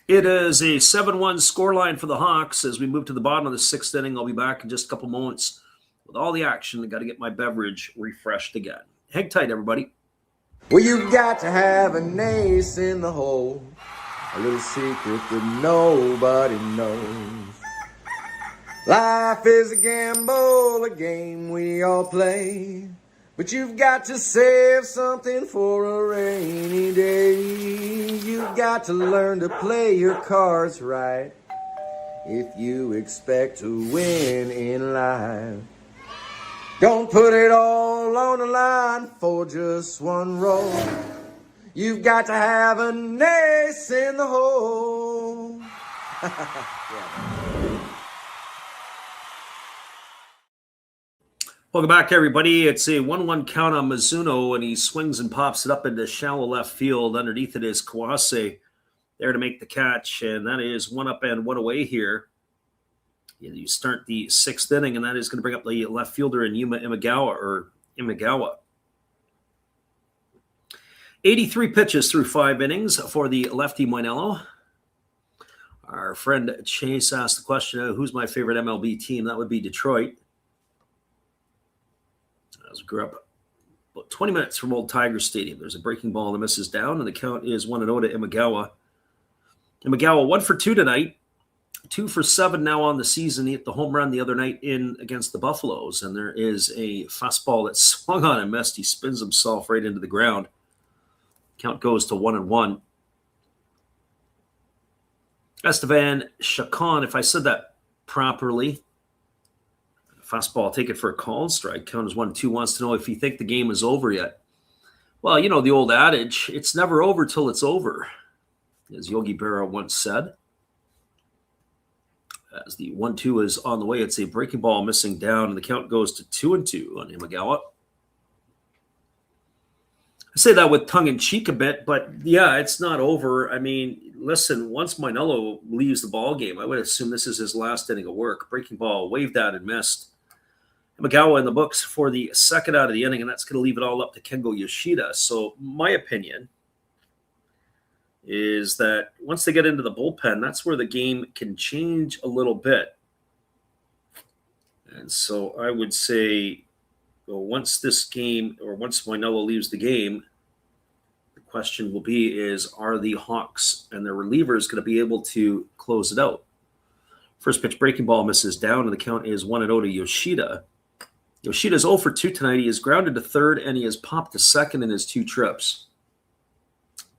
It is a 7-1 scoreline for the Hawks as we move to the bottom of the 6th inning. I'll be back in just a couple moments with all the action. I got to get my beverage refreshed again. Hang tight, everybody. Well, you got to have an ace in the hole, a little secret that nobody knows. Life is a gamble, a game we all play, but you've got to save something for a rainy day. You've got to learn to play your cards right if you expect to win in life. Don't put it all on the line for just one roll. You've got to have an ace in the hole. Welcome back, everybody. It's a 1-1 count on Mizuno, and he swings and pops it up into shallow left field. Underneath it is Kawase there to make the catch, and that is 1 up and 1 away here. You start the 6th inning, and that is going to bring up the left fielder in Imagawa. 83 pitches through 5 innings for the lefty Moinello. Our friend Chase asked the question, who's my favorite MLB team? That would be Detroit. As we grew up about 20 minutes from Old Tiger Stadium. There's a breaking ball that misses down, and the count is 1-0 to Imagawa. Imagawa 1 for 2 tonight, 2 for 7 now on the season. He hit the home run the other night in against the Buffaloes, and there is a fastball that swung on and missed. He spins himself right into the ground. Count goes to 1-1. Estevan Chacon, if I said that properly. Fastball, take it for a called strike. Count is 1-2. Wants to know if you think the game is over yet. Well, you know the old adage, it's never over till it's over, as Yogi Berra once said. As the 1-2 is on the way, it's a breaking ball missing down, and the count goes to 2-2 on Imagawa. I say that with tongue-in-cheek a bit, but yeah, it's not over. I mean, listen, once Moinello leaves the ball game, I would assume this is his last inning of work. Breaking ball, waved at and missed. Imagawa in the books for the 2nd out of the inning, and that's going to leave it all up to Kengo Yoshida. So my opinion is that once they get into the bullpen, that's where the game can change a little bit. And so I would say, well, once this game, or once Moinello leaves the game, the question will be is, are the Hawks and their relievers going to be able to close it out? First pitch breaking ball misses down, and the count is 1-0 to Yoshida. Yoshida's 0 for 2 tonight. He is grounded to third, and he has popped to second in his 2 trips.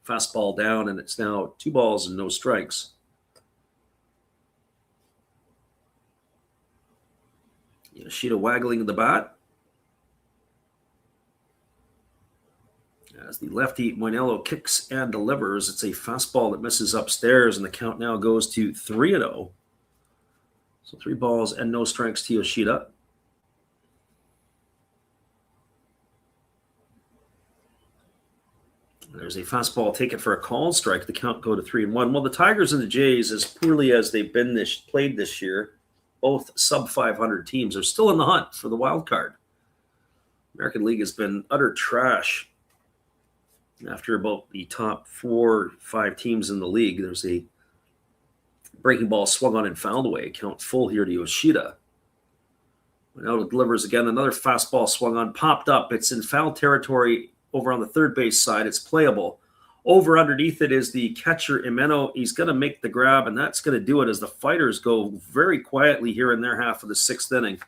Fastball down, and it's now 2 balls and no strikes. Yoshida waggling the bat. As the lefty Moinello kicks and delivers, it's a fastball that misses upstairs, and the count now goes to 3-0. So 3 balls and no strikes to Yoshida. There's a fastball taken for a called strike. The count go to 3-1. Well, the Tigers and the Jays, as poorly as they've been played this year, both sub-500 teams, are still in the hunt for the wild card. American League has been utter trash. After about the top 4 or 5 teams in the league, there's a Breaking ball swung on and fouled away. Count full here to Yoshida. Now delivers again. Another fastball swung on, popped up. It's in foul territory over on the third base side. It's playable. Over underneath it is the catcher, Imeno. He's going to make the grab, and that's going to do it as the Fighters go very quietly here in their half of the sixth inning.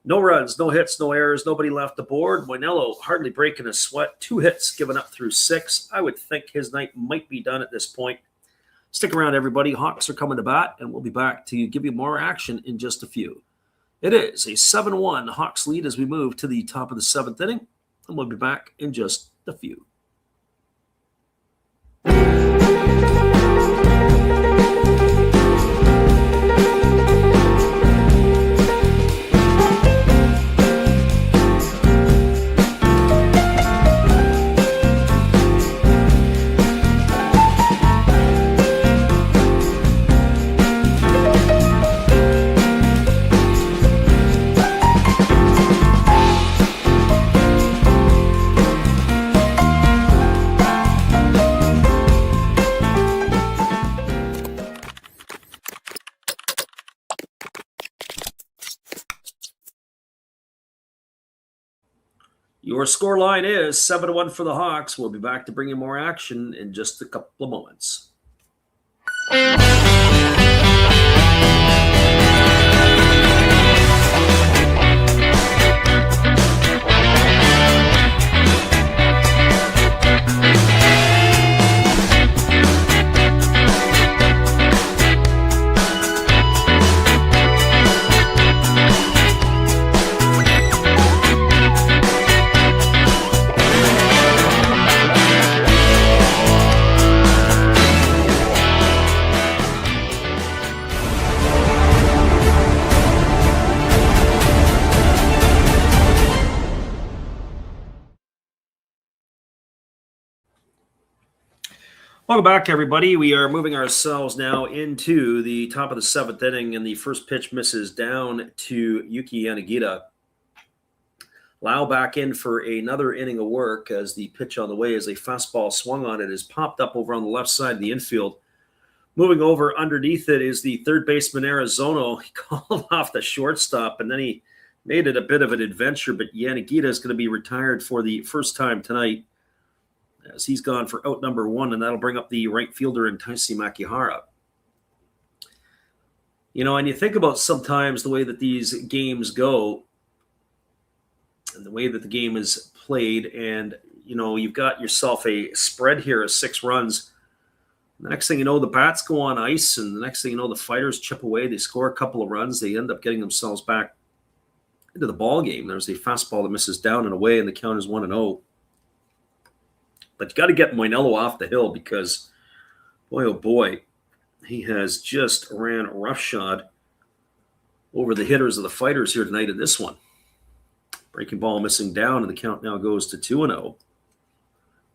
No runs, no hits, no errors, nobody left the board. Moinello hardly breaking a sweat. 2 hits given up through 6. I would think his night might be done at this point. Stick around, everybody. Hawks are coming to bat, and we'll be back to give you more action in just a few. It is a 7-1 Hawks lead as we move to the top of the 7th inning, and we'll be back in just a few. Your scoreline is 7-1 for the Hawks. We'll be back to bring you more action in just a couple of moments. Welcome back, everybody. We are moving ourselves now into the top of the 7th inning, and the first pitch misses down to Yuki Yanagita. Lau back in for another inning of work as the pitch on the way as a fastball swung on it is popped up over on the left side of the infield. Moving over underneath it is the third baseman Arizono. He called off the shortstop, and then he made it a bit of an adventure, but Yanagita is going to be retired for the first time tonight, as he's gone for out number 1, and that'll bring up the right fielder, Taisi Makihara. You know, and you think about sometimes the way that these games go and the way that the game is played, and, you know, you've got yourself a spread here of 6 runs. The next thing you know, the bats go on ice, and the next thing you know, the Fighters chip away. They score a couple of runs. They end up getting themselves back into the ball game. There's a fastball that misses down and away, and the count is 1-0. But you got to get Moinello off the hill because, boy, oh boy, he has just ran roughshod over the hitters of the Fighters here tonight in this one. Breaking ball missing down, and the count now goes to 2-0.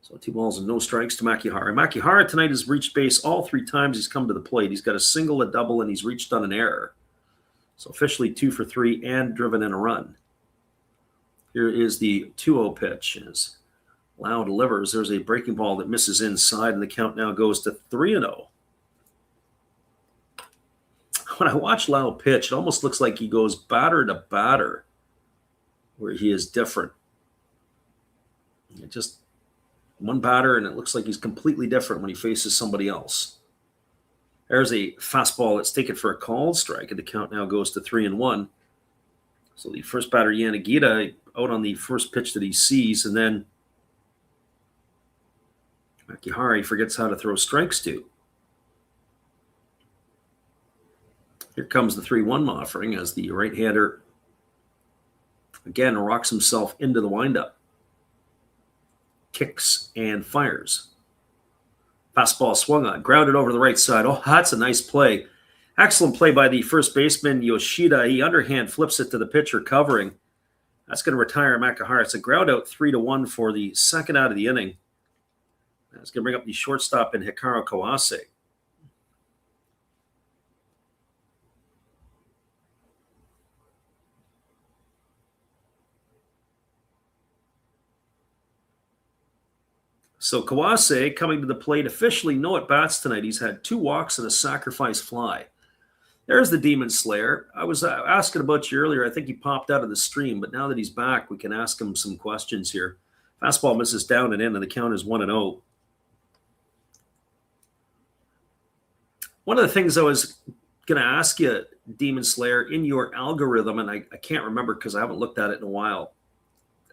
So 2 balls and no strikes to Makihara. Makihara tonight has reached base all 3 times he's come to the plate. He's got a single, a double, and he's reached on an error. So officially 2 for 3 and driven in a run. Here is the 2-0 pitch as Lau delivers. There's a breaking ball that misses inside, and the count now goes to 3-0. When I watch Lau pitch, it almost looks like he goes batter to batter, where he is different. It just one batter, and it looks like he's completely different when he faces somebody else. There's a fastball that's taken for a called strike, and the count now goes to 3-1. So the first batter, Yanagita, out on the first pitch that he sees, and then Makihara forgets how to throw strikes to. Here comes the 3-1 offering as the right-hander again rocks himself into the windup. Kicks and fires. Fastball swung on, grounded over the right side. Oh, that's a nice play. Excellent play by the first baseman, Yoshida. He underhand flips it to the pitcher covering. That's going to retire Makihara. It's a ground out 3-1 for the second out of the inning. That's going to bring up the shortstop in Hikaru Kawase. So Kawase coming to the plate officially, no at-bats tonight. He's had 2 walks and a sacrifice fly. There's the Demon Slayer. I was asking about you earlier. I think he popped out of the stream, but now that he's back, we can ask him some questions here. Fastball misses down and in, and the count is 1-0. One of the things I was going to ask you, Demon Slayer, in your algorithm, and I can't remember because I haven't looked at it in a while,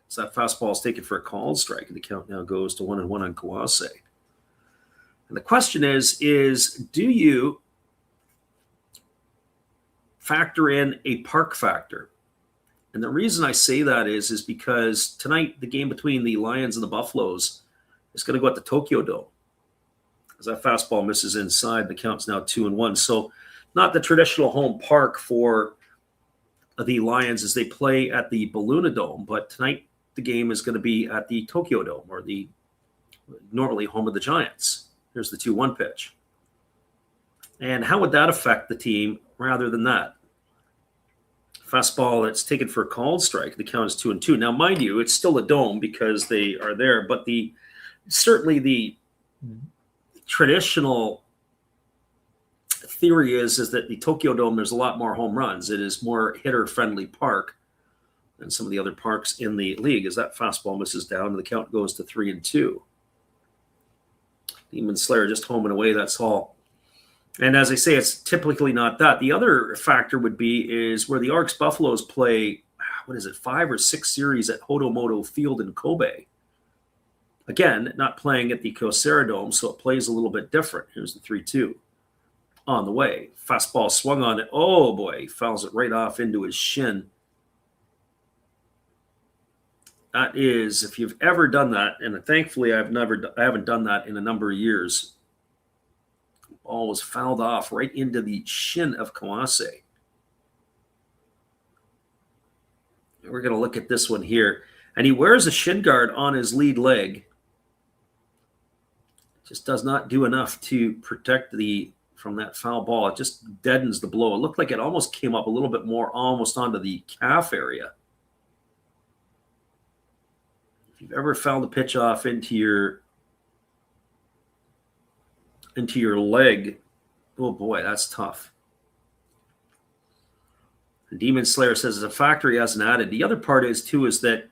is that fastball is taken for a called strike, and the count now goes to 1-1 on Kawase. And the question is do you factor in a park factor? And the reason I say that is because tonight the game between the Lions and the Buffaloes is going to go at the Tokyo Dome. As that fastball misses inside, the count's now 2-1. So not the traditional home park for the Lions as they play at the Balluna Dome, but tonight the game is going to be at the Tokyo Dome, or the normally home of the Giants. Here's the 2-1 pitch. And how would that affect the team rather than that? Fastball that's taken for a called strike. The count is 2-2. Now, mind you, it's still a dome because they are there, but certainly the traditional theory is that the Tokyo Dome, there's a lot more home runs. It is more hitter-friendly park than some of the other parks in the league. As that fastball misses down, and the count goes to 3-2. Demon Slayer just homing away. That's all. And as I say, it's typically not that. The other factor would be is where the Arcs Buffaloes play, 5 or 6 series at Hodomoto Field in Kobe. Again, not playing at the Kyocera Dome, so it plays a little bit different. Here's the 3-2 on the way. Fastball swung on it. Oh boy, he fouls it right off into his shin. That is, if you've ever done that, and thankfully I haven't done that in a number of years. Ball was fouled off right into the shin of Kawase. We're going to look at this one here. And he wears a shin guard on his lead leg. Just does not do enough to protect from that foul ball. It just deadens the blow. It looked like it almost came up a little bit more, almost onto the calf area. If you've ever fouled a pitch off into your leg, oh boy, that's tough. And Demon Slayer says it's a factor he hasn't added. The other part is that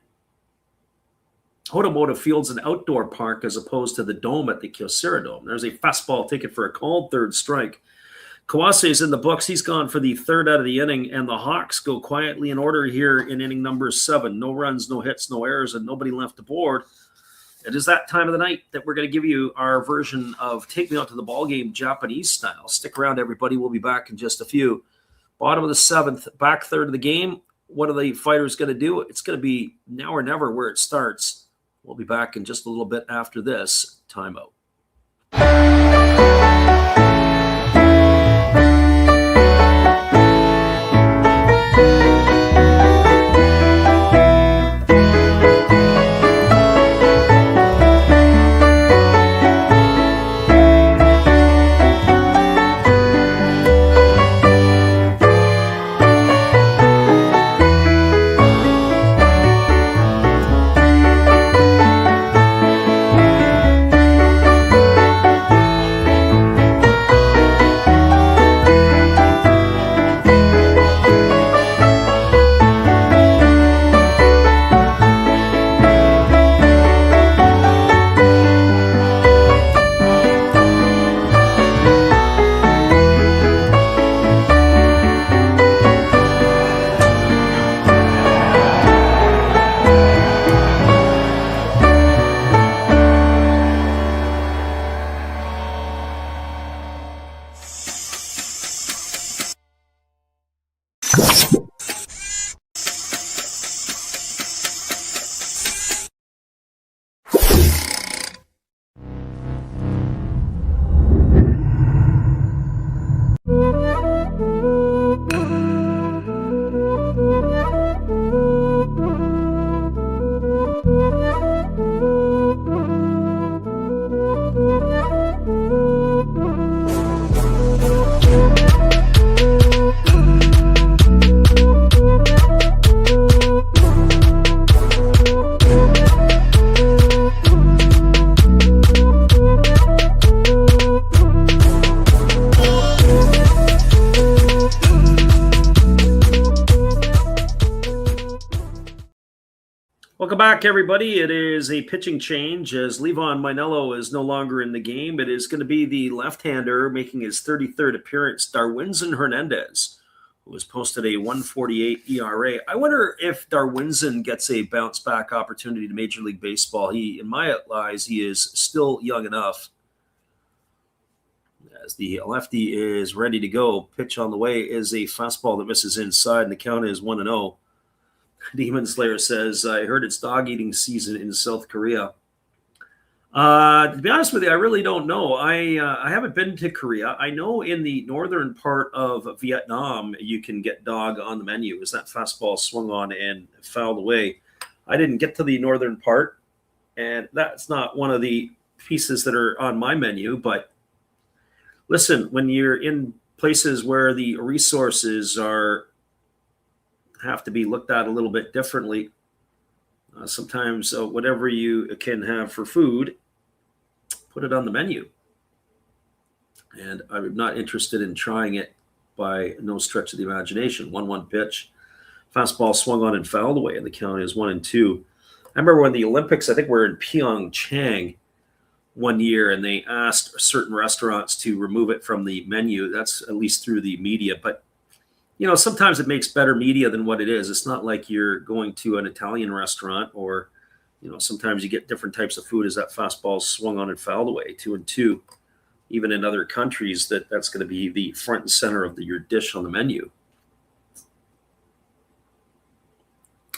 Hodomoto Field's an outdoor park as opposed to the dome at the Kyocera Dome. There's a fastball taken for a called third strike. Kawase is in the books. He's gone for the third out of the inning, and the Hawks go quietly in order here in inning number 7. No runs, no hits, no errors, and nobody left aboard. It is that time of the night that we're going to give you our version of Take Me Out to the Ballgame Japanese style. Stick around, everybody. We'll be back in just a few. Bottom of the 7th, back third of the game. What are the fighters going to do? It's going to be now or never where it starts. We'll be back in just a little bit after this timeout. back, everybody. It is a pitching change as Levon Minello is no longer in the game. It is going to be the left-hander making his 33rd appearance, Darwinzon Hernandez, who has posted a 1.48 ERA. I wonder if Darwinzon gets a bounce-back opportunity to Major League Baseball. In my eyes, he is still young enough. As the lefty is ready to go, pitch on the way is a fastball that misses inside, and the count is 1-0. Demon Slayer says, I heard it's dog eating season in South Korea. To be honest with you, I really don't know. I haven't been to Korea. I know in the northern part of Vietnam, you can get dog on the menu. Is that fastball swung on and fouled away? I didn't get to the northern part, and that's not one of the pieces that are on my menu. But listen, when you're in places where the resources have to be looked at a little bit differently. Sometimes whatever you can have for food, put it on the menu. And I'm not interested in trying it by no stretch of the imagination. 1-1 pitch. Fastball swung on and fouled away, and the count is 1-2. I remember when the Olympics, I think we were in Pyeongchang one year, and they asked certain restaurants to remove it from the menu. That's at least through the media. But sometimes it makes better media than what it is. It's not like you're going to an Italian restaurant or, sometimes you get different types of food as that fastball swung on and fouled away, 2-2. Even in other countries, that's going to be the front and center of your dish on the menu.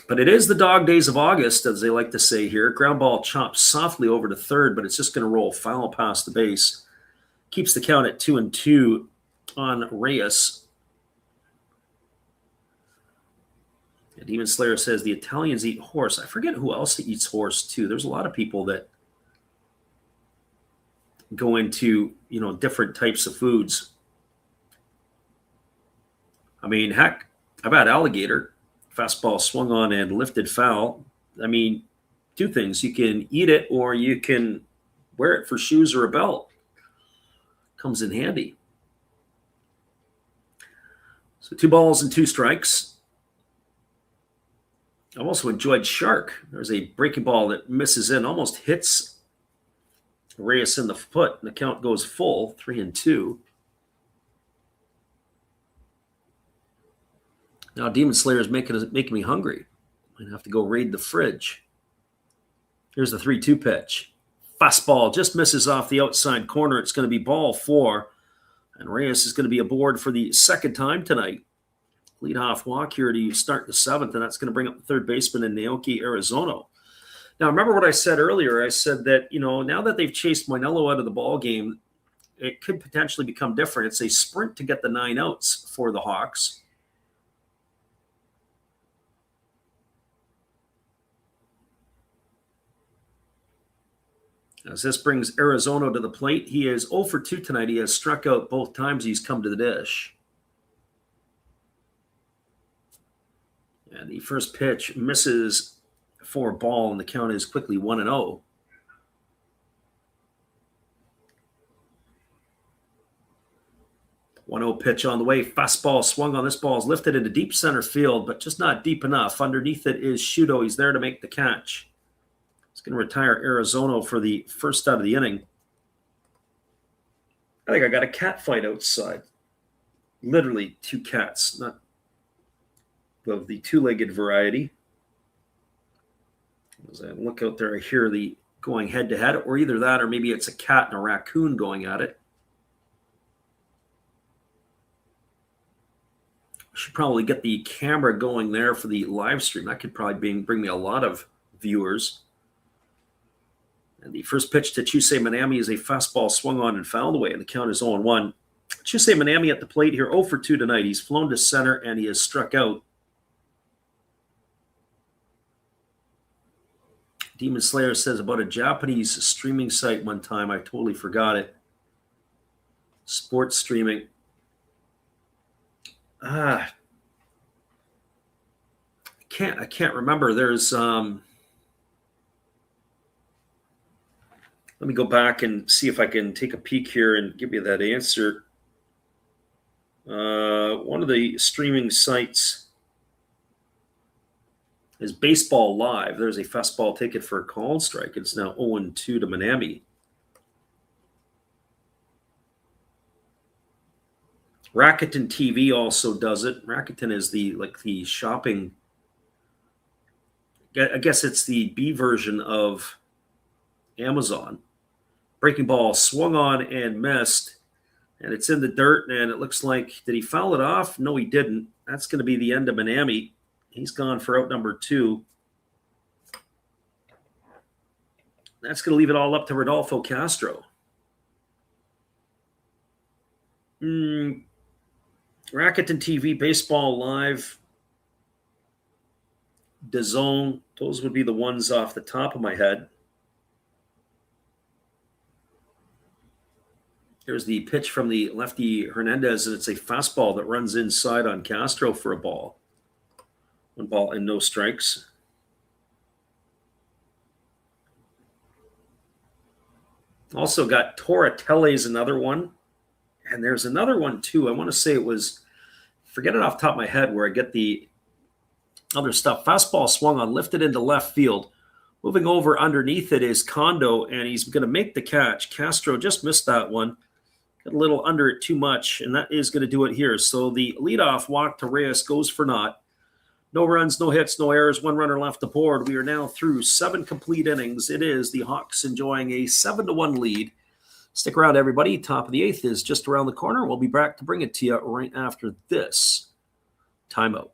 But it is the dog days of August, as they like to say here. Ground ball chops softly over to third, but it's just going to roll foul past the base. Keeps the count at 2-2 on Reyes. Demon Slayer says the Italians eat horse. I forget who else eats horse too. There's a lot of people that go into, different types of foods. I mean, heck, I've had alligator. Fastball swung on and lifted foul. I mean, two things. You can eat it or you can wear it for shoes or a belt. Comes in handy. So 2 balls and 2 strikes. I've also enjoyed Shark. There's a breaking ball that misses in, almost hits Reyes in the foot, and the count goes full, 3-2. Now Demon Slayer is making me hungry. Might have to go raid the fridge. Here's the 3-2 pitch. Fastball just misses off the outside corner. It's going to be ball 4, and Reyes is going to be aboard for the second time tonight. Leadoff walk here to start the 7th, and that's going to bring up the third baseman in Naoki Arizono. Now, remember what I said earlier. I said that, now that they've chased Minello out of the ball game, it could potentially become different. It's a sprint to get the 9 outs for the Hawks. As this brings Arizono to the plate, he is 0 for 2 tonight. He has struck out both times he's come to the dish. And the first pitch misses for a ball, and the count is quickly 1-0. Pitch on the way. Fastball swung on. This ball is lifted into deep center field, but just not deep enough. Underneath it is Shudo. He's there to make the catch. He's going to retire Arizono for the first out of the inning. I think I got a cat fight outside. Literally 2 cats, not of the 2-legged variety. As I look out there, I hear the going head-to-head, or either that or maybe it's a cat and a raccoon going at it. I should probably get the camera going there for the live stream. That could probably bring me a lot of viewers. And the first pitch to Chusei Minami is a fastball swung on and fouled away, and the count is 0-1. Chusei Minami at the plate here, 0 for 2 tonight. He's flown to center, and he has struck out. Demon Slayer says about a Japanese streaming site one time. I totally forgot it. Sports streaming. I can't remember. There's let me go back and see if I can take a peek here and give you that answer. One of the streaming sites is Baseball Live. There's a fastball ticket for a called strike. It's now 0-2 to Minami. Rakuten TV also does it. Rakuten is the shopping. I guess it's the B version of Amazon. Breaking ball swung on and missed, and it's in the dirt, and it looks like, did he foul it off? No, he didn't. That's going to be the end of Minami. He's gone for out number 2. That's going to leave it all up to Rodolfo Castro. Rakuten TV, Baseball Live, DAZN, those would be the ones off the top of my head. Here's the pitch from the lefty Hernandez, and it's a fastball that runs inside on Castro for a ball. 1 ball and no strikes. Also got Toratelli's another one. And there's another one too. I want to say it was, forget it off the top of my head where I get the other stuff. Fastball swung on, lifted into left field. Moving over underneath it is Kondo, and he's going to make the catch. Castro just missed that one. Got a little under it too much, and that is going to do it here. So the leadoff walk to Reyes goes for naught. No runs, no hits, no errors, 1 runner left aboard. We are now through 7 complete innings. It is the Hawks enjoying a 7-1 lead. Stick around, everybody. Top of the 8th is just around the corner. We'll be back to bring it to you right after this timeout.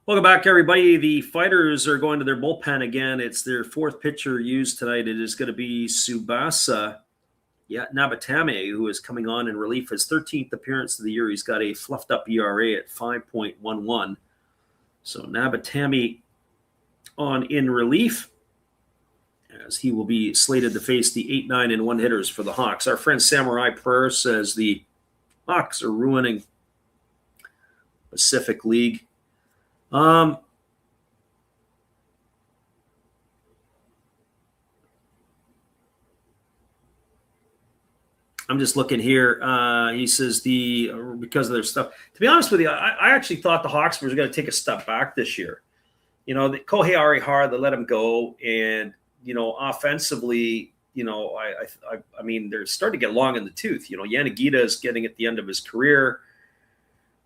Welcome back, everybody. The Fighters are going to their bullpen again. It's their 4th pitcher used tonight. It is going to be Tsubasa Nabatame, who is coming on in relief. His 13th appearance of the year. He's got a fluffed-up ERA at 5.11. So Nabatame on in relief, as he will be slated to face the 8, 9, and 1 hitters for the Hawks. Our friend Samurai Prayer says the Hawks are ruining Pacific League. I'm just looking here. He says because of their stuff. To be honest with you, I actually thought the Hawks were going to take a step back this year. You know, the Kohei Arihara, they let him go, and offensively, I mean, they're starting to get long in the tooth. Yanagita is getting at the end of his career.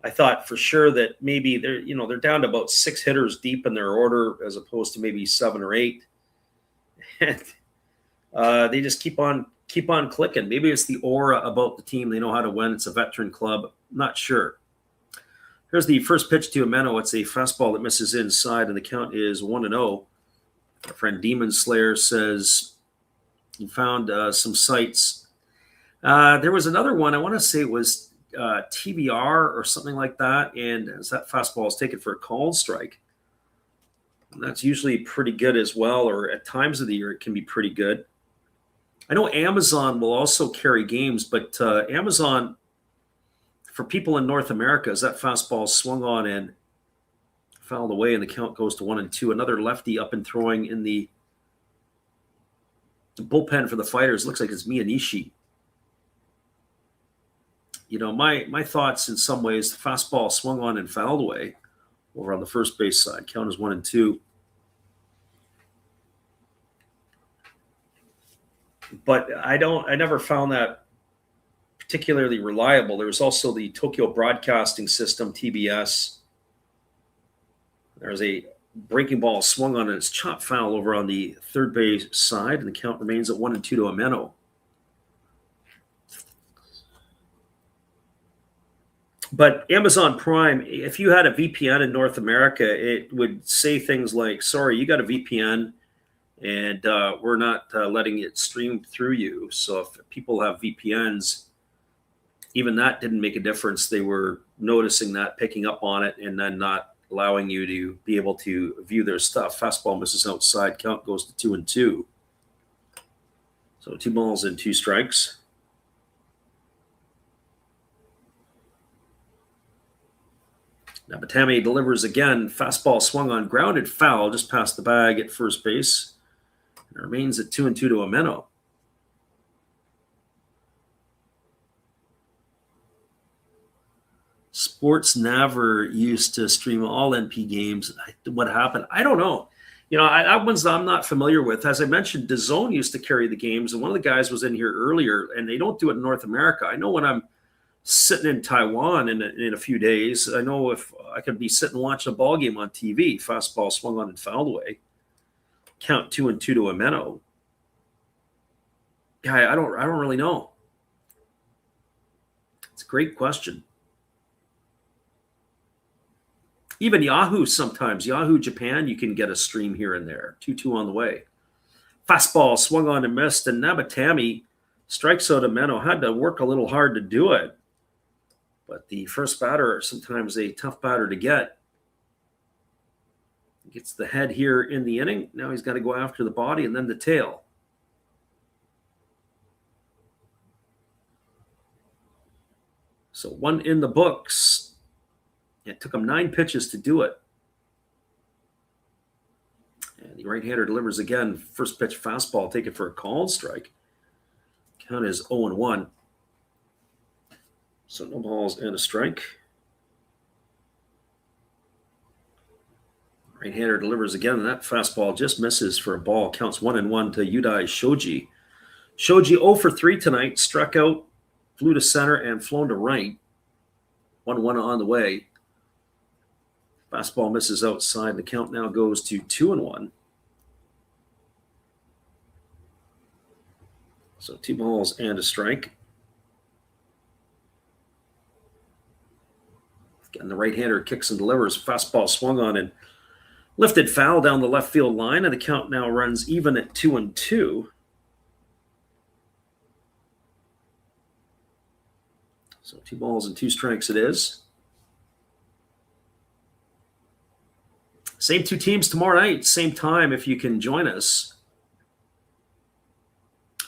I thought for sure that maybe they're down to about 6 hitters deep in their order as opposed to maybe 7 or 8, and they just keep on clicking. Maybe it's the aura about the team. They know how to win. It's a veteran club. Not sure. Here's the first pitch to Ameno. It's a fastball that misses inside, and the count is 1-0. Our friend Demon Slayer says he found some sites. There was another one. I want to say it was TBR or something like that, and as that fastball is taken for a called strike, and that's usually pretty good as well, or at times of the year it can be pretty good. I know Amazon will also carry games, but Amazon, for people in North America, as that fastball swung on and fouled away, and the count goes to 1-2. Another lefty up and throwing in the bullpen for the Fighters. Looks like it's Miyanishi. You know, my thoughts in some ways, the fastball swung on and fouled away over on the first base side. Count is 1-2. But I never found that particularly reliable. There was also the Tokyo Broadcasting System, TBS. There's a breaking ball swung on and it's chopped foul over on the third base side, and the count remains at 1-2 to Ameno. But Amazon Prime, if you had a VPN in North America, it would say things like, sorry, you got a VPN and we're not letting it stream through you. So if people have VPNs, even that didn't make a difference. They were noticing that, picking up on it, and then not allowing you to be able to view their stuff. Fastball misses outside. Count goes to 2-2. So 2 balls and 2 strikes. Nabatame delivers again. Fastball swung on, grounded foul just past the bag at first base. It remains at 2-2 to Ameno. Sports Naver used to stream all NP games. What happened? I don't know. You know, that one's I'm not familiar with. As I mentioned, DAZN used to carry the games, and one of the guys was in here earlier, and they don't do it in North America. I know when I'm sitting in Taiwan in a few days, I know if I could be sitting watching a ball game on TV, fastball swung on and fouled away. Count 2-2 to Ameno. Yeah, I don't really know. It's a great question. Even Yahoo sometimes. Yahoo Japan, you can get a stream here and there. 2-2 on the way. Fastball swung on and missed, and Nabatame strikes out Ameno. Had to work a little hard to do it. But the first batter, sometimes a tough batter to get. Gets the head here in the inning. Now he's got to go after the body and then the tail. So 1 in the books. It took him 9 pitches to do it. And the right-hander delivers again. First pitch fastball, taken for a called strike. Count is 0-1. So no balls and a strike. Right-hander delivers again, and that fastball just misses for a ball. Counts 1-1 to Yudai Shoji. Shoji 0 for 3 tonight. Struck out, flew to center, and flown to right. 1-1 on the way. Fastball misses outside. The count now goes to 2-1. So 2 balls and a strike. Again, the right-hander kicks and delivers. Fastball swung on and lifted foul down the left field line, and the count now runs even at 2-2. So 2 balls and 2 strikes it is. Same 2 teams tomorrow night, same time if you can join us.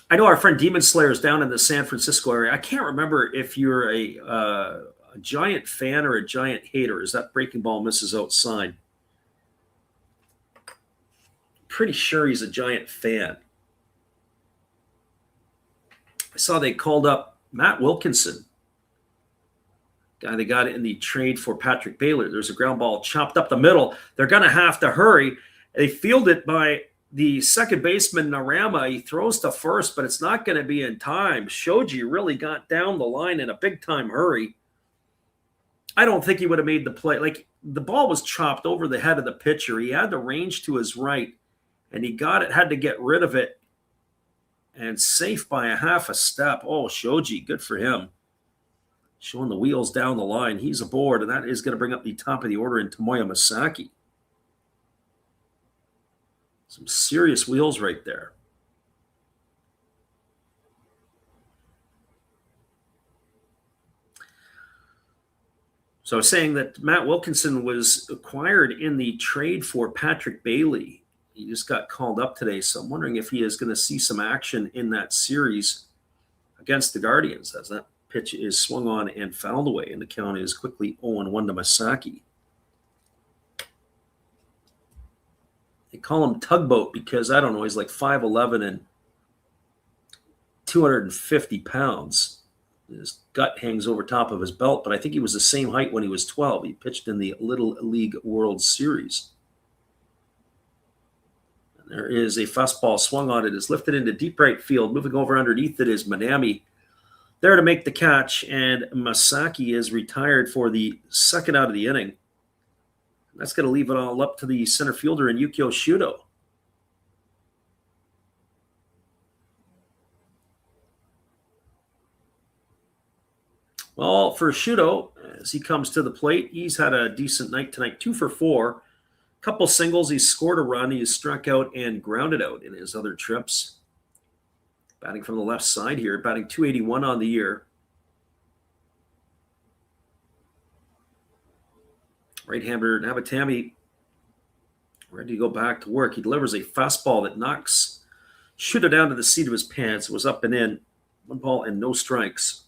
I know our friend Demon Slayer is down in the San Francisco area. I can't remember if you're a Giant fan or a Giant hater. Is that breaking ball misses outside? Pretty sure he's a Giant fan. I saw they called up Matt Wilkinson, guy they got in the trade for Patrick Baylor. There's a ground ball chopped up the middle. They're going to have to hurry. They field it by the second baseman, Narama. He throws to first, but it's not going to be in time. Shoji really got down the line in a big-time hurry. I don't think he would have made the play. Like, the ball was chopped over the head of the pitcher. He had the range to his right, and he got it, had to get rid of it, and safe by a half a step. Oh, Shoji, good for him. Showing the wheels down the line. He's aboard, and that is going to bring up the top of the order in Tomoya Masaki. Some serious wheels right there. So I was saying that Matt Wilkinson was acquired in the trade for Patrick Bailey. He just got called up today, so I'm wondering if he is going to see some action in that series against the Guardians, as that pitch is swung on and fouled away, and the count is quickly 0-1 to Masaki. They call him Tugboat because, I don't know, he's like 5'11" and 250 pounds. His gut hangs over top of his belt, but I think he was the same height when he was 12. He pitched in the Little League World Series. And there is a fastball swung on. It is lifted into deep right field. Moving over underneath it is Manami, there to make the catch, and Masaki is retired for the second out of the inning. That's going to leave it all up to the center fielder in Yukio Shudo. Well, for Shudo, as he comes to the plate, he's had a decent night tonight, 2 for 4. Couple singles, he's scored a run, he's struck out and grounded out in his other trips. Batting from the left side here, batting .281 on the year. Right-hander Nabatami ready to go back to work. He delivers a fastball that knocks Shudo down to the seat of his pants. It was up and in. 1 ball and no strikes.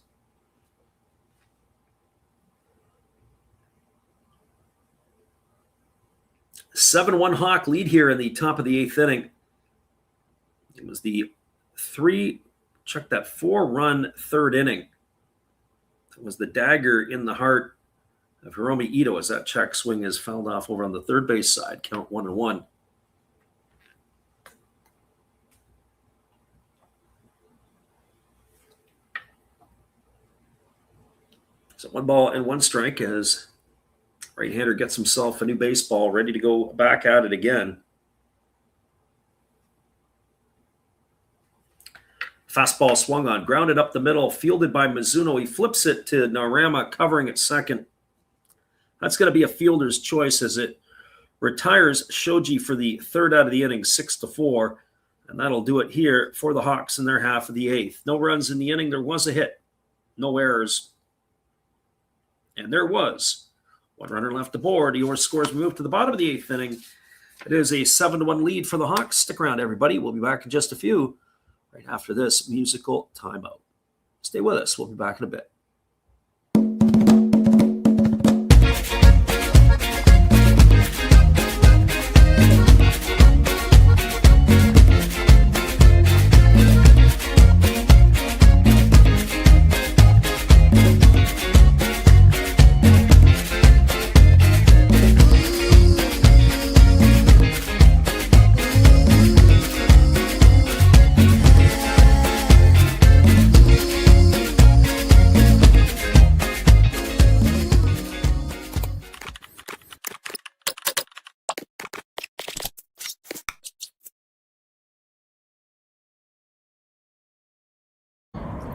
A 7-1 Hawk lead here in the top of the 8th inning. It was the 4-run third inning. It was the dagger in the heart of Hiromi Ito as that check swing is fouled off over on the third base side. Count 1-1. So 1 ball and 1 strike as right-hander gets himself a new baseball, ready to go back at it again. Fastball swung on, grounded up the middle, fielded by Mizuno. He flips it to Narama, covering at second. That's going to be a fielder's choice as it retires Shoji for the third out of the inning, 6-4. And that'll do it here for the Hawks in their half of the 8th. No runs in the inning. There was a hit. No errors. And there was 1 runner left aboard. Your scores move to the bottom of the 8th inning. It is a 7-1 lead for the Hawks. Stick around, everybody. We'll be back in just a few right after this musical timeout. Stay with us. We'll be back in a bit.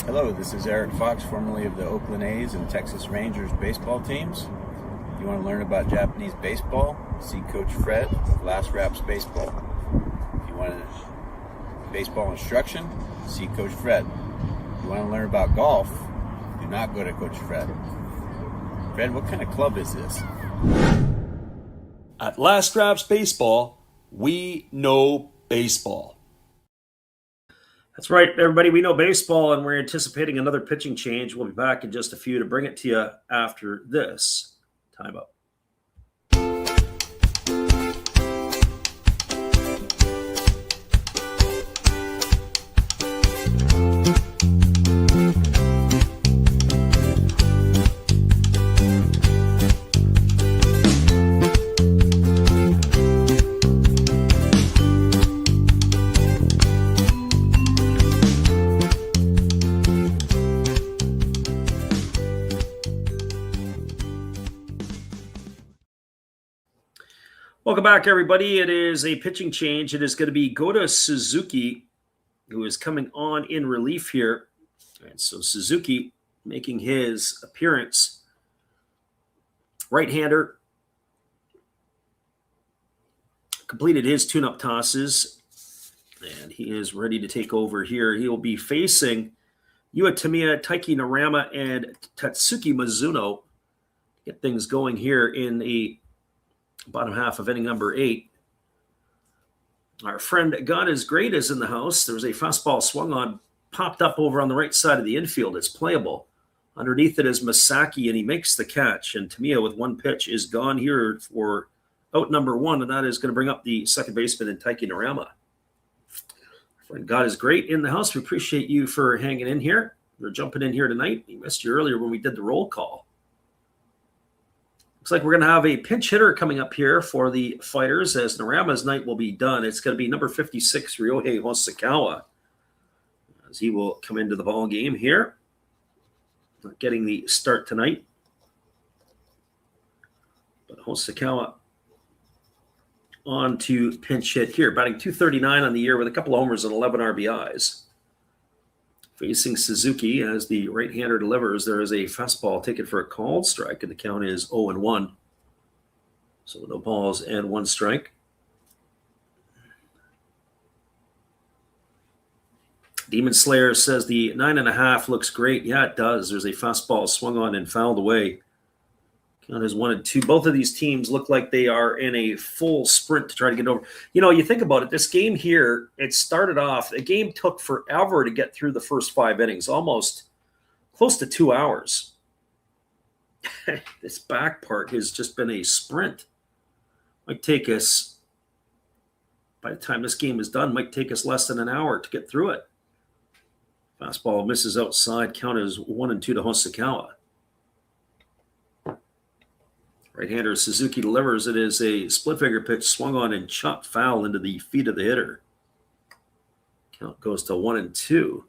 Hello, this is Eric Fox, formerly of the Oakland A's and Texas Rangers baseball teams. If you want to learn about Japanese baseball, see Coach Fred of Last Raps Baseball. If you want baseball instruction, see Coach Fred. If you want to learn about golf, do not go to Coach Fred. Fred, what kind of club is this? At Last Raps Baseball, we know baseball. That's right, everybody. We know baseball, and we're anticipating another pitching change. We'll be back in just a few to bring it to you after this timeout. Welcome back, everybody. It is a pitching change. It is going to be Gota Suzuki, who is coming on in relief here. And so Suzuki making his appearance. Right-hander. Completed his tune-up tosses. And he is ready to take over here. He will be facing Iwatamiya, Taiki Narama, and Tatsuki Mizuno. Get things going here in the bottom half of inning number 8. Our friend God is Great is in the house. There was a fastball swung on, popped up over on the right side of the infield. It's playable. Underneath it is Masaki, and he makes the catch. And Tamiya with one pitch is gone here for out number 1, and that is going to bring up the second baseman in Taiki Narama. Friend God is great in the house. We appreciate you for hanging in here. We're jumping in here tonight. We missed you earlier when we did the roll call. Looks like we're going to have a pinch hitter coming up here for the Fighters as Narama's night will be done. It's going to be number 56, Ryohei Hosokawa, as he will come into the ball game here. Not getting the start tonight. But Hosokawa on to pinch hit here, batting .239 on the year with a couple of homers and 11 RBIs. Facing Suzuki as the right-hander delivers, there is a fastball taken for a called strike, and the count is 0-1. So no balls and 1 strike. Demon Slayer says the 9.5 looks great. Yeah, it does. There's a fastball swung on and fouled away. Count is 1-2. Both of these teams look like they are in a full sprint to try to get over. You know, you think about it, this game here, it started off, the game took forever to get through the first 5 innings, almost close to 2 hours. This back part has just been a sprint. Might take us, by the time this game is done, might take us less than an hour to get through it. Fastball misses outside. Count is 1-2 to Hosokawa. Right-hander Suzuki delivers. It is a split-finger pitch swung on and chopped foul into the feet of the hitter. Count goes to 1-2.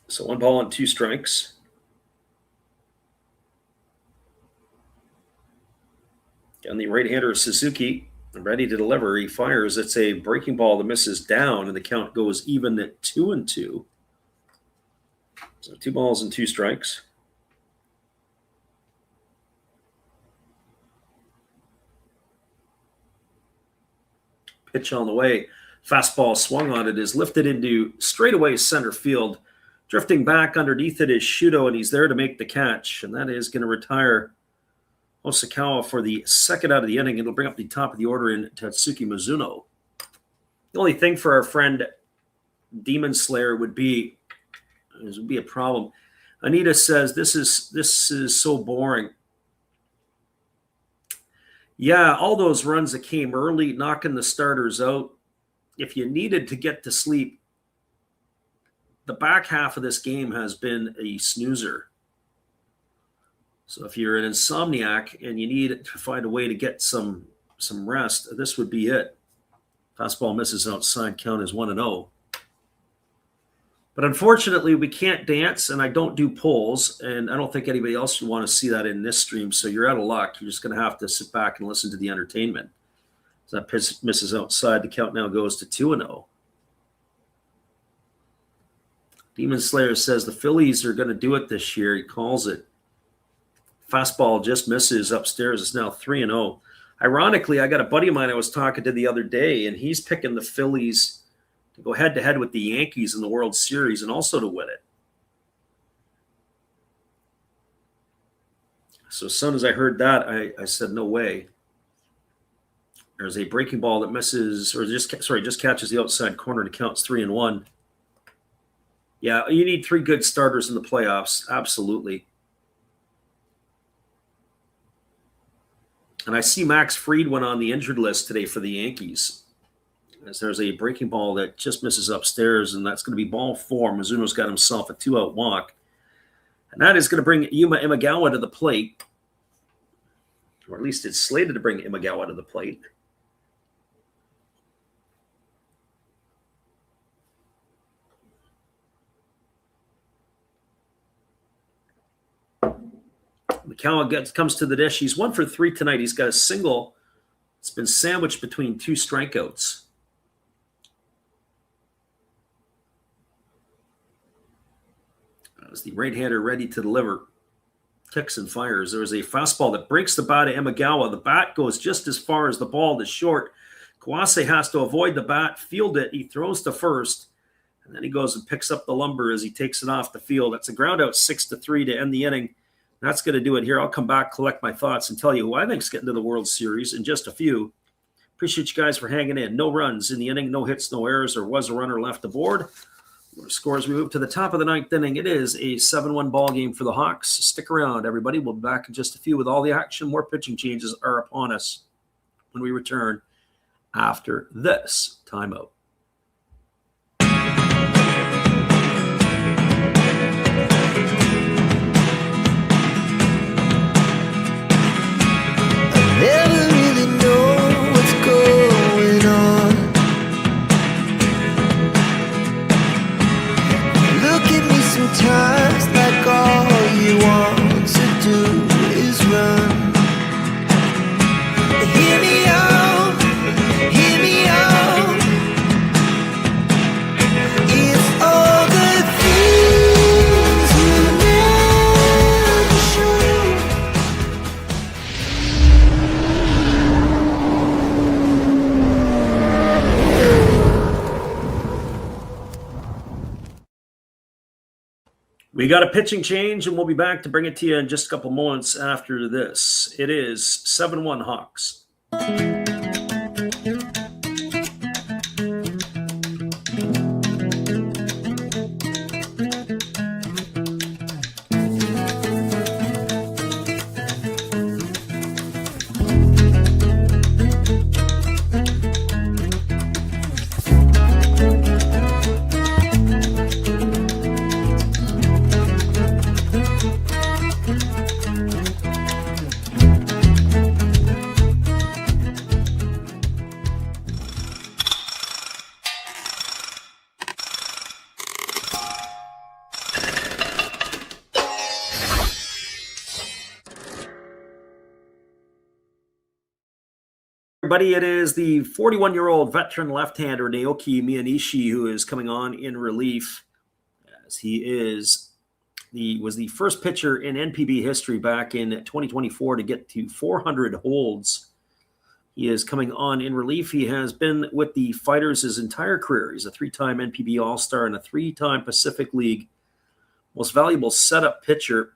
So 1 ball and 2 strikes. And the right-hander Suzuki ready to deliver. He fires. It's a breaking ball that misses down, and the count goes even at 2-2. So 2 balls and 2 strikes. Pitch on the way. Fastball swung on it, is lifted into straightaway center field. Drifting back underneath it is Shudo, and he's there to make the catch, and that is going to retire Hosokawa for the second out of the inning. It'll bring up the top of the order in Tatsuki Mizuno. The only thing for our friend Demon Slayer would be a problem. Anita says this is so boring. Yeah, all those runs that came early, knocking the starters out. If you needed to get to sleep, the back half of this game has been a snoozer. So if you're an insomniac and you need to find a way to get some rest, this would be it. Fastball misses outside. Count is 1-0. But unfortunately, we can't dance, and I don't do polls, and I don't think anybody else would want to see that in this stream. So you're out of luck. You're just going to have to sit back and listen to the entertainment. So that pitch misses outside. The count now goes to 2-0. Demon Slayer says the Phillies are going to do it this year. He calls it. Fastball just misses upstairs. It's now 3-0. Ironically, I got a buddy of mine I was talking to the other day, and he's picking the Phillies to go head-to-head with the Yankees in the World Series and also to win it. So as soon as I heard that, I said, no way. There's a breaking ball that misses, or just catches the outside corner and it counts 3-1. Yeah, you need 3 good starters in the playoffs. Absolutely. And I see Max Fried went on the injured list today for the Yankees. As there's a breaking ball that just misses upstairs, and that's going to be ball 4. Mizuno's got himself a 2-out walk. And that is going to bring Yuma Imagawa to the plate. Or at least it's slated to bring Imagawa to the plate. Imagawa comes to the dish. He's 1 for 3 tonight. He's got a single. It's been sandwiched between 2 strikeouts. As the right-hander ready to deliver, kicks and fires. There's a fastball that breaks the bat of Imagawa. The bat goes just as far as the ball to short. Kawase has to avoid the bat, field it. He throws to first, and then he goes and picks up the lumber as he takes it off the field. That's a ground out 6-3 to end the inning. That's going to do it here. I'll come back, collect my thoughts, and tell you who I think is getting to the World Series in just a few. Appreciate you guys for hanging in. No runs in the inning, no hits, no errors. There was a runner left aboard. Scores, we move to the top of the ninth inning. It is a 7-1 ball game for the Hawks. Stick around, everybody. We'll be back in just a few with all the action. More pitching changes are upon us when we return after this timeout. Never really know what's going on. Look at me sometimes like all you want to do is run. Hear me out, hear me out. It's all the things you never show. We got a pitching change, and we'll be back to bring it to you in just a couple moments after this. It is 7-1 Hawks. Everybody, it is the 41-year-old veteran left-hander Naoki Miyanishi who is coming on in relief, as he was the first pitcher in NPB history back in 2024 to get to 400 holds. He is coming on in relief. He has been with the Fighters his entire career. He's a 3-time NPB All-Star and a 3-time Pacific League Most Valuable Setup Pitcher.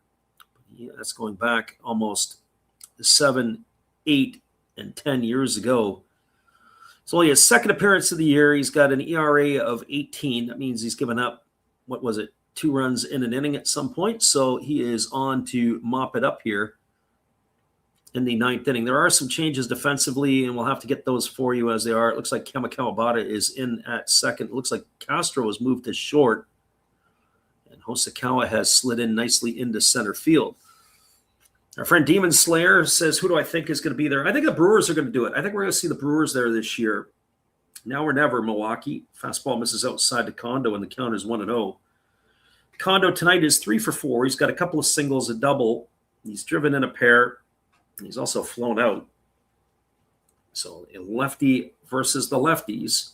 That's going back almost 7, 8, and 10 years ago. It's only his second appearance of the year. He's got an ERA of 18. That means he's given up, 2 runs in an inning at some point. So he is on to mop it up here in the ninth inning. There are some changes defensively, and we'll have to get those for you as they are. It looks like Kamikawa Bada is in at second. It looks like Castro has moved to short, and Hosokawa has slid in nicely into center field. Our friend Demon Slayer says, who do I think is going to be there? I think the Brewers are going to do it. I think we're going to see the Brewers there this year. Now or never, Milwaukee. Fastball misses outside to Kondo, and the count is 1-0. Kondo tonight is 3 for 4. He's got a couple of singles, a double. He's driven in a pair. He's also flown out. So a lefty versus the lefties.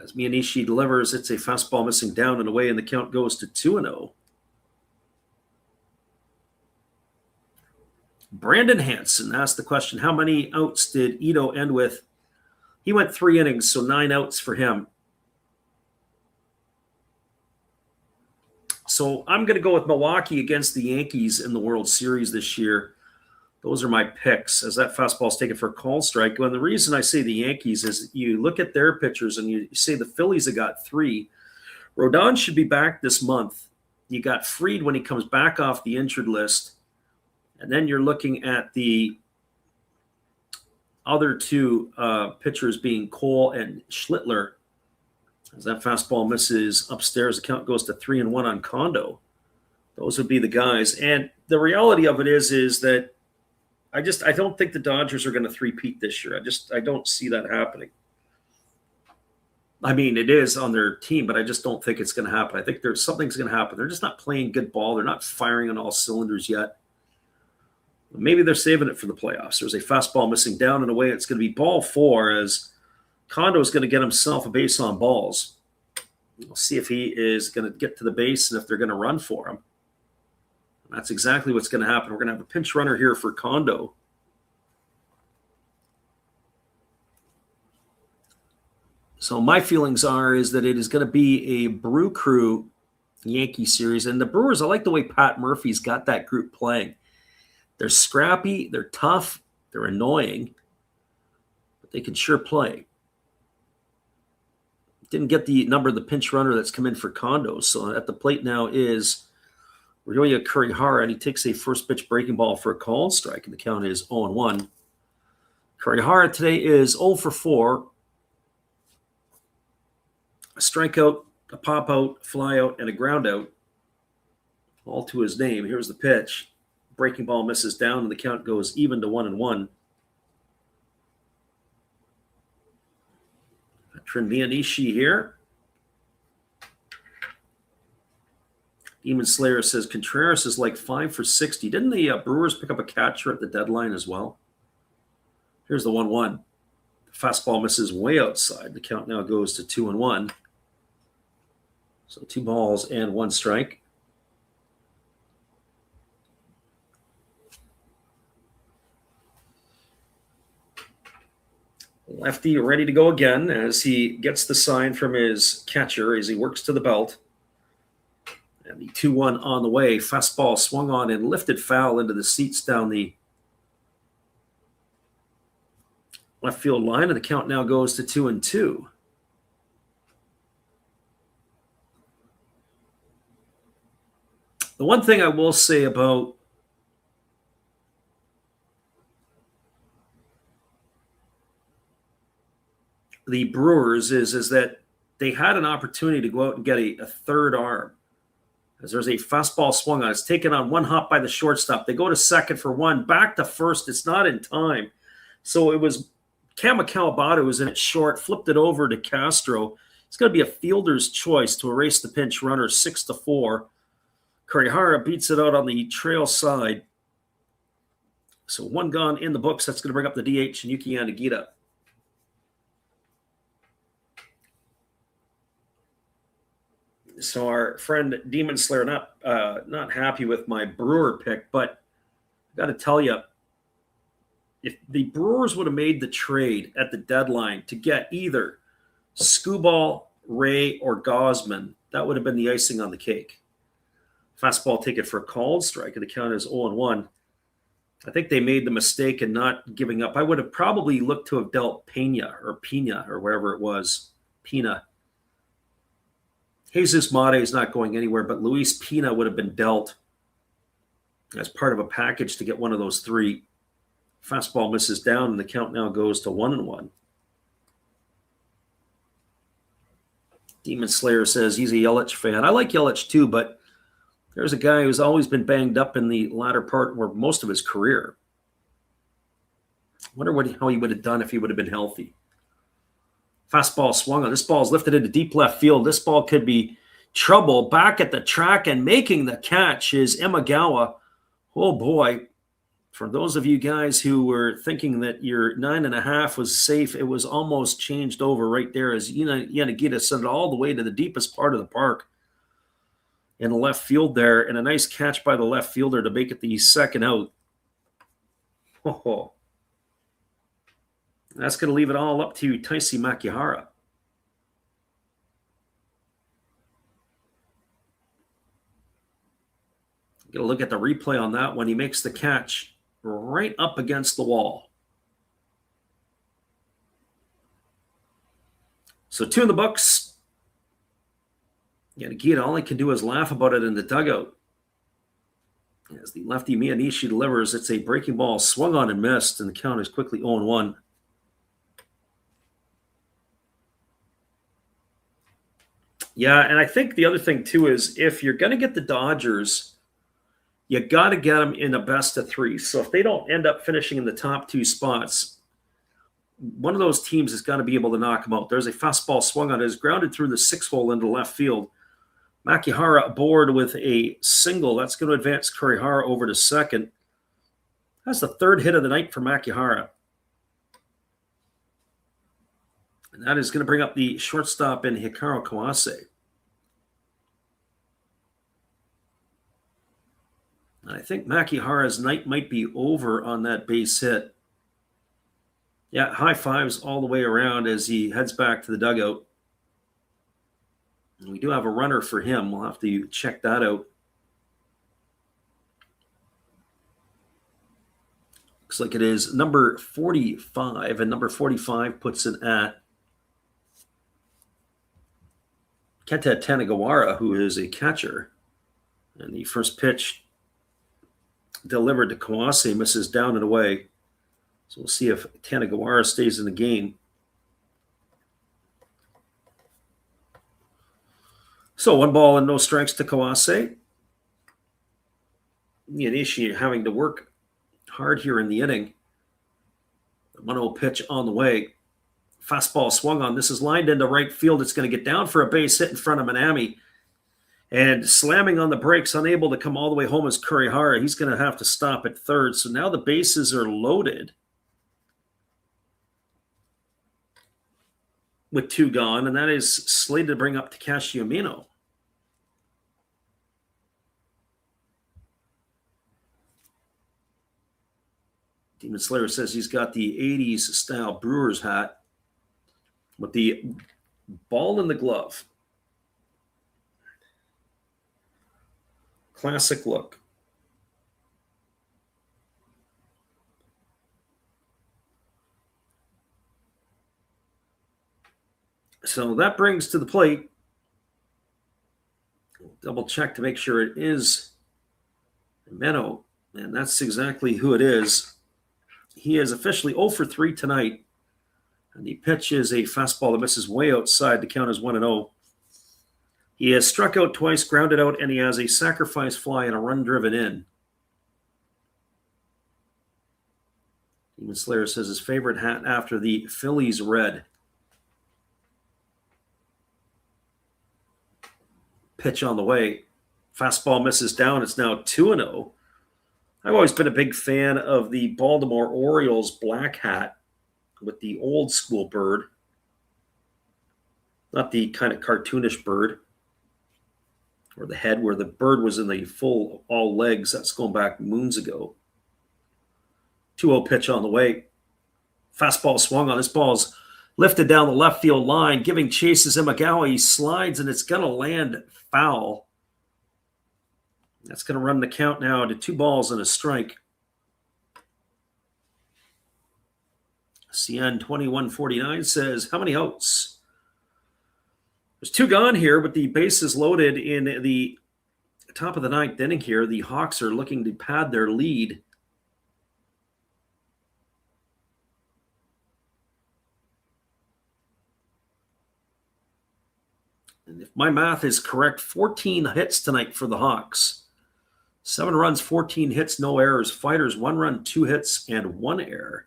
As Miyanishi delivers, it's a fastball missing down and away, and the count goes to 2-0. Brandon Hanson asked the question, how many outs did Ito end with? He went 3 innings, so 9 outs for him. So I'm going to go with Milwaukee against the Yankees in the World Series this year. Those are my picks as that fastball is taken for a call strike. And the reason I say the Yankees is you look at their pitchers and you say the Phillies have got 3. Rodon should be back this month. You got Fried when he comes back off the injured list. And then you're looking at the other 2 pitchers being Cole and Schlittler. As that fastball misses upstairs, the count goes to 3-1 on Kondo. Those would be the guys. And the reality of it is that I don't think the Dodgers are going to three-peat this year. I don't see that happening. I mean, it is on their team, but I just don't think it's going to happen. I think something's going to happen. They're just not playing good ball. They're not firing on all cylinders yet. Maybe they're saving it for the playoffs. There's a fastball missing down and away. It's going to be ball 4 as Kondo is going to get himself a base on balls. We'll see if he is going to get to the base and if they're going to run for him. That's exactly what's going to happen. We're going to have a pinch runner here for Kondo. So my feelings is that it is going to be a Brew Crew Yankee series. And the Brewers, I like the way Pat Murphy's got that group playing. They're scrappy, they're tough, they're annoying, but they can sure play. didn't get the number of the pinch runner that's come in for Kondo. So at the plate now is Ryoya Kurihara, and he takes a first pitch breaking ball for a called strike, and the count is 0-1. Kurihara today is 0 for 4. A strikeout, a pop out, fly out, and a ground out, all to his name. Here's the pitch. Breaking ball misses down, and the count goes even to 1-1. Veteran Miyanishi here. Demon Slayer says Contreras is like 5 for 60. Didn't the Brewers pick up a catcher at the deadline as well? Here's the 1-1. The fastball misses way outside. The count now goes to 2-1. So 2 balls and 1 strike. Lefty ready to go again as he gets the sign from his catcher as he works to the belt. And the 2-1 on the way. Fastball swung on and lifted foul into the seats down the left field line. And the count now goes to 2-2. The one thing I will say about the Brewers is that they had an opportunity to go out and get a third arm. As there's a fastball swung on. It's taken on one hop by the shortstop. They go to second for one, back to first. It's not in time. So it was Kama Kawabata was in it short, flipped it over to Castro. It's going to be a fielder's choice to erase the pinch runner 6-4. Kurihara beats it out on the trail side. So 1 gone in the books. That's going to bring up the DH and Yuki Yanagita. So our friend Demon Slayer not happy with my Brewer pick, but I got to tell you, if the Brewers would have made the trade at the deadline to get either Skubal, Ray, or Gosman, that would have been the icing on the cake. Fastball ticket for a called strike, and the count is 0-1. I think they made the mistake in not giving up. I would have probably looked to have dealt Pena or wherever it was, Pena. Jesus Mate is not going anywhere, but Luis Pena would have been dealt as part of a package to get one of those 3. Fastball misses down, and the count now goes to 1-1. Demon Slayer says he's a Yelich fan. I like Yelich too, but there's a guy who's always been banged up in the latter part or most of his career. I wonder how he would have done if he would have been healthy. Fastball swung on. This ball is lifted into deep left field. This ball could be trouble. Back at the track and making the catch is Imagawa. Oh, boy. For those of you guys who were thinking that your 9.5 was safe, it was almost changed over right there as Yanagita sent it all the way to the deepest part of the park in the left field there. And a nice catch by the left fielder to make it the second out. Oh. That's going to leave it all up to Taisi Makihara. Get a look at the replay on that one. He makes the catch right up against the wall. So 2 in the books. Yanagita, all he can do is laugh about it in the dugout. As the lefty Miyanishi delivers, it's a breaking ball swung on and missed, and the count is quickly 0-1. Yeah, and I think the other thing, too, is if you're going to get the Dodgers, you got to get them in a best of 3. So if they don't end up finishing in the top 2 spots, one of those teams is going to be able to knock them out. There's a fastball swung on. It is grounded through the 6-hole into left field. Makihara aboard with a single. That's going to advance Kurihara over to second. That's the 3rd hit of the night for Makihara. And that is going to bring up the shortstop in Hikaru Kawase. I think Makihara's night might be over on that base hit. Yeah, high fives all the way around as he heads back to the dugout. And we do have a runner for him. We'll have to check that out. Looks like it is number 45, and number 45 puts it at Kenta Tanegawara, who is a catcher. And the first pitch delivered to Kawase misses down and away. So we'll see if Tanegawara stays in the game. So 1 ball and no strikes to Kawase. Nishi having to work hard here in the inning. 1-0 pitch on the way. Fastball swung on. This is lined into right field. It's going to get down for a base hit in front of Minami. And slamming on the brakes, unable to come all the way home is Kurihara. He's going to have to stop at third. So now the bases are loaded with 2 gone, and that is slated to bring up Takashi Umino. Demon Slayer says he's got the 80s style Brewers hat with the ball in the glove. Classic look. So that brings to the plate. Double check to make sure it is Meno, and that's exactly who it is. He is officially 0 for 3 tonight, and the pitch is a fastball that misses way outside. The count is 1-0. He has struck out twice, grounded out, and he has a sacrifice fly and a run driven in. Demon Slayer says his favorite hat after the Phillies red. Pitch on the way. Fastball misses down. It's now 2-0. I've always been a big fan of the Baltimore Orioles black hat with the old school bird. Not the kind of cartoonish bird or the head where the bird was in the full all legs. That's going back moons ago. 2-0 pitch on the way. Fastball swung on. This ball's lifted down the left field line, giving chase as Imagawa. He slides, and it's going to land foul. That's going to run the count now to 2 balls and a strike. CN 2149 says, how many outs? There's 2 gone here, but the bases loaded in the top of the 9th inning here. The Hawks are looking to pad their lead. And if my math is correct, 14 hits tonight for the Hawks. 7 runs, 14 hits, no errors. Fighters, 1 run, 2 hits, and 1 error.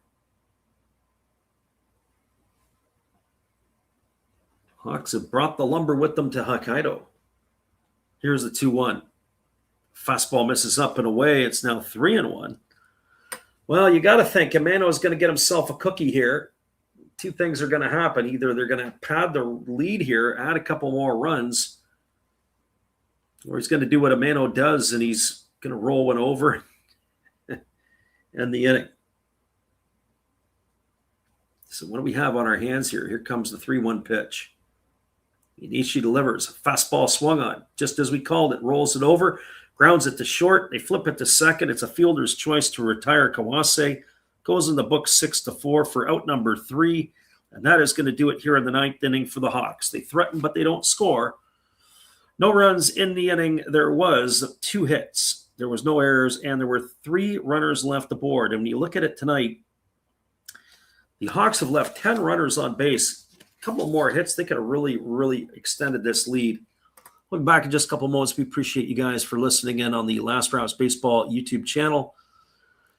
Hawks have brought the lumber with them to Hokkaido. Here's the 2-1. Fastball misses up and away. It's now 3-1. Well, you got to think Amano is going to get himself a cookie here. 2 things are going to happen. Either they're going to pad the lead here, add a couple more runs, or he's going to do what Amano does, and he's going to roll one over and the inning. So what do we have on our hands here? Here comes the 3-1 pitch. Nishi delivers. Fastball swung on. Just as we called it, rolls it over, grounds it to short. They flip it to second. It's a fielder's choice to retire Kawase. Goes in the book 6-4 for out number 3. And that is going to do it here in the 9th inning for the Hawks. They threaten, but they don't score. No runs in the inning. There was 2 hits. There was no errors, and there were 3 runners left aboard. And when you look at it tonight, the Hawks have left 10 runners on base. A couple more hits, they could have really, really extended this lead. We'll be back in just a couple moments. We appreciate you guys for listening in on the Last Raps Baseball YouTube channel.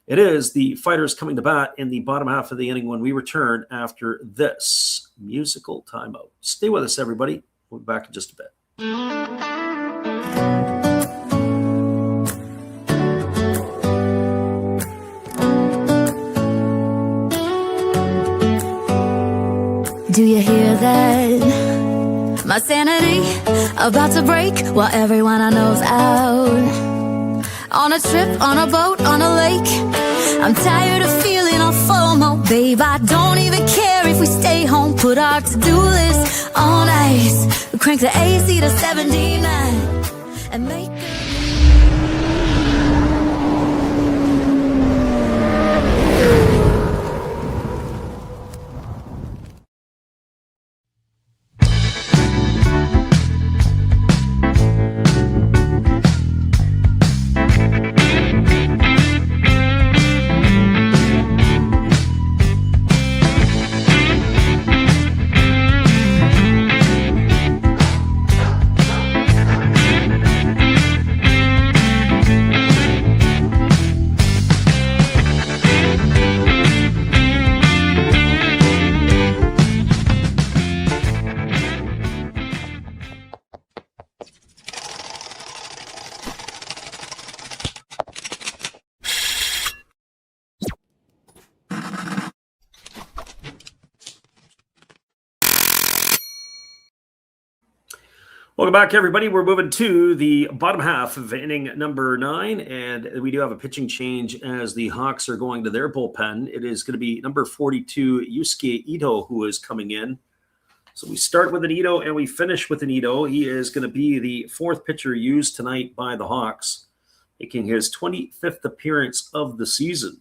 It is the Fighters coming to bat in the bottom half of the inning when we return after this musical timeout. Stay with us, everybody. We'll be back in just a bit. Do you hear that? My sanity about to break while everyone I know's out. On a trip, on a boat, on a lake. I'm tired of feeling all FOMO. Babe, I don't even care if we stay home. Put our to-do list on ice. We crank the AC to 79 and make Welcome back, everybody. We're moving to the bottom half of inning number 9, and we do have a pitching change as the Hawks are going to their bullpen. It is going to be number 42, Yusuke Ito, who is coming in. So we start with an Ito and we finish with an Ito. He is going to be the 4th pitcher used tonight by the Hawks, making his 25th appearance of the season.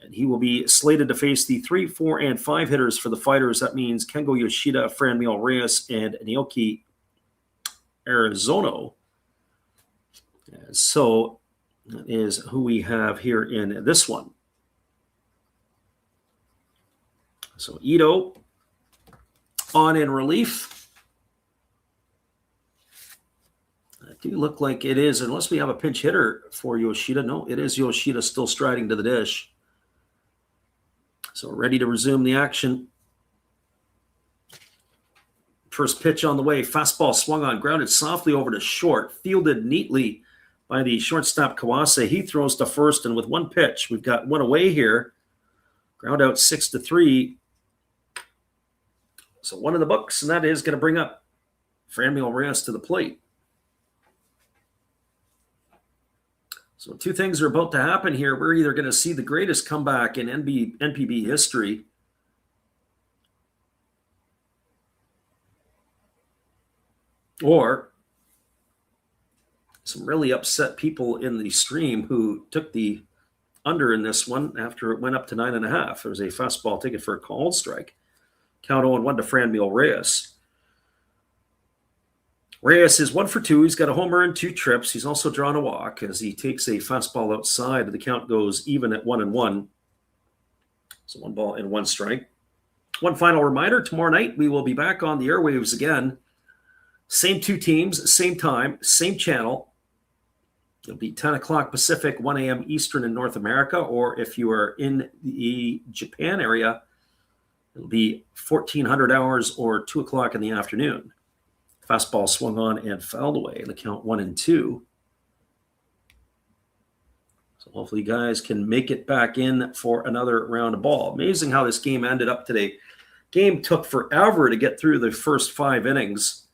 And he will be slated to face the 3, 4, and 5 hitters for the Fighters. That means Kengo Yoshida, Franmil Reyes, and Naoki Arizono. So that is who we have here in this one. So Ito on in relief. I do look like it is, unless we have a pinch hitter for Yoshida. No, it is Yoshida still striding to the dish. So ready to resume the action. First pitch on the way. Fastball swung on, grounded softly over to short, fielded neatly by the shortstop Kawase. He throws to first, and with one pitch, we've got one away here. Ground out 6-3. So one in the books, and that is going to bring up Franmil Reyes to the plate. So 2 things are about to happen here. We're either going to see the greatest comeback in NPB history, or some really upset people in the stream who took the under in this one after it went up to 9.5. There was a fastball ticket for a called strike. Count 0-1 to Franmil Reyes. Reyes is 1 for 2. He's got a homer and 2 trips. He's also drawn a walk as he takes a fastball outside. The count goes even at 1-1. So 1 ball and 1 strike. One final reminder, tomorrow night we will be back on the airwaves again. Same 2 teams, same time, same channel. It'll be 10 o'clock Pacific, 1 a.m. Eastern in North America, or if you are in the Japan area, it'll be 1400 hours or 2 o'clock in the afternoon. Fastball swung on and fouled away. The count 1-2. So hopefully you guys can make it back in for another round of ball. Amazing how this game ended up today. Game took forever to get through the first 5 innings.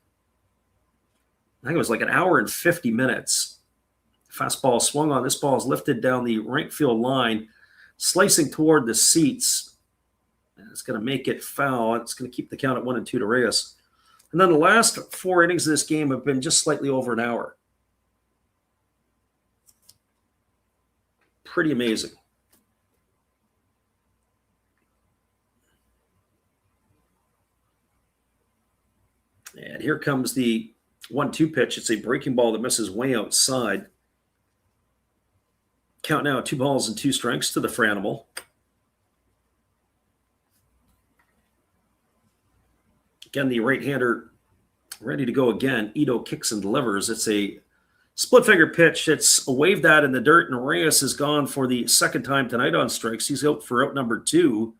I think it was like an hour and 50 minutes. Fastball swung on. This ball is lifted down the right field line, slicing toward the seats. And it's going to make it foul. It's going to keep the count at 1-2 to Reyes. And then the last 4 innings of this game have been just slightly over an hour. Pretty amazing. And here comes the 1-2 pitch. It's a breaking ball that misses way outside. Count now 2 balls and 2 strikes to the Franimal. Again, the right-hander ready to go again. Ito kicks and delivers. It's a split-finger pitch. It's waved at in the dirt, and Reyes is gone for the 2nd time tonight on strikes. He's out for out number 2.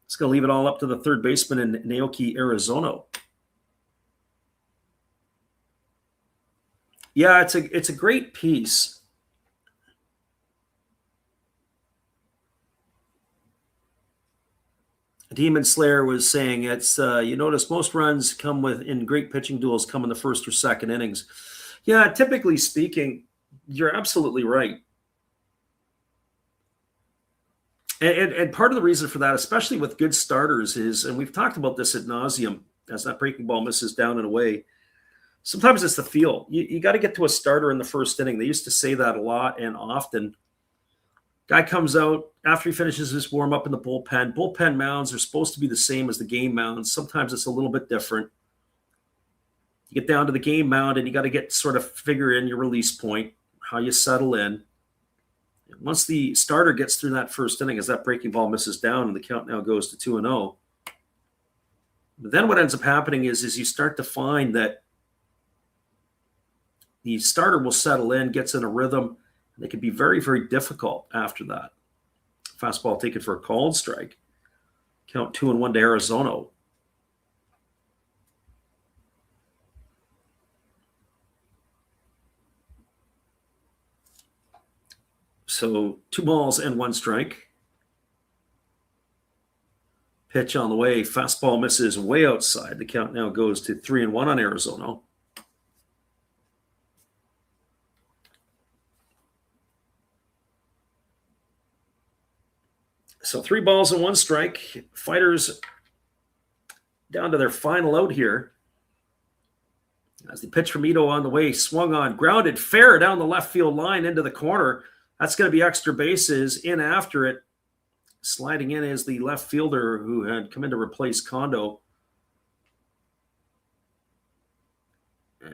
It's going to leave it all up to the 3rd baseman in Naoki Arizono. Yeah, it's a great piece. Demon Slayer was saying it's you notice most runs come in great pitching duels come in the 1st or 2nd innings. Yeah, typically speaking, you're absolutely right. And part of the reason for that, especially with good starters, is, and we've talked about this ad nauseum, as that breaking ball misses down and away, sometimes it's the feel. You got to get to a starter in the 1st inning. They used to say that a lot and often. Guy comes out after he finishes his warm-up in the bullpen. Bullpen mounds are supposed to be the same as the game mounds. Sometimes it's a little bit different. You get down to the game mound, and you got to get sort of figure in your release point, how you settle in. And once the starter gets through that 1st inning, as that breaking ball misses down, and the count now goes to 2-0. But then what ends up happening is you start to find that the starter will settle in, gets in a rhythm. They can be very, very difficult after that. Fastball taken for a called strike. Count 2-1 to Arizona. So 2 balls and 1 strike. Pitch on the way. Fastball misses way outside. The count now goes to 3-1 on Arizona. So 3 balls and 1 strike. Fighters down to their final out here. As the pitch from Ito on the way, swung on, grounded fair down the left field line into the corner. That's going to be extra bases. In after it, sliding in is the left fielder who had come in to replace Kondo.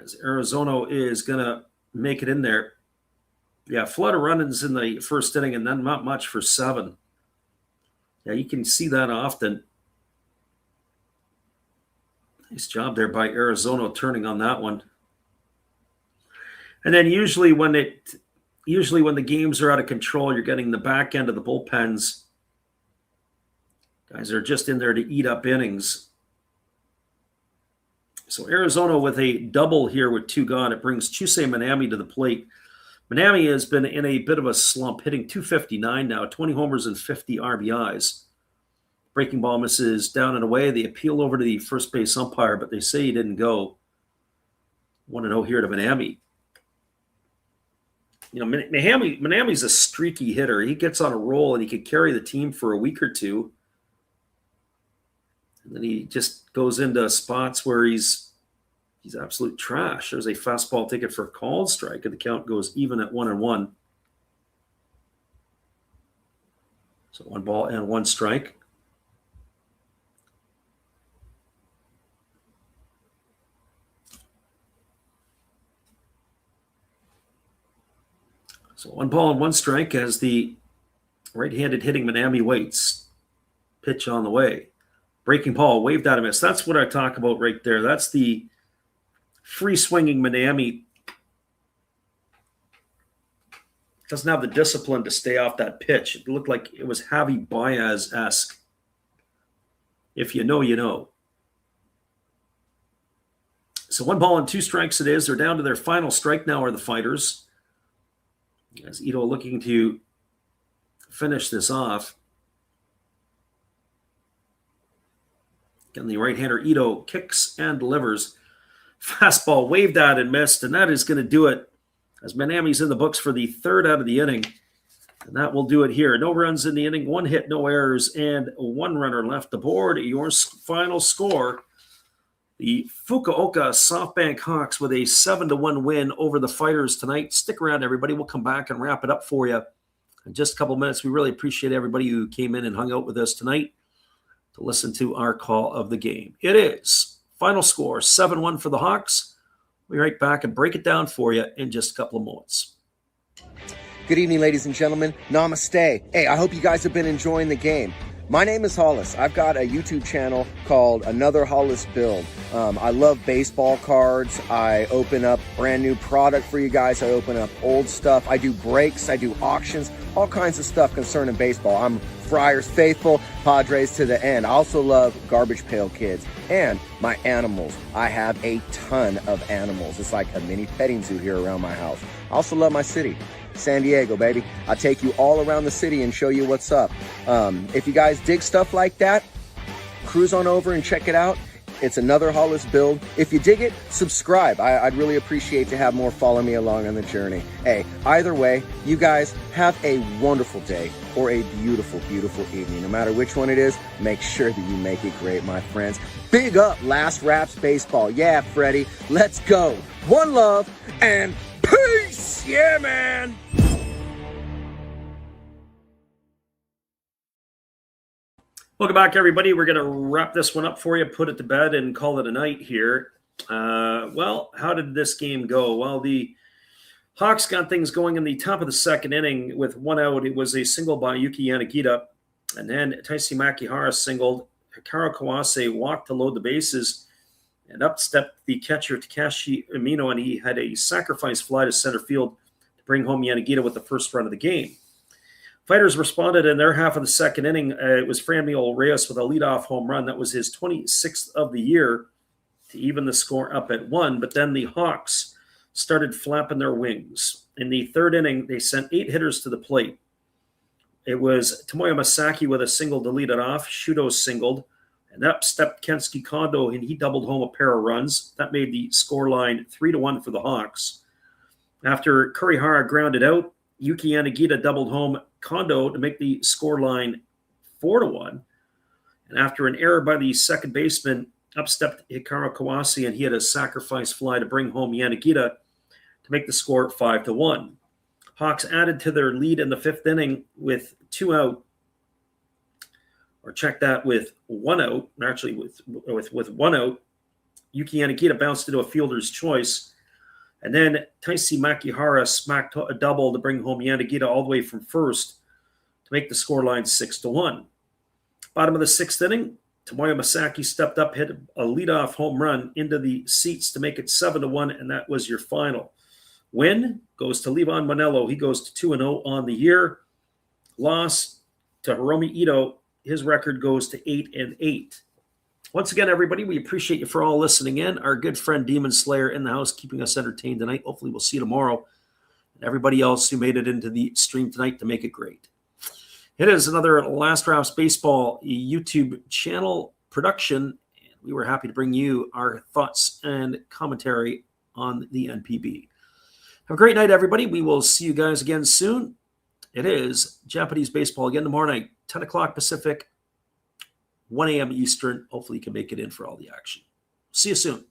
As Arizona is going to make it in there. Yeah, flood of run-ins in the first inning and then not much for 7. Yeah, you can see that often. Nice job there by Arizona turning on that one. And then usually when the games are out of control, you're getting the back end of the bullpens. Guys are just in there to eat up innings. So Arizona with a double here with 2 gone. It brings Chusei Minami to the plate. Minami has been in a bit of a slump, hitting .259 now, 20 homers and 50 RBIs. Breaking ball misses down and away. They appeal over to the first base umpire, but they say he didn't go. 1-0 here to Minami. You know, Minami's a streaky hitter. He gets on a roll and he could carry the team for a week or two. And then he just goes into spots where he's absolute trash. There's a fastball ticket for a called strike, and the count goes even at 1-1. So 1 ball and 1 strike. So 1 ball and 1 strike as the right-handed hitting Minami waits. Pitch on the way. Breaking ball, waved out a miss. That's what I talk about right there. That's the free-swinging Minami. Doesn't have the discipline to stay off that pitch. It looked like it was Javi Baez-esque. If you know, you know. So 1 ball and 2 strikes it is. They're down to their final strike now are the Fighters. As Ito looking to finish this off. Again, the right-hander Ito kicks and delivers. Fastball waved out and missed, and that is going to do it as Minami's in the books for the 3rd out of the inning. And that will do it here. No runs in the inning, 1 hit, no errors, and 1 runner left aboard. Your final score, the Fukuoka SoftBank Hawks with a 7-1 win over the Fighters tonight. Stick around, everybody. We'll come back and wrap it up for you in just a couple minutes. We really appreciate everybody who came in and hung out with us tonight to listen to our call of the game. It is final score, 7-1 for the Hawks. We'll be right back and break it down for you in just a couple of moments. Good evening, ladies and gentlemen. Namaste. Hey, I hope you guys have been enjoying the game. My name is Hollis. I've got a YouTube channel called Another Hollis Build. I love baseball cards. I open up brand new product for you guys. I open up old stuff. I do breaks. I do auctions. All kinds of stuff concerning baseball. I'm Friars faithful, Padres to the end. I also love Garbage Pail Kids and my animals. I have a ton of animals. It's like a mini petting zoo here around my house. I also love my city. San Diego, baby. I'll take you all around the city and show you what's up. If you guys dig stuff like that, cruise on over and check it out. It's Another Hollis Build. If you dig it, subscribe. I'd really appreciate to have more follow me along on the journey. Hey, either way, you guys have a wonderful day or a beautiful, beautiful evening. No matter which one it is, make sure that you make it great, my friends. Big up Last Raps Baseball. Yeah, Freddie, let's go. One love and peace. Yeah, man. Welcome back, everybody. We're going to wrap this one up for you, put it to bed, and call it a night here. Well, how did this game go? Well, the Hawks got things going in the top of the 2nd inning with 1 out. It was a single by Yuki Yanagita. And then Taisi Makihara singled. Hikaru Kawase walked to load the bases. And up stepped the catcher, Takashi Amino, and he had a sacrifice fly to center field to bring home Yanagita with the first run of the game. Fighters responded in their half of the 2nd inning. It was Franmil Reyes with a leadoff home run. That was his 26th of the year to even the score up at 1. But then the Hawks started flapping their wings. In the 3rd inning, they sent 8 hitters to the plate. It was Tomoya Masaki with a single to lead it off. Shudo singled. And up stepped Kensuke Kondo, and he doubled home a pair of runs. That made the scoreline 3-1 for the Hawks. After Kurihara grounded out, Yuki Yanagita doubled home Kondo to make the scoreline 4-1. And after an error by the second baseman, up stepped Hikaru Kawase, and he had a sacrifice fly to bring home Yanagita to make the score 5-1. Hawks added to their lead in the fifth inning with 2 out, or check that, with 1 out. Actually, with 1 out, Yuki Yanagita bounced into a fielder's choice, and then Taisi Makihara smacked a double to bring home Yanagita all the way from first to make the scoreline 6-1. Bottom of the sixth inning, Tomoya Masaki stepped up, hit a leadoff home run into the seats to make it 7-1, and that was your final. Win goes to Levon Manello. He goes to 2-0 on the year. Loss to Hiromi Ito. His record goes to 8-8. Once again, everybody, we appreciate you for all listening in. Our good friend Demon Slayer in the house, keeping us entertained tonight. Hopefully we'll see you tomorrow. And everybody else who made it into the stream tonight to make it great. It is another Last Raps Baseball YouTube channel production. And we were happy to bring you our thoughts and commentary on the NPB. Have a great night, everybody. We will see you guys again soon. It is Japanese baseball again tomorrow night, 10 o'clock Pacific, 1 a.m. Eastern. Hopefully you can make it in for all the action. See you soon.